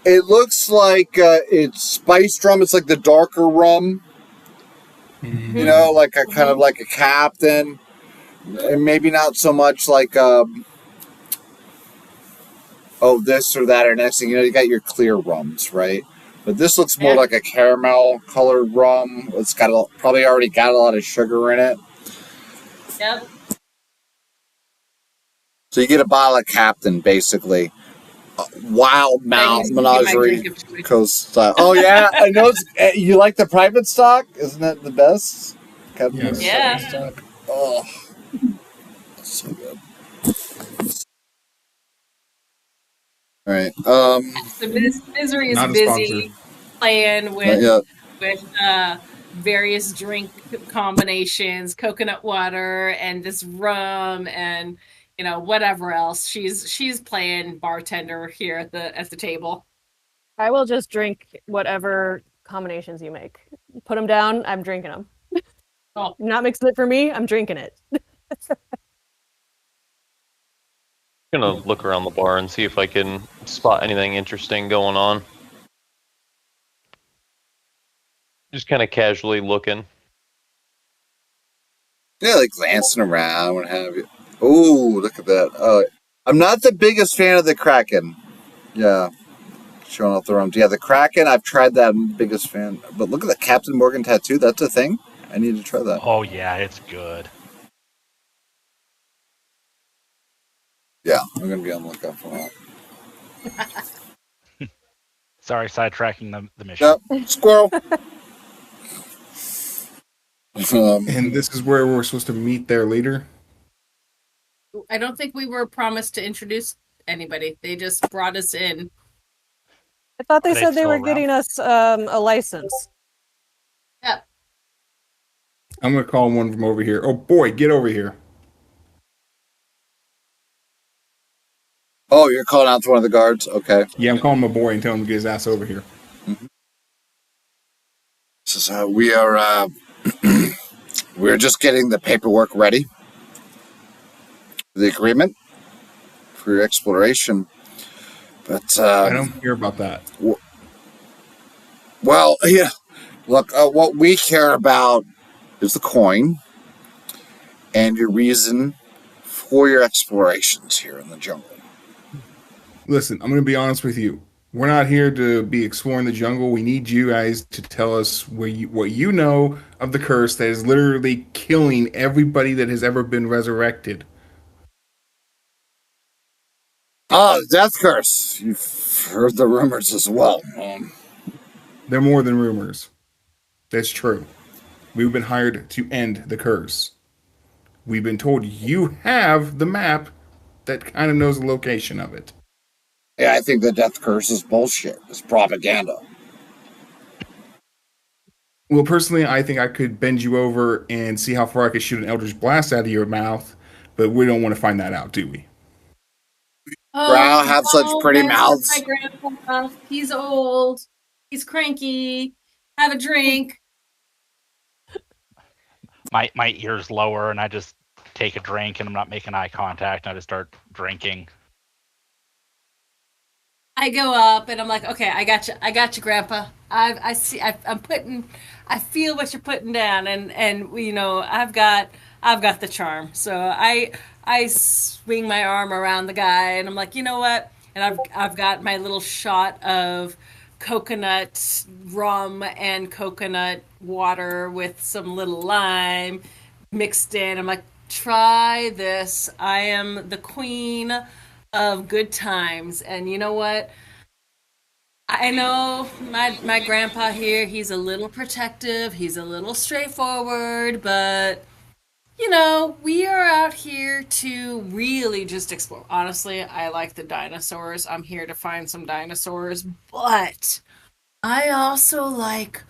it's spiced rum. It's like the darker rum. Mm-hmm. Like a kind of like a Captain, and maybe not so much like this or that or next thing. You got your clear rums, right? But this looks more like a caramel colored rum. It's got probably already got a lot of sugar in it. Yep. So you get a bottle of Captain, basically. Wildemount Menagerie Coast style. Oh yeah, I know. You like the private stock? Isn't that the best? Captain Yeah. stock. Oh, so good. All right. So Misery is Not a busy playing with Yeah. various drink combinations, coconut water and this rum and whatever else. She's playing bartender here at the table. I will just drink whatever combinations you make. Put them down, I'm drinking them. Oh. You're not mixing it for me, I'm drinking it. Gonna look around the bar and see if I can spot anything interesting going on. Just kind of casually looking. Yeah, like glancing around, what have you. Oh, look at that. I'm not the biggest fan of the Kraken. Yeah. Showing off the rums. Yeah, the Kraken, I've tried that. I'm the biggest fan. But look at the Captain Morgan tattoo. That's a thing. I need to try that. Oh, yeah, it's good. Yeah, I'm going to be on the lookout for that. Sorry, sidetracking the mission. Yep, squirrel. And this is where we're supposed to meet their leader? I don't think we were promised to introduce anybody. They just brought us in. I thought they Are they said they still were around? getting us a license. Yep. I'm going to call one from over here. Oh, boy, get over here. Oh, you're calling out to one of the guards? Okay. Yeah, I'm calling my boy and telling him to get his ass over here. Mm-hmm. So we are we're just getting the paperwork ready. The agreement for your exploration. But I don't care about that. Well, yeah. Look, what we care about is the coin and your reason for your explorations here in the jungle. Listen, I'm going to be honest with you. We're not here to be exploring the jungle. We need you guys to tell us what you know of the curse that is literally killing everybody that has ever been resurrected. Oh, the death curse. You've heard the rumors as well. They're more than rumors. That's true. We've been hired to end the curse. We've been told you have the map that kind of knows the location of it. Yeah, I think the death curse is bullshit. It's propaganda. Well, personally, I think I could bend you over and see how far I could shoot an Eldritch Blast out of your mouth, but we don't want to find that out, do we? Brow have such pretty that's mouths. My grandpa. He's old. He's cranky. Have a drink. My ears lower, and I just take a drink, and I'm not making eye contact, and I just start drinking. I go up and I'm like, okay, I got you, Grandpa. I see. I feel what you're putting down, and I've got the charm. So I swing my arm around the guy, and I'm like, you know what? And I've got my little shot of coconut rum and coconut water with some little lime mixed in. I'm like, try this. I am the queen of good times. And you know what? I know my grandpa here, he's a little protective, he's a little straightforward, but we are out here to really just explore. Honestly, I like the dinosaurs. I'm here to find some dinosaurs, but I also like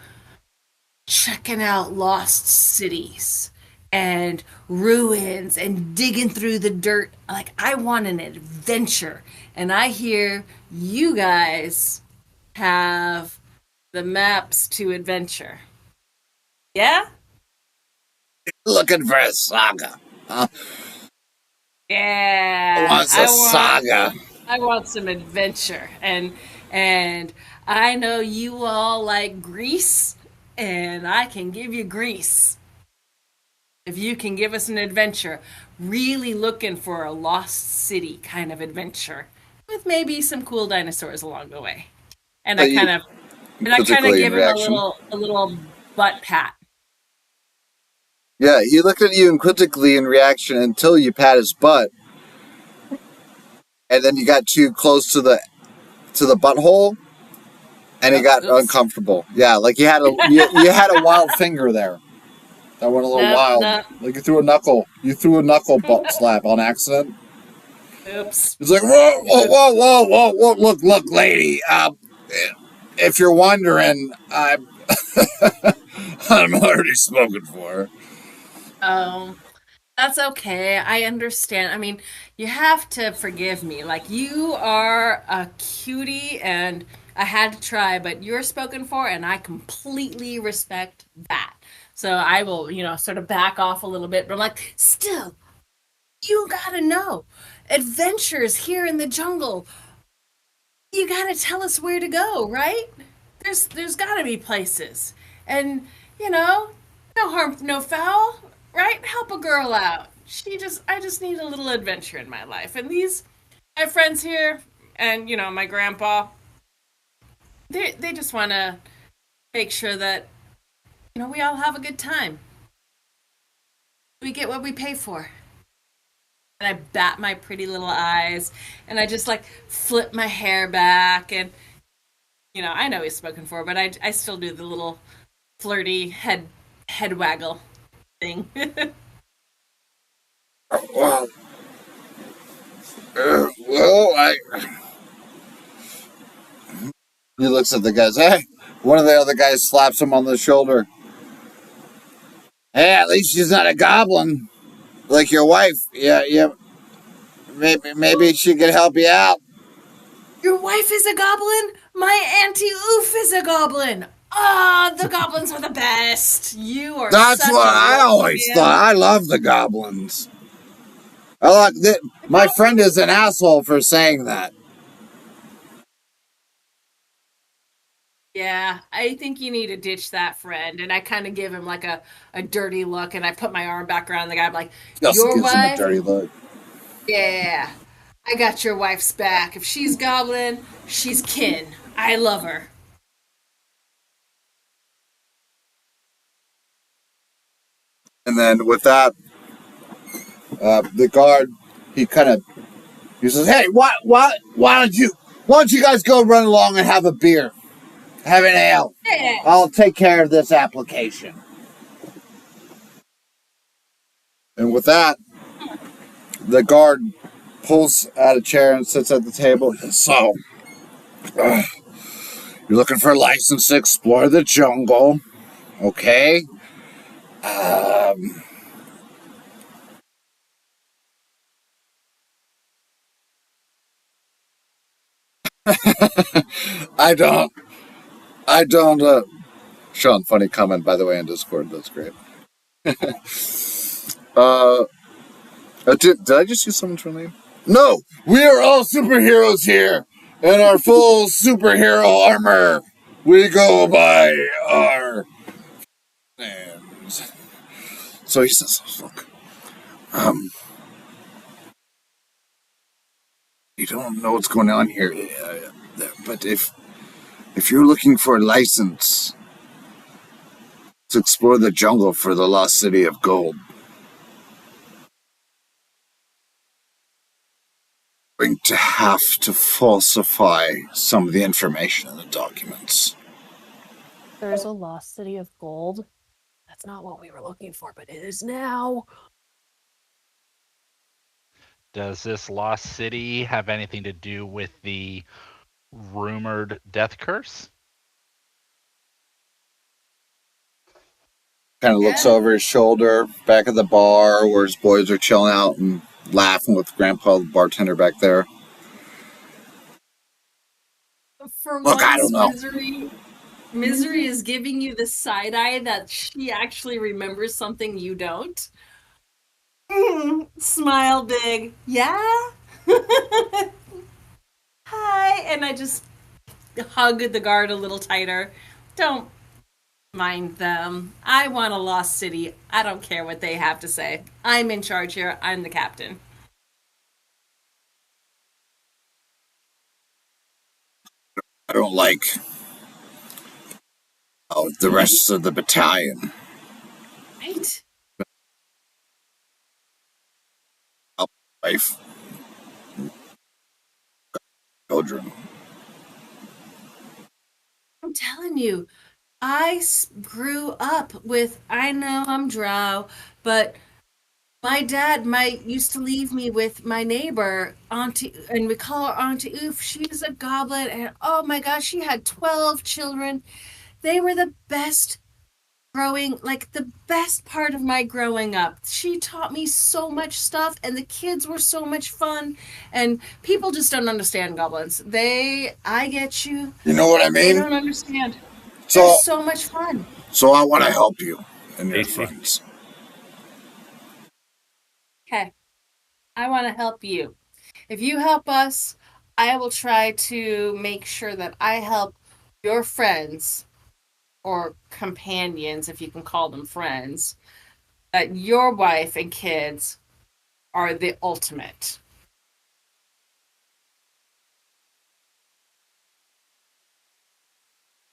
checking out lost cities and ruins and digging through the dirt. Like, I want an adventure. And I hear you guys have the maps to adventure. Yeah? Looking for a saga. Huh? Yeah. Wants a saga. I want some adventure. And I know you all like Greece, and I can give you Greece. If you can give us an adventure, really looking for a lost city kind of adventure with maybe some cool dinosaurs along the way. And I kind of give him a little butt pat. Yeah, he looked at you inquisitively in reaction until you pat his butt, and then you got too close to the butthole, and he got uncomfortable. Yeah, like you had a wild finger there. That went a little wild. Like you threw a knuckle butt slap on accident. Oops. It's like, whoa, look, lady. If you're wondering, I'm already spoken for. Oh, that's okay. I understand. I mean, you have to forgive me. Like, you are a cutie, and I had to try, but you're spoken for, and I completely respect that. So I will, sort of back off a little bit, but I'm like, still, you gotta know. Adventures here in the jungle. You gotta tell us where to go, right? There's gotta be places. And, no harm, no foul, right? Help a girl out. I just need a little adventure in my life. And my friends here, and, my grandpa, they just want to make sure that, we all have a good time. We get what we pay for. And I bat my pretty little eyes, and I just, flip my hair back, and, I know he's spoken for, but I still do the little flirty head waggle thing. Well, he looks at the guys. Hey, one of the other guys slaps him on the shoulder. Hey, at least she's not a goblin like your wife. Yeah. Maybe she could help you out. Your wife is a goblin? My Auntie Oof is a goblin. Ah, the goblins are the best. You are. That's what I always thought. I love the goblins. My friend is an asshole for saying that. Yeah, I think you need to ditch that friend. And I kind of give him like a dirty look and I put my arm back around the guy. I'm like, He also your gives him a wife? dirty look. Yeah, I got your wife's back. If she's goblin, she's kin. I love her. And then with that, the guard, he kind of he says, "Hey, why don't you guys go run along and have a beer, have an ale? Yeah. I'll take care of this application." And with that, the guard pulls out a chair and sits at the table. So, you're looking for a license to explore the jungle, okay? Um, I don't, Sean, funny comment, by the way, in Discord. That's great. uh, did I just use someone's real name? No, we are all superheroes here in our full superhero armor. We go by our names. So he says, "Look, um, you don't know what's going on here, but if you're looking for a license to explore the jungle for the lost city of gold, you're going to have to falsify some of the information in the documents." There's a lost city of gold. That's not what we were looking for, but it is now. Does this lost city have anything to do with the rumored death curse? Kind of looks over his shoulder, back at the bar where his boys are chilling out and laughing with Grandpa, the bartender back there. For Look, I don't know. Misery is giving you the side eye that she actually remembers something you don't. Smile big. Yeah? Hi. And I just hug the guard a little tighter. Don't mind them. I want a lost city. I don't care what they have to say. I'm in charge here. I'm the captain. I don't like how the rest of the battalion, Right? wife, children. I'm telling you, grew up with, I know I'm drow, but my dad might used to leave me with my neighbor, Auntie, and we call her Auntie Oof. She's a goblin, and oh my gosh, she had 12 children. They were the best like the best part of my growing up. She taught me so much stuff, and the kids were so much fun. And people just don't understand goblins. I get you. You know what I They mean? don't understand. So, They're so much fun. so I want to help you and your friends. Okay. I want to help you. If you help us, I will try to make sure that I help your friends or companions, if you can call them friends, that your wife and kids are the ultimate.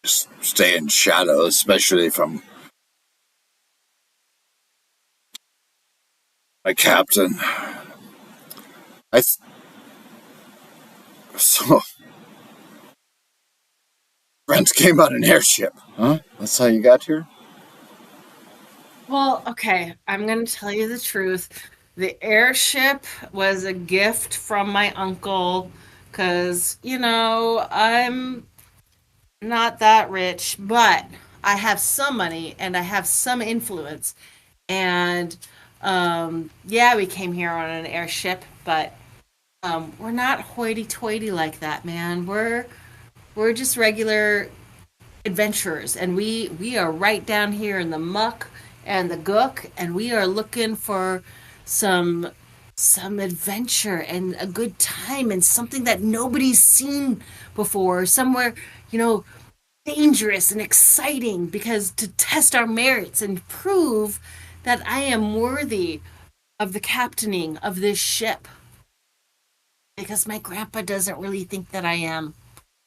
Just stay in shadow, especially from my captain. So friends came on an airship, huh? That's how you got here? Well, okay, I'm going to tell you the truth. The airship was a gift from my uncle because, I'm not that rich, but I have some money and I have some influence. And yeah, we came here on an airship, but we're not hoity-toity like that, man. We're just regular adventurers, and we are right down here in the muck and the gook, and we are looking for some some adventure and a good time and something that nobody's seen before, somewhere, you know, dangerous and exciting because to test our merits and prove that I am worthy of the captaining of this ship. Because my grandpa doesn't really think that I am.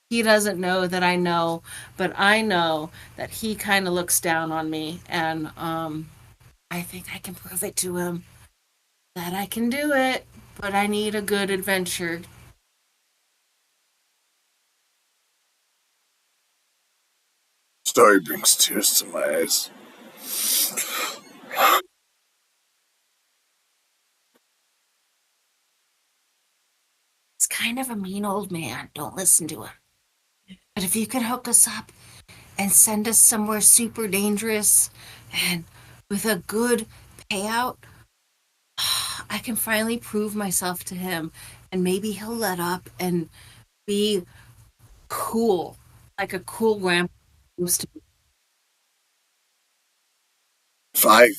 He doesn't know that I know, but I know that he kind of looks down on me, and I think I can prove it to him that I can do it, but I need a good adventure. Story brings tears to my eyes. He's kind of a mean old man. Don't listen to him. But if you could hook us up and send us somewhere super dangerous and with a good payout, I can finally prove myself to him and maybe he'll let up and be cool, like a cool grandpa used to be. If I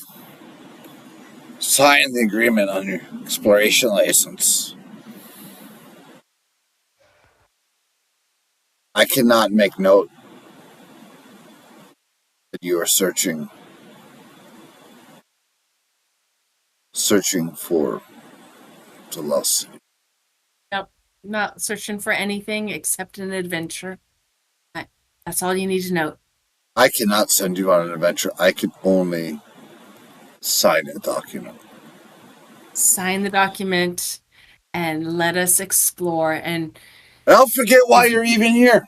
sign the agreement on your exploration license, I cannot make note that you are searching for the lost city. Yep. Not searching for anything except an adventure. That's all you need to know. I cannot send you on an adventure. I can only sign a document. Sign the document and let us explore. And I'll forget why you're even here.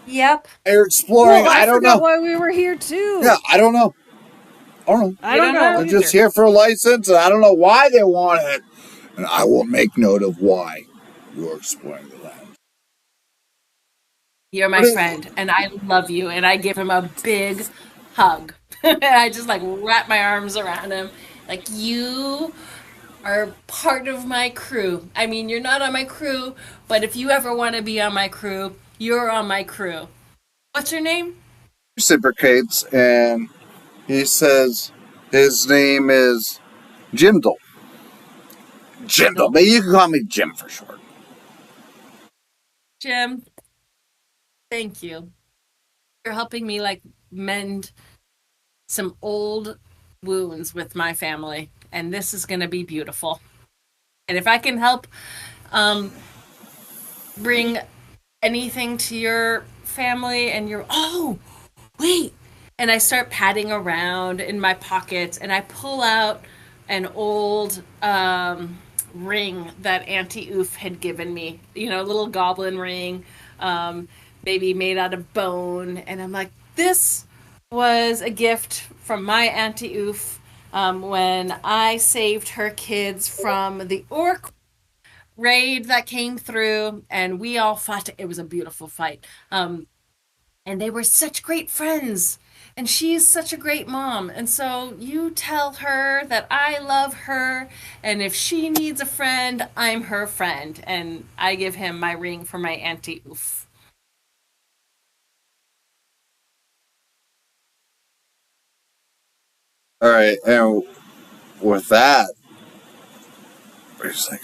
yep. You're exploring. Well, I don't forgot know. why we were here too. Yeah, I don't know. I don't know. They're just here for a license, and I don't know why they want it. And I will make note of why you're exploring the land. You're my friend, and I love you. And I give him a big hug. And I just like wrap my arms around him. Like, you are part of my crew. I mean, you're not on my crew, but if you ever want to be on my crew, you're on my crew. What's your name? Reciprocates, and he says his name is Jimdal. Jimdal, but you can call me Jim for short. Jim, thank you. You're helping me like mend some old wounds with my family, and this is going to be beautiful. And if I can help bring anything to your family and your wait, and I start patting around in my pockets and I pull out an old ring that Auntie Oof had given me, a little goblin ring, maybe made out of bone. And I'm like, this was a gift from my Auntie Oof when I saved her kids from the orc raid that came through, and we all fought. It was a beautiful fight. And they were such great friends. And she's such a great mom. And so you tell her that I love her. And if she needs a friend, I'm her friend. And I give him my ring for my Auntie Oof. All right, and with that, it's like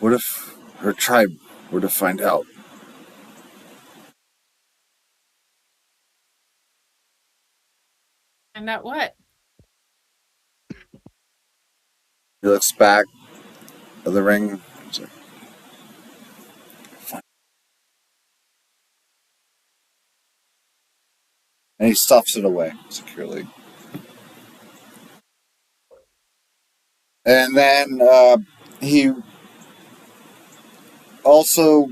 what if her tribe were to find out? And that what? He looks back at the ring. He's like, fine. And he stuffs it away securely. And then he also,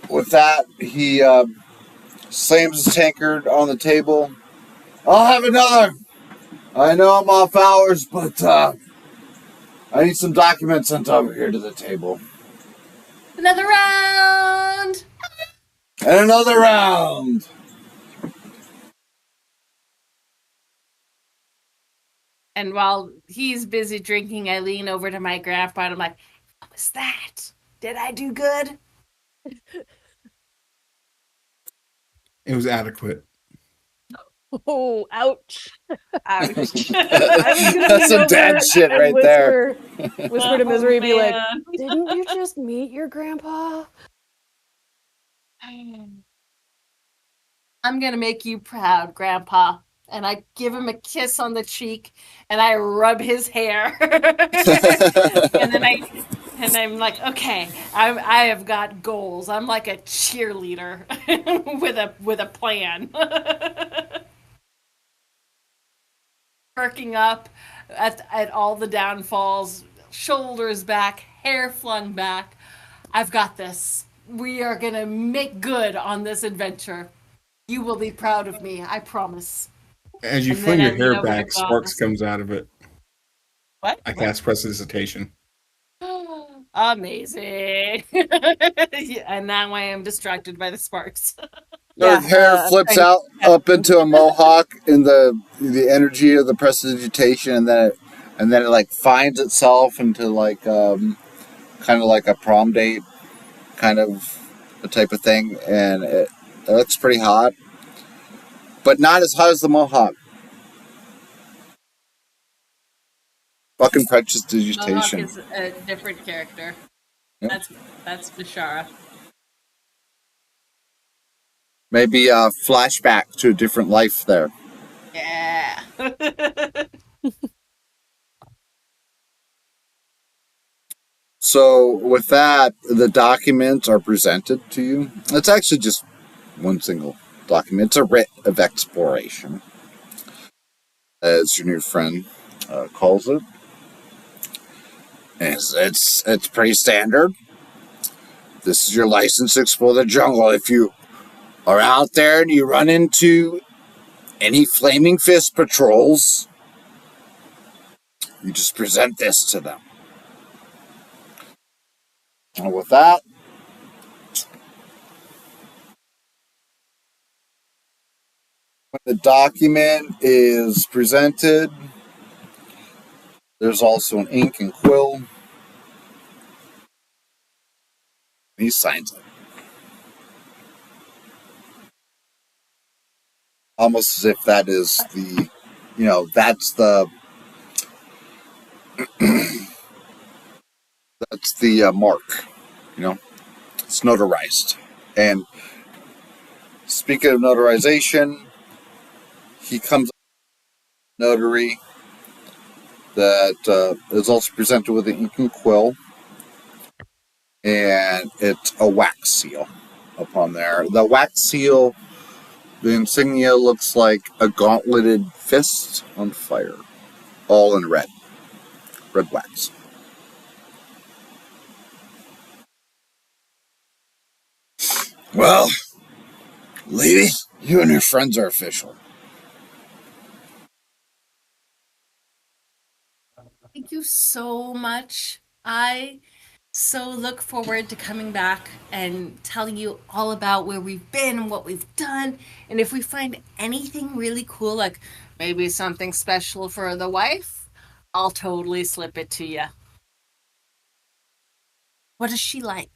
with that, he slams his tankard on the table. I'll have another. I know I'm off hours, but I need some documents sent over here to the table. Another round! And another round. And while he's busy drinking, I lean over to my grandpa and I'm like, what was that? Did I do good? It was adequate. Oh, ouch. Ouch. I was gonna That's lean some over dad shit and right there. whisper to Oh, Misery, be like, man. "Didn't you just meet your grandpa?" I'm gonna make you proud, Grandpa. And I give him a kiss on the cheek and I rub his hair. And I'm like, okay, I have got goals. I'm like a cheerleader with a plan. Perking up at all the downfalls, shoulders back, hair flung back. I've got this. We are gonna make good on this adventure. You will be proud of me, I promise. As you And fling then I your lean hair over to back, sparks Goss. comes out of it. What? I cast prestidigitation. Amazing. Yeah, and now I am distracted by the sparks. Her Yeah, hair I'm flips trying to out catch up you. into a mohawk in the energy of the prestidigitation, and then it like finds itself into like kind of like a prom date kind of a type of thing, and it looks pretty hot, but not as hot as the mohawk. Fucking Mohawk prestidigitation. is a different character. Yeah. That's Bashara. Maybe a flashback to a different life there. Yeah. So with that, the documents are presented to you. It's actually just one single document. It's a writ of exploration, as your new friend calls it. And it's pretty standard. This is your license to explore the jungle. If you are out there and you run into any Flaming Fist patrols, you just present this to them. And with that, when the document is presented, there's also an ink and quill. He signs it. Almost as if that is the, that's the mark. It's notarized. And speaking of notarization, he comes up with a notary that is also presented with an ink and quill, and it's a wax seal upon there. The wax seal, the insignia looks like a gauntleted fist on fire, all in red wax. Well, lady, you and your friends are official. Thank you so much. I so look forward to coming back and telling you all about where we've been and what we've done. And if we find anything really cool, like maybe something special for the wife, I'll totally slip it to you. What is she like?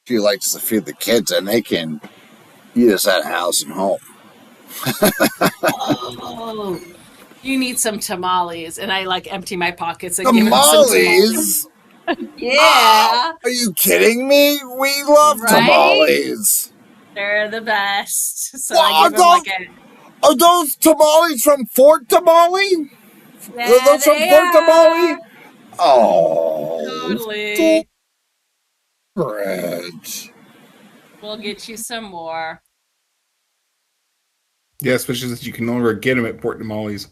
She likes to feed the kids, and they can eat us at house and home. Oh, you need some tamales. And I like empty my pockets and give him some Tamales? Yeah. Are you kidding me? We love Right? tamales. They're the best. So Well, I give him like a. Are those tamales from Fort Tamale? Yeah, Are those from they Fort are. Tamale? Oh, Totally. Fred. We'll get you some more. Yeah, especially since you can no longer get them at Port Tamales.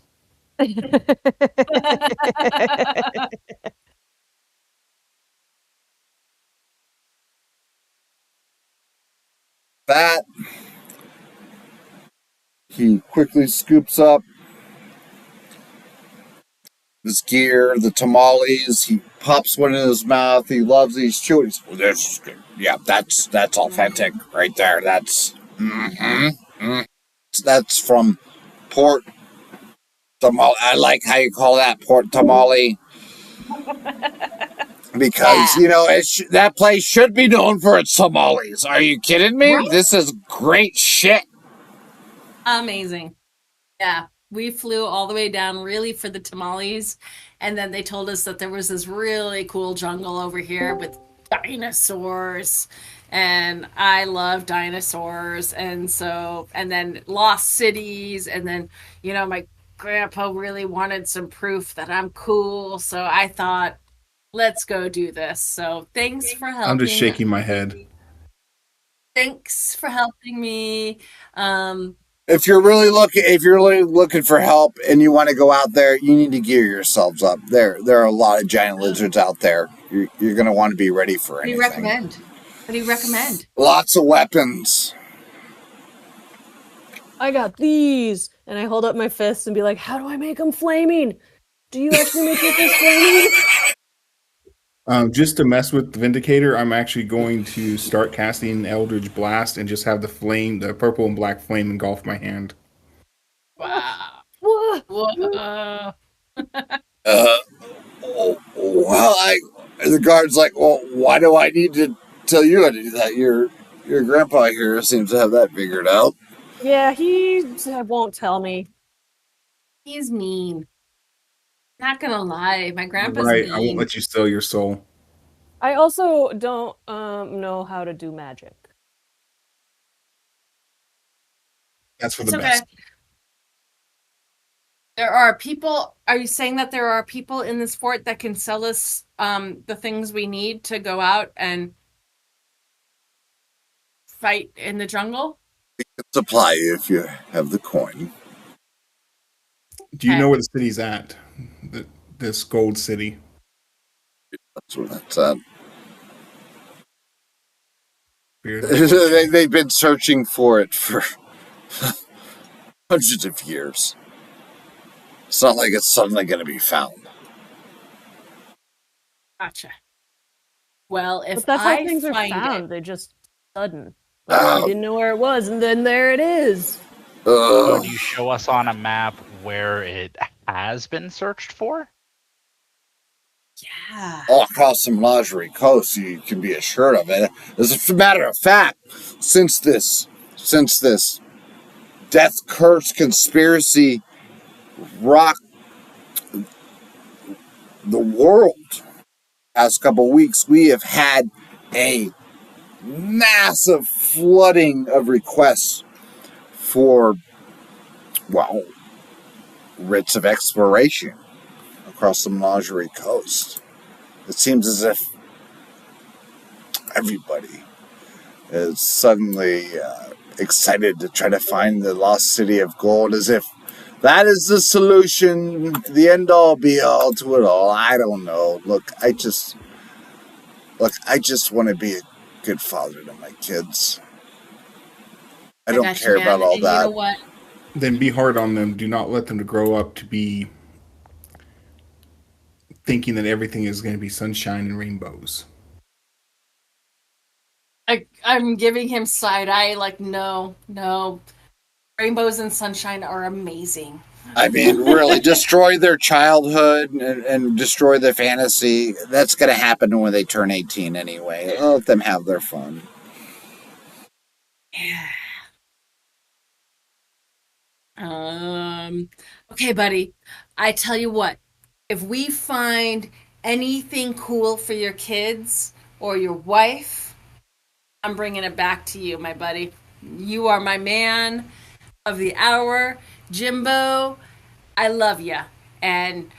That he quickly scoops up his gear, the tamales. He pops one in his mouth. He loves these chewing. Oh, this is good. Yeah, that's authentic right there. That's that's from Port Tamale. I like how you call that Port Tamale. Because, that place should be known for its tamales. Are you kidding me? Right? This is great shit. Amazing. Yeah, we flew all the way down really for the tamales, and then they told us that there was this really cool jungle over here with dinosaurs, and I love dinosaurs, and then lost cities, and then, my grandpa really wanted some proof that I'm cool, so I thought, let's go do this. So thanks for I'm just helping. shaking my head. Thanks for helping me. Um, If you're really looking for help and you want to go out there, you need to gear yourselves up. There are a lot of giant lizards out there. You're going to want to be ready for what do you anything. recommend? What do you recommend? Lots of weapons. I got these. And I hold up my fists and be like, how do I make them flaming? Do you actually make your fist flaming? Just to mess with the Vindicator, I'm actually going to start casting Eldritch Blast and just have the purple and black flame engulf my hand. Wow. Whoa. Whoa. Well, the guard's like, well, why do I need to tell you how to do that? Your grandpa here seems to have that figured out. Yeah, he won't tell me. He's mean. Not gonna lie, my grandpa's Right, mean. I won't let you sell your soul. I also don't know how to do magic. That's for It's the okay. best. There are people. Are you saying that there are people in this fort that can sell us the things we need to go out and fight in the jungle? Supply you if you have the coin. Do you Okay. know where the city's at? This gold city. That's where that's at. Weird. They've been searching for it for hundreds of years. It's not like it's suddenly going to be found. Gotcha. Well, if But that's how I things are find found. it, They're just sudden. Like, we didn't know where it was, and then there it is. Could you show us on a map where it has been searched for? yeah. All across the Menagerie Coast, you can be assured of it. As a matter of fact, since this death curse conspiracy rocked the world past couple of weeks, we have had a massive flooding of requests for, well, writs of exploration across the Menagerie Coast. It seems as if everybody is suddenly excited to try to find the lost city of gold, as if that is the solution, the end all be all to it all. I don't know. Look, I just want to be a good father to my kids. I don't got you, care about man. all And that. you know what? Then be hard on them. Do not let them to grow up to be thinking that everything is going to be sunshine and rainbows. I'm giving him side eye, like, no. Rainbows and sunshine are amazing. I mean, really, destroy their childhood and destroy their fantasy. That's going to happen when they turn 18 anyway. Let them have their fun. Yeah. Okay, buddy. I tell you what, if we find anything cool for your kids or your wife, I'm bringing it back to you, my buddy. You are my man of the hour. Jimbo, I love you. And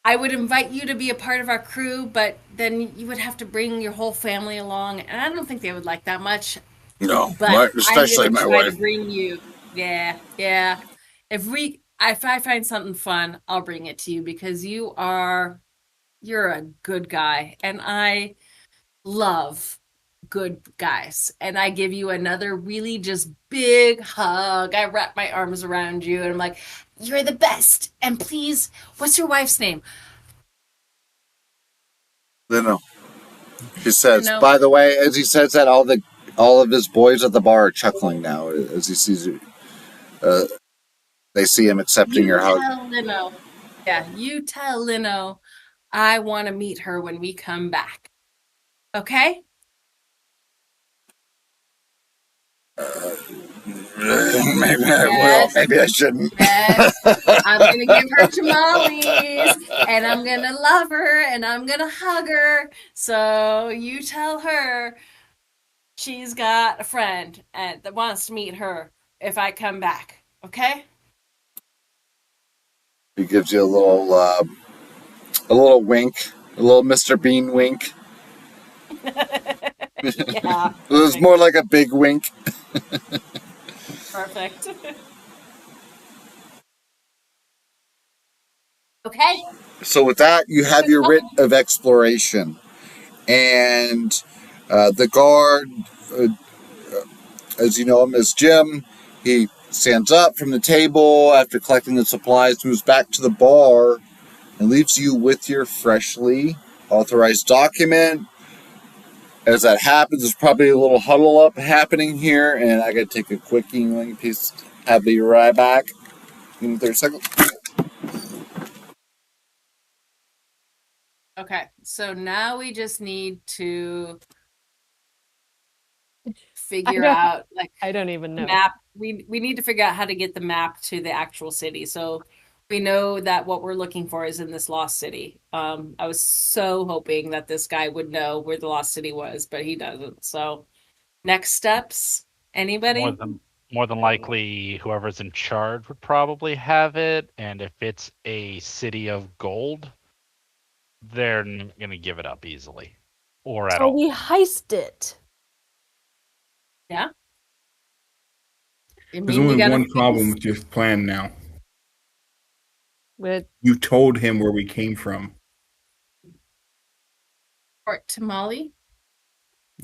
I would invite you to be a part of our crew, but then you would have to bring your whole family along, and I don't think they would like that much. No, But especially I'm my gonna try wife. to bring you. Yeah. If I find something fun, I'll bring it to you because you're a good guy, and I love good guys. And I give you another really just big hug. I wrap my arms around you, and I'm like, "You're the best." And please, what's your wife's name? No. He says, No. by the way, as he says that, all of his boys at the bar are chuckling now as he sees it. They see him accepting your hug. Tell Lino. Yeah, you tell Lino I want to meet her when we come back. Okay? Maybe I will. Maybe I shouldn't. Yes. I'm gonna give her tamales, and I'm gonna love her, and I'm gonna hug her. So you tell her she's got a friend and that wants to meet her if I come back. Okay? He gives you a little wink, a little Mr. Bean wink. Yeah. It was more like a big wink. Perfect. Okay. So with that, you have your writ of exploration, and the guard, as you know him as Jim, he stands up from the table after collecting the supplies, moves back to the bar, and leaves you with your freshly authorized document. As that happens, there's probably a little huddle up happening here, and I gotta take a quick emailing piece. I'll be right back in 30 seconds. Okay. So now we just need to figure out like I don't even know. map. We need to figure out how to get the map to the actual city. So we know that what we're looking for is in this lost city. I was so hoping that this guy would know where the lost city was, but he doesn't. So next steps, anybody? More than likely, whoever's in charge would probably have it, and if it's a city of gold, they're not going to give it up easily, or at So all. we heist it. Yeah. I There's mean, we only gotta one problem fix- with your plan now. With You told him where we came from. Port Tamale.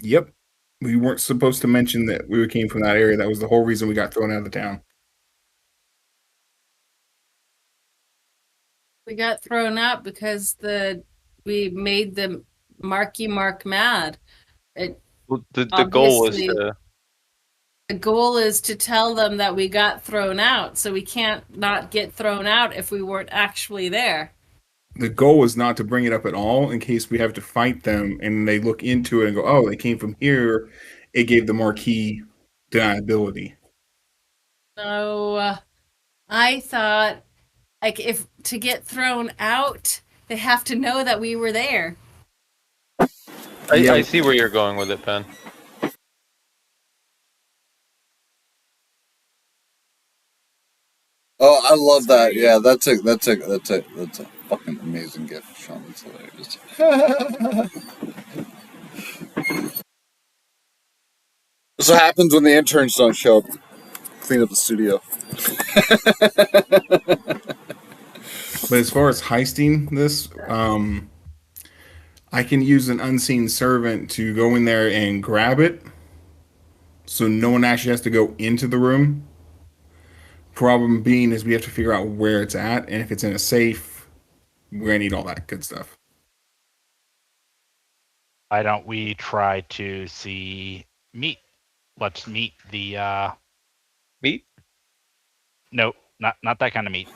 Yep. We weren't supposed to mention that we came from that area. That was the whole reason we got thrown out of the town. We got thrown out because we made the Marky Mark mad. It The goal was Obviously. to. The goal is to tell them that we got thrown out, so we can't not get thrown out if we weren't actually there. The goal was not to bring it up at all in case we have to fight them and they look into it and go, oh, they came from here. It gave the marquee deniability. So I thought, like, if to get thrown out, they have to know that we were there. I see where you're going with it, Pen. Oh, I love that. Yeah, that's a fucking amazing gift, Sean. It's hilarious. This is what happens when the interns don't show up to clean up the studio. But as far as heisting this, I can use an unseen servant to go in there and grab it. So no one actually has to go into the room. Problem being is we have to figure out where it's at, and if it's in a safe, we're gonna need all that good stuff. Why don't we try to meet? Let's meet the Meat? no, not that kind of meat.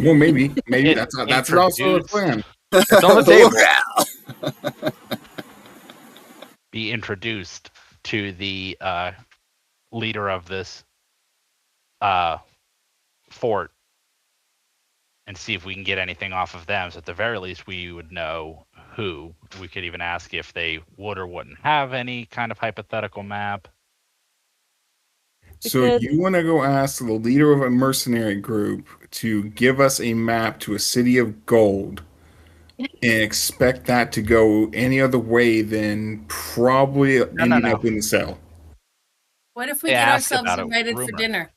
Well, maybe It that's also a introduced- plan. It's on the table. Be introduced to the leader of this fort and see if we can get anything off of them. So at the very least, we would know who. We could even ask if they would or wouldn't have any kind of hypothetical map. So you want to go ask the leader of a mercenary group to give us a map to a city of gold and expect that to go any other way than probably ending up in the cell. What if we They get ask ourselves about a invited for rumor. dinner?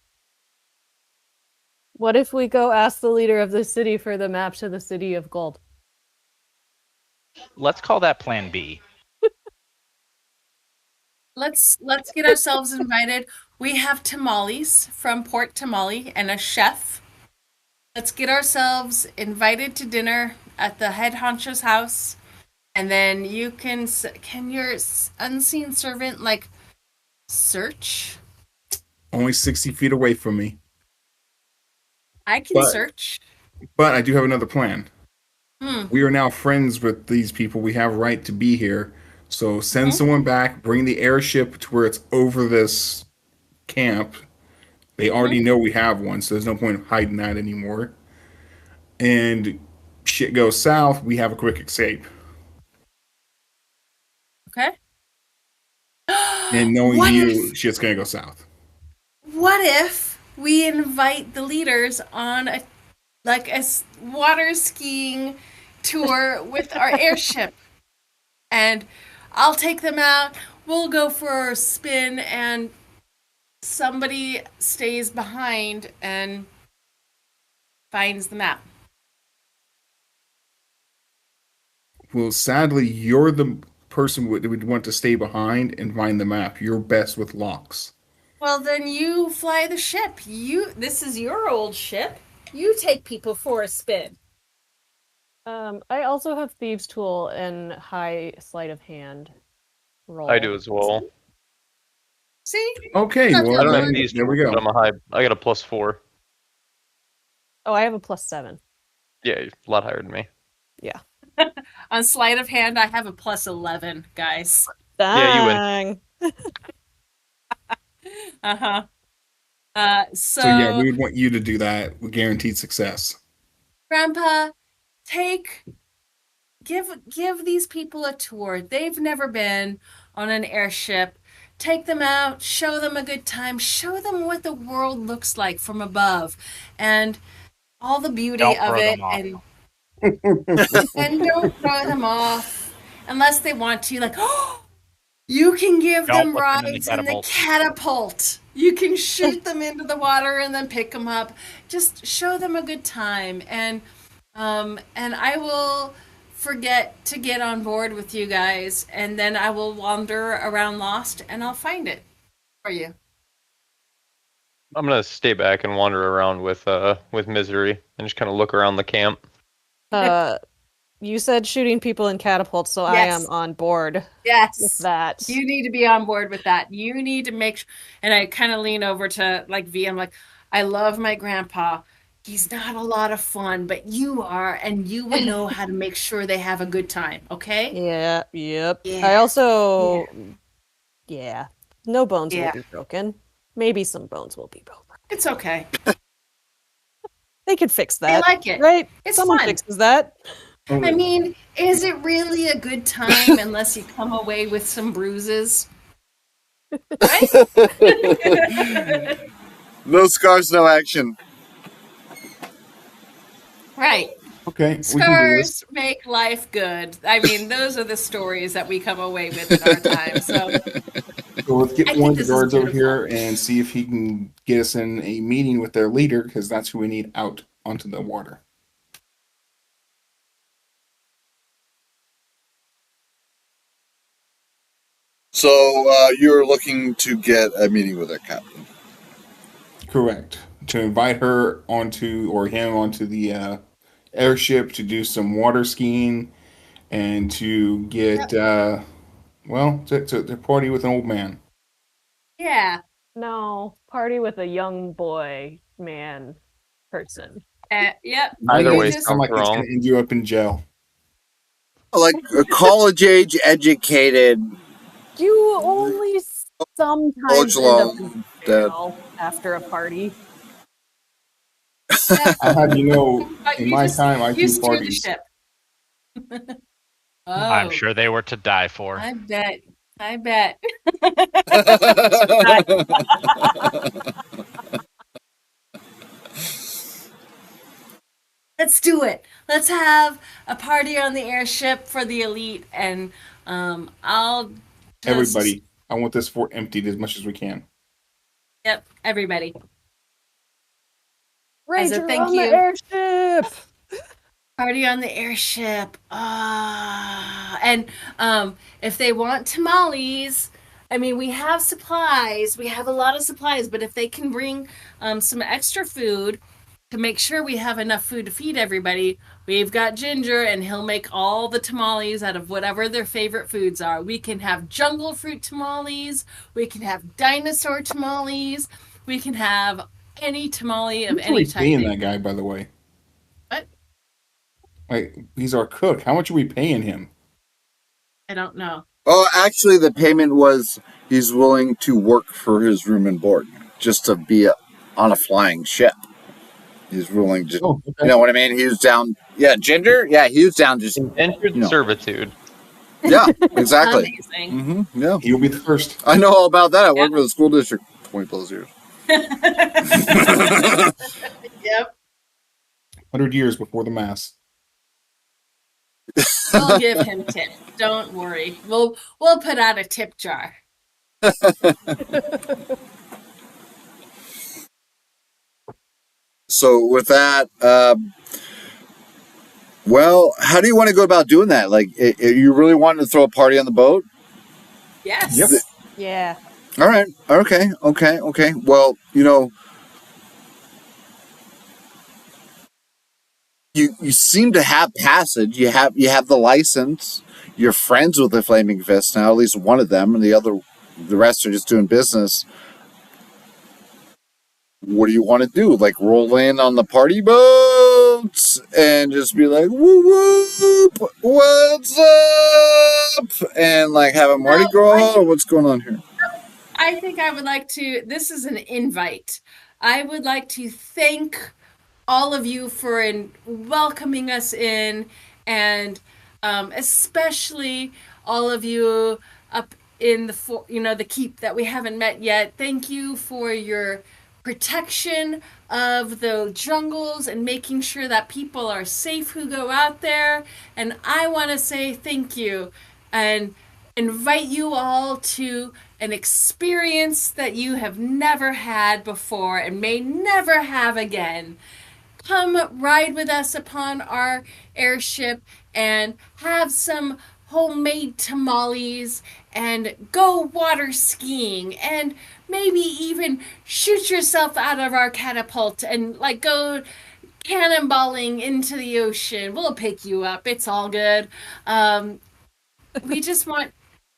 what if we go ask the leader of the city for the map to the city of gold? Let's call that Plan B. Let's get ourselves invited. We have tamales from Port Tamale and a chef. Let's get ourselves invited to dinner at the head honcho's house, and then you can your unseen servant like search? Only 60 feet away from me. I can But- search. But I do have another plan. Hmm. We are now friends with these people. We have right to be here. So send someone back, bring the airship to where it's over this camp, They already know we have one, so there's no point of hiding that anymore. And shit goes south, we have a quick escape. Okay. And knowing What you, shit's gonna go south. What if we invite the leaders on a water skiing tour with our airship, and I'll take them out. We'll go for a spin, and somebody stays behind and finds the map. Well, sadly, you're the person that would want to stay behind and find the map. You're best with locks. Well, then you fly the ship. This is your old ship. You take people for a spin. I also have Thieves' Tool and high sleight of hand roll. I do as well. See? Okay, That's well, I don't Alright. have these, there we go. but I'm a high. I got a +4. Oh, I have a +7. Yeah, a lot higher than me. Yeah. On sleight of hand, I have a +11, guys. Yeah, you win. Dang. Uh-huh. So Yeah, we would want you to do that with guaranteed success. Grandpa, give these people a tour. They've never been on an airship. Take them out, show them a good time, show them what the world looks like from above, and all the beauty Don't of throw it, them off. and don't throw them off unless they want to. Like, oh, you can give Don't them put them in the rides in the catapult. catapult. You can shoot them into the water and then pick them up. Just show them a good time, and I will forget to get on board with you guys, and then I will wander around lost, and I'll find it for you. I'm gonna stay back and wander around with Misery and just kind of look around the camp. You said shooting people in catapults, so I Yes. am on board with Yes. that. You need to be on board with that. You need to make and I kind of lean over to like V. I'm like, I love my grandpa. He's not a lot of fun, but you are, and you will know how to make sure they have a good time, okay? Yeah, yep. Yeah, I also, yeah, no bones Yeah. will be broken. Maybe some bones will be broken. It's okay. They could fix They that, like it. right? It's Someone fun. fixes that. I mean, is it really a good time unless you come away with some bruises? Right? No scars, no action. Right. Okay, we can do this. Scars make life good. I mean, those are the stories that we come away with in our time. So So let's get I one think of the this is guards over beautiful. here and see if he can get us in a meeting with their leader, because that's who we need out onto the water. So you're looking to get a meeting with our captain. Correct. To invite her onto, or him onto the airship to do some water skiing and to get, well, to party with an old man. Yeah. No, party with a young boy, man, person. Yep. Either You way just- Sound like it's wrong. going to end you up in jail. Like a college age educated You only sometimes college end up long in dead. jail after a party. I'll have you know, But in you my just- time, I you do steer the parties. ship. Oh, I'm sure they were to die for. I bet. I bet. Let's do it. Let's have a party on the airship for the elite, and I'll just, Everybody, I want this fort emptied as much as we can. Yep, everybody. Ranger thank on you. the airship. Party on the airship. And if they want tamales, I mean, we have supplies. We have a lot of supplies, but if they can bring some extra food to make sure we have enough food to feed everybody, we've got Ginger, and he'll make all the tamales out of whatever their favorite foods are. We can have jungle fruit tamales. We can have dinosaur tamales. We can have any tamale of Who's really any type. paying that guy, by the way? What? Like, he's our cook. How much are we paying him? I don't know. Oh, actually, the payment was he's willing to work for his room and board, just to be on a flying ship. He's willing to, Oh, okay. you know what I mean? He was down. Yeah, Ginger. Yeah, he was down. Just Indentured No. servitude. yeah, exactly. Amazing. Yeah, He'll be the first. I know all about that. I worked for the school district 20 plus years. Yep. 100 years before the mass. We'll give him tips. Don't worry. We'll put out a tip jar. So with that, well, how do you want to go about doing that? Like, you really wanting to throw a party on the boat? Yes. Yep. Yeah. All right. Okay. Well, you know, you seem to have passage. You have the license. You're friends with the Flaming Fist now, at least one of them, and the rest are just doing business. What do you want to do? Like roll in on the party boats and just be like, whoop whoop, what's up? And like have a Mardi Gras, or what's going on here? I think I would like to. This is an invite. I would like to thank all of you for welcoming us in, and especially all of you up in the keep that we haven't met yet. Thank you for your protection of the jungles and making sure that people are safe who go out there. And I want to say thank you and invite you all to an experience that you have never had before and may never have again. Come ride with us upon our airship and have some homemade tamales and go water skiing and maybe even shoot yourself out of our catapult and like go cannonballing into the ocean. We'll pick you up. It's all good.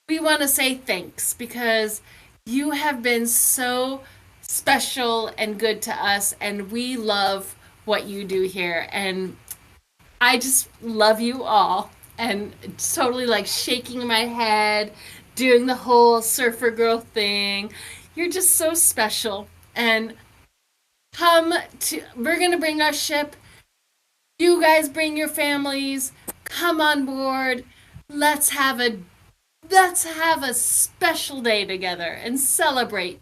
We want to say thanks because you have been so special and good to us, and we love what you do here. And I just love you all, and totally like shaking my head, doing the whole surfer girl thing. You're just so special. And we're going to bring our ship. You guys bring your families. Come on board. Let's have a special day together and celebrate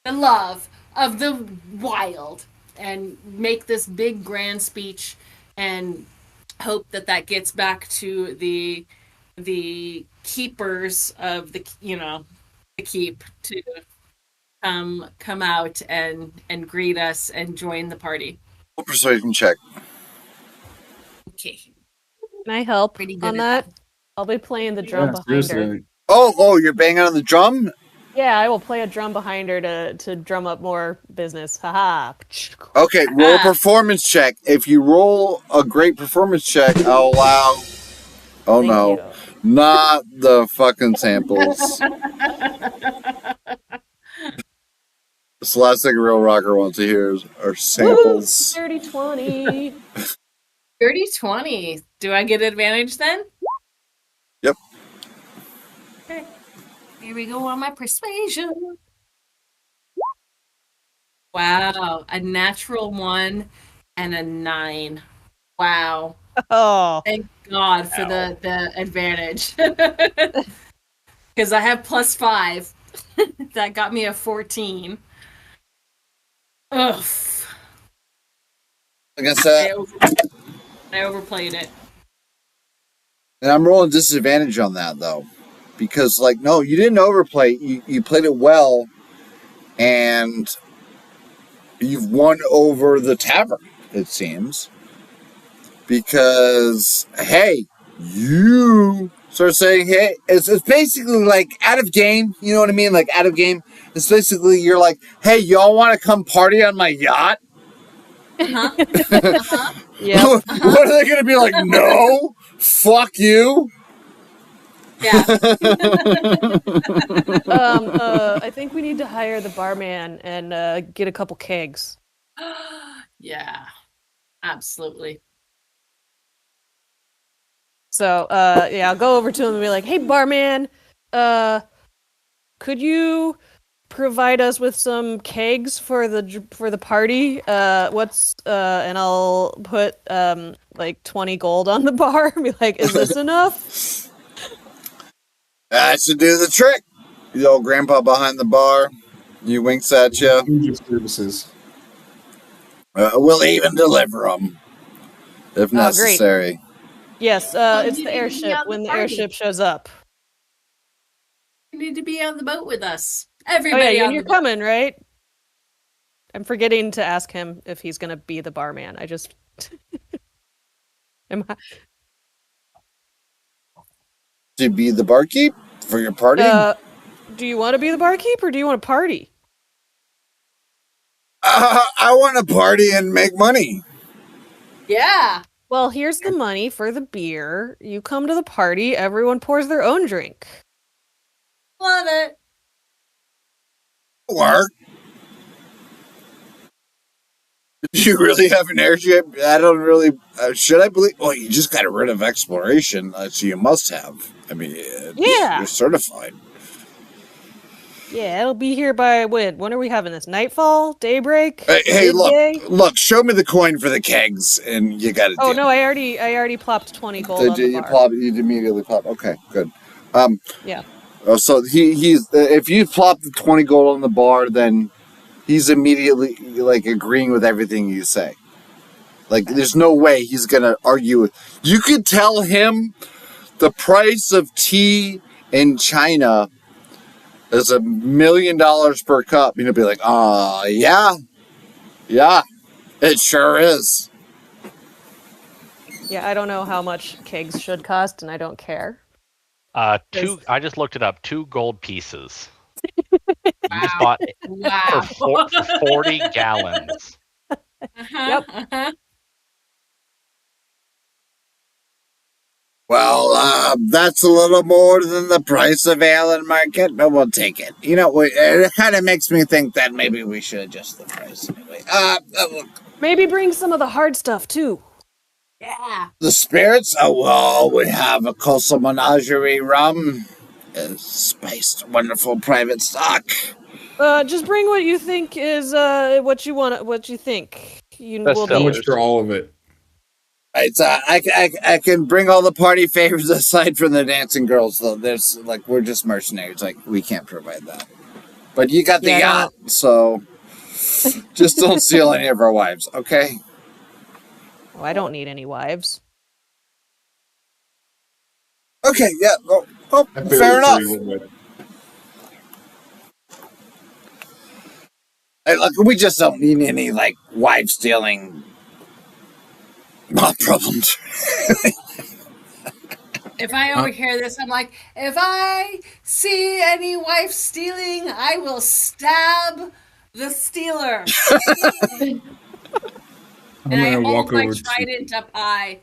the love of the wild and make this big grand speech and hope that gets back to the keepers of the keep to come out and greet us and join the party. Persuasion check. Okay. Can I help Pretty good on at that? I'll be playing the drum Yeah, behind her. seriously. Oh, you're banging on the drum? Yeah, I will play a drum behind her to drum up more business. Haha. Okay, roll a performance check. If you roll a great performance check, I'll allow. Oh Thank no, you. not the fucking samples. It's the last thing a real rocker wants to hear are samples. Woo, 30-20. 30-20. Do I get advantage then? Yep. Okay. Here we go on my persuasion. Wow. A natural 1 and a 9. Wow. Oh. Thank God for the advantage. Because I have +5. That got me a 14. Ugh. Against that, I overplayed it. and I'm rolling disadvantage on that though, because like no, you didn't overplay. You played it well, and you've won over the tavern. It seems because hey, you start saying hey. It's basically like out of game. You know what I mean? Like out of game. It's basically you're like, hey, y'all want to come party on my yacht? Uh-huh. Uh-huh. Yep. What are they going to be like? No, fuck you. Yeah. I think we need to hire the barman and get a couple kegs. Yeah. Absolutely. So, yeah, I'll go over to him and be like, "Hey, barman, could you provide us with some kegs for the party. And I'll put like 20 gold on the bar and be like, is this enough? That should do the trick. The old grandpa behind the bar. He winks at you. Huge services. We'll even deliver them if Oh, great. necessary. Yes, Well, it's you the need to be airship on the when the party. airship shows up. You need to be on the boat with us. Oh yeah, Everybody and on you're the boat. coming, right? I'm forgetting to ask him if he's gonna be the barman. I just am. To be the barkeep for your party? Do you want to be the barkeep or do you want to party? I want to party and make money. Yeah. Well, here's the money for the beer. You come to the party, everyone pours their own drink. Love it. Work. Do you really have an airship? I don't really. Should I believe? Well, you just got rid of exploration, so you must have. I mean, Yeah. you're certified. Yeah, it'll be here by when? When are we having this? Nightfall? Daybreak? Hey, Midday? look! Show me the coin for the kegs, and you got it. Oh no, I already plopped 20 gold on the bar. You immediately plop. Okay, good. Yeah. Oh, so he's if you plop the 20 gold on the bar, then he's immediately like agreeing with everything you say. Like, there's no way he's gonna argue with. You could tell him the price of tea in China is $1 million per cup, and he'll be like, yeah, it sure is. Yeah, I don't know how much kegs should cost, and I don't care. I just looked it up. 2 gold pieces. You just bought Wow. for 40 gallons. Yep. Well, that's a little more than the price of ale in market, but we'll take it. You know, it kind of makes me think that maybe we should adjust the price anyway. Look, Maybe bring some of the hard stuff too. Yeah. the spirits? Oh, well, we have a coastal menagerie rum, spiced, wonderful private stock. Just bring what you think is what you want. What you think you Best will How sellers. need. much for all of it? Right, I can bring all the party favors aside from the dancing girls, though. There's, like, we're just mercenaries. Like, we can't provide that. But you got the Yeah, yacht, so just don't steal any of our wives, okay? Oh, I don't need any wives. Okay, yeah. Oh, I barely fair enough. agree with it. Hey, look, we just don't need any, like, wife stealing problems. If I overhear this, I'm like, if I see any wife stealing, I will stab the stealer. I'm And I gonna hold walk my over to. trident up high.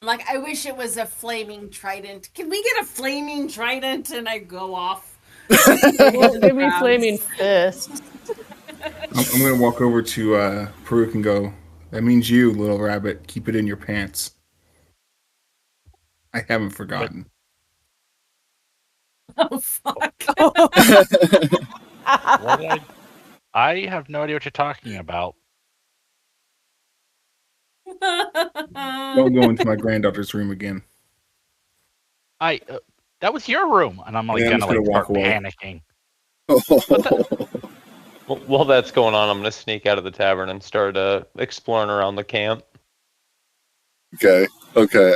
I'm like, I wish it was a flaming trident. Can we get a flaming trident? And I go off. Give me flaming fist. I'm gonna walk over to Peruk and go. That means you, little rabbit. Keep it in your pants. I haven't forgotten. Oh fuck! I have no idea what you're talking about. Don't go into my granddaughter's room again. That was your room, and I'm like Yeah, I'm gonna just like gonna start walk panicking. away. While that's going on, I'm going to sneak out of the tavern and start exploring around the camp. Okay,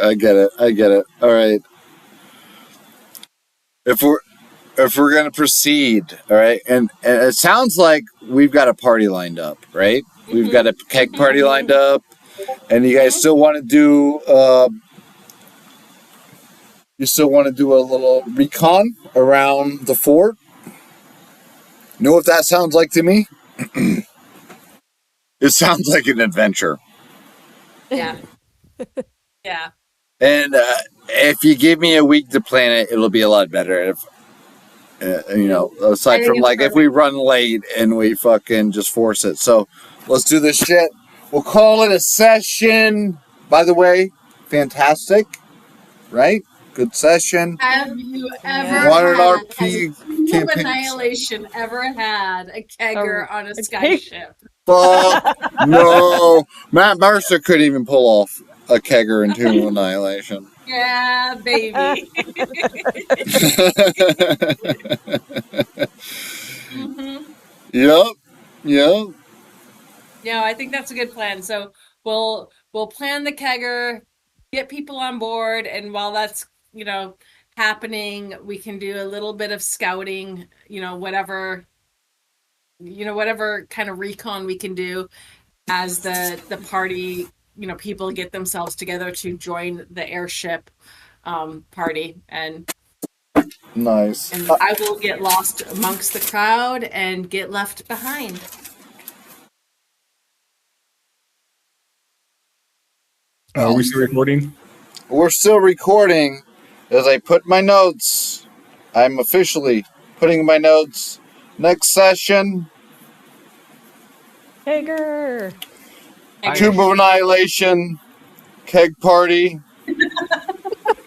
I get it. All right. If we're gonna proceed, all right, and it sounds like we've got a party lined up, right? We've got a keg party lined up, and you guys still want to do a little recon around the fort. Know what that sounds like to me? It sounds like an adventure. Yeah. Yeah. And if you give me a week to plan it, it'll be a lot better. If aside think from it's like if we run late and we fucking just force it. So let's do this shit. We'll call it a session. By the way, fantastic, right? Good session. Have you ever Yeah. Wanted had, RP has a team of campaigns. Annihilation ever had a kegger on a sky pig- ship? Fuck no. Matt Mercer couldn't even pull off a kegger in Tomb of Annihilation. Yeah, baby. hmm Yep. Yep. Yeah, I think that's a good plan. So we'll plan the kegger, get people on board, and while that's, happening, we can do a little bit of scouting, whatever kind of recon we can do as the party, people get themselves together to join the airship party, and Nice. I will get lost amongst the crowd and get left behind. Are we still recording? We're still recording. As I put my notes, I'm officially putting my notes. Next session, Hager. Tomb of Annihilation, keg party.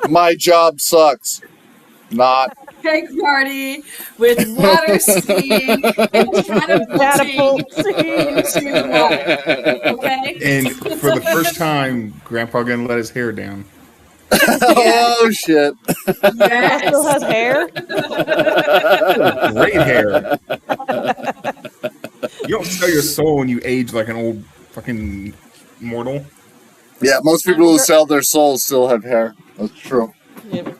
My job sucks. Not. Keg party with water skiing and catapulting into the water. Okay? And for the first time, Grandpa gonna let his hair down. Oh shit. Grandpa still has hair. Great hair. You don't sell your soul when you age like an old fucking mortal. Yeah, most people who sell their souls still have hair. That's true. Yep.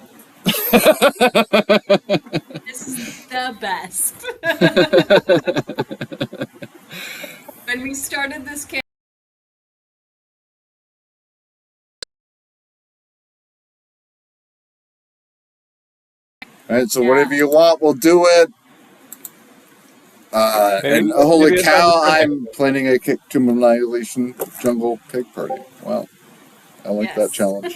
This is the best. When we started this campaign, Alright, so whatever you want, we'll do it. And holy maybe cow, I'm planning a Tomb of Annihilation jungle keg party. Wow. I like that Yes. challenge.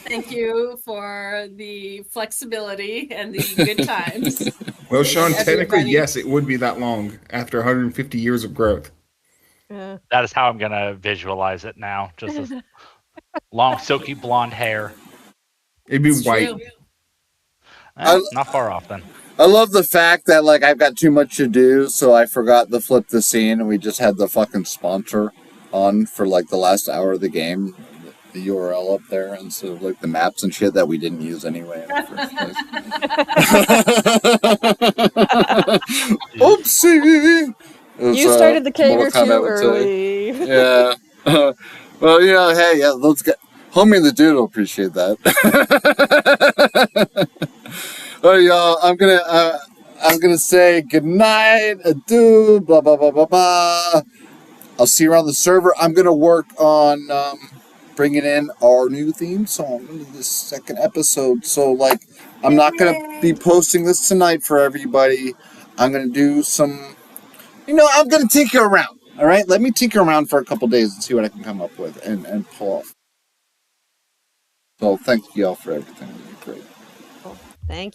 thank you for the flexibility and the good times. Well, Sean, technically, Everybody- yes, it would be that long after 150 years of growth. Yeah. That is how I'm gonna visualize it now. Just as long, silky blonde hair. It'd be It's white. true. Not far off then. I love the fact that like I've got too much to do, so I forgot to flip the scene and we just had the fucking sponsor on for like the last hour of the game. The URL up there instead of like the maps and shit that we didn't use anyway in the first place. Oopsie! It was, You started the Mortal Kager Kombat too would say. early. Yeah. Well, hey, yeah, let's get homie and the dude will appreciate that. All right, y'all. I'm gonna say goodnight, adieu, blah blah blah blah blah. I'll see you around the server. I'm gonna work on bringing in our new theme song into this second episode. So, like, I'm not gonna be posting this tonight for everybody. I'm gonna do some. I'm gonna tinker around. All right, let me tinker around for a couple days and see what I can come up with and pull off. So, thank you all for everything. Great. Thank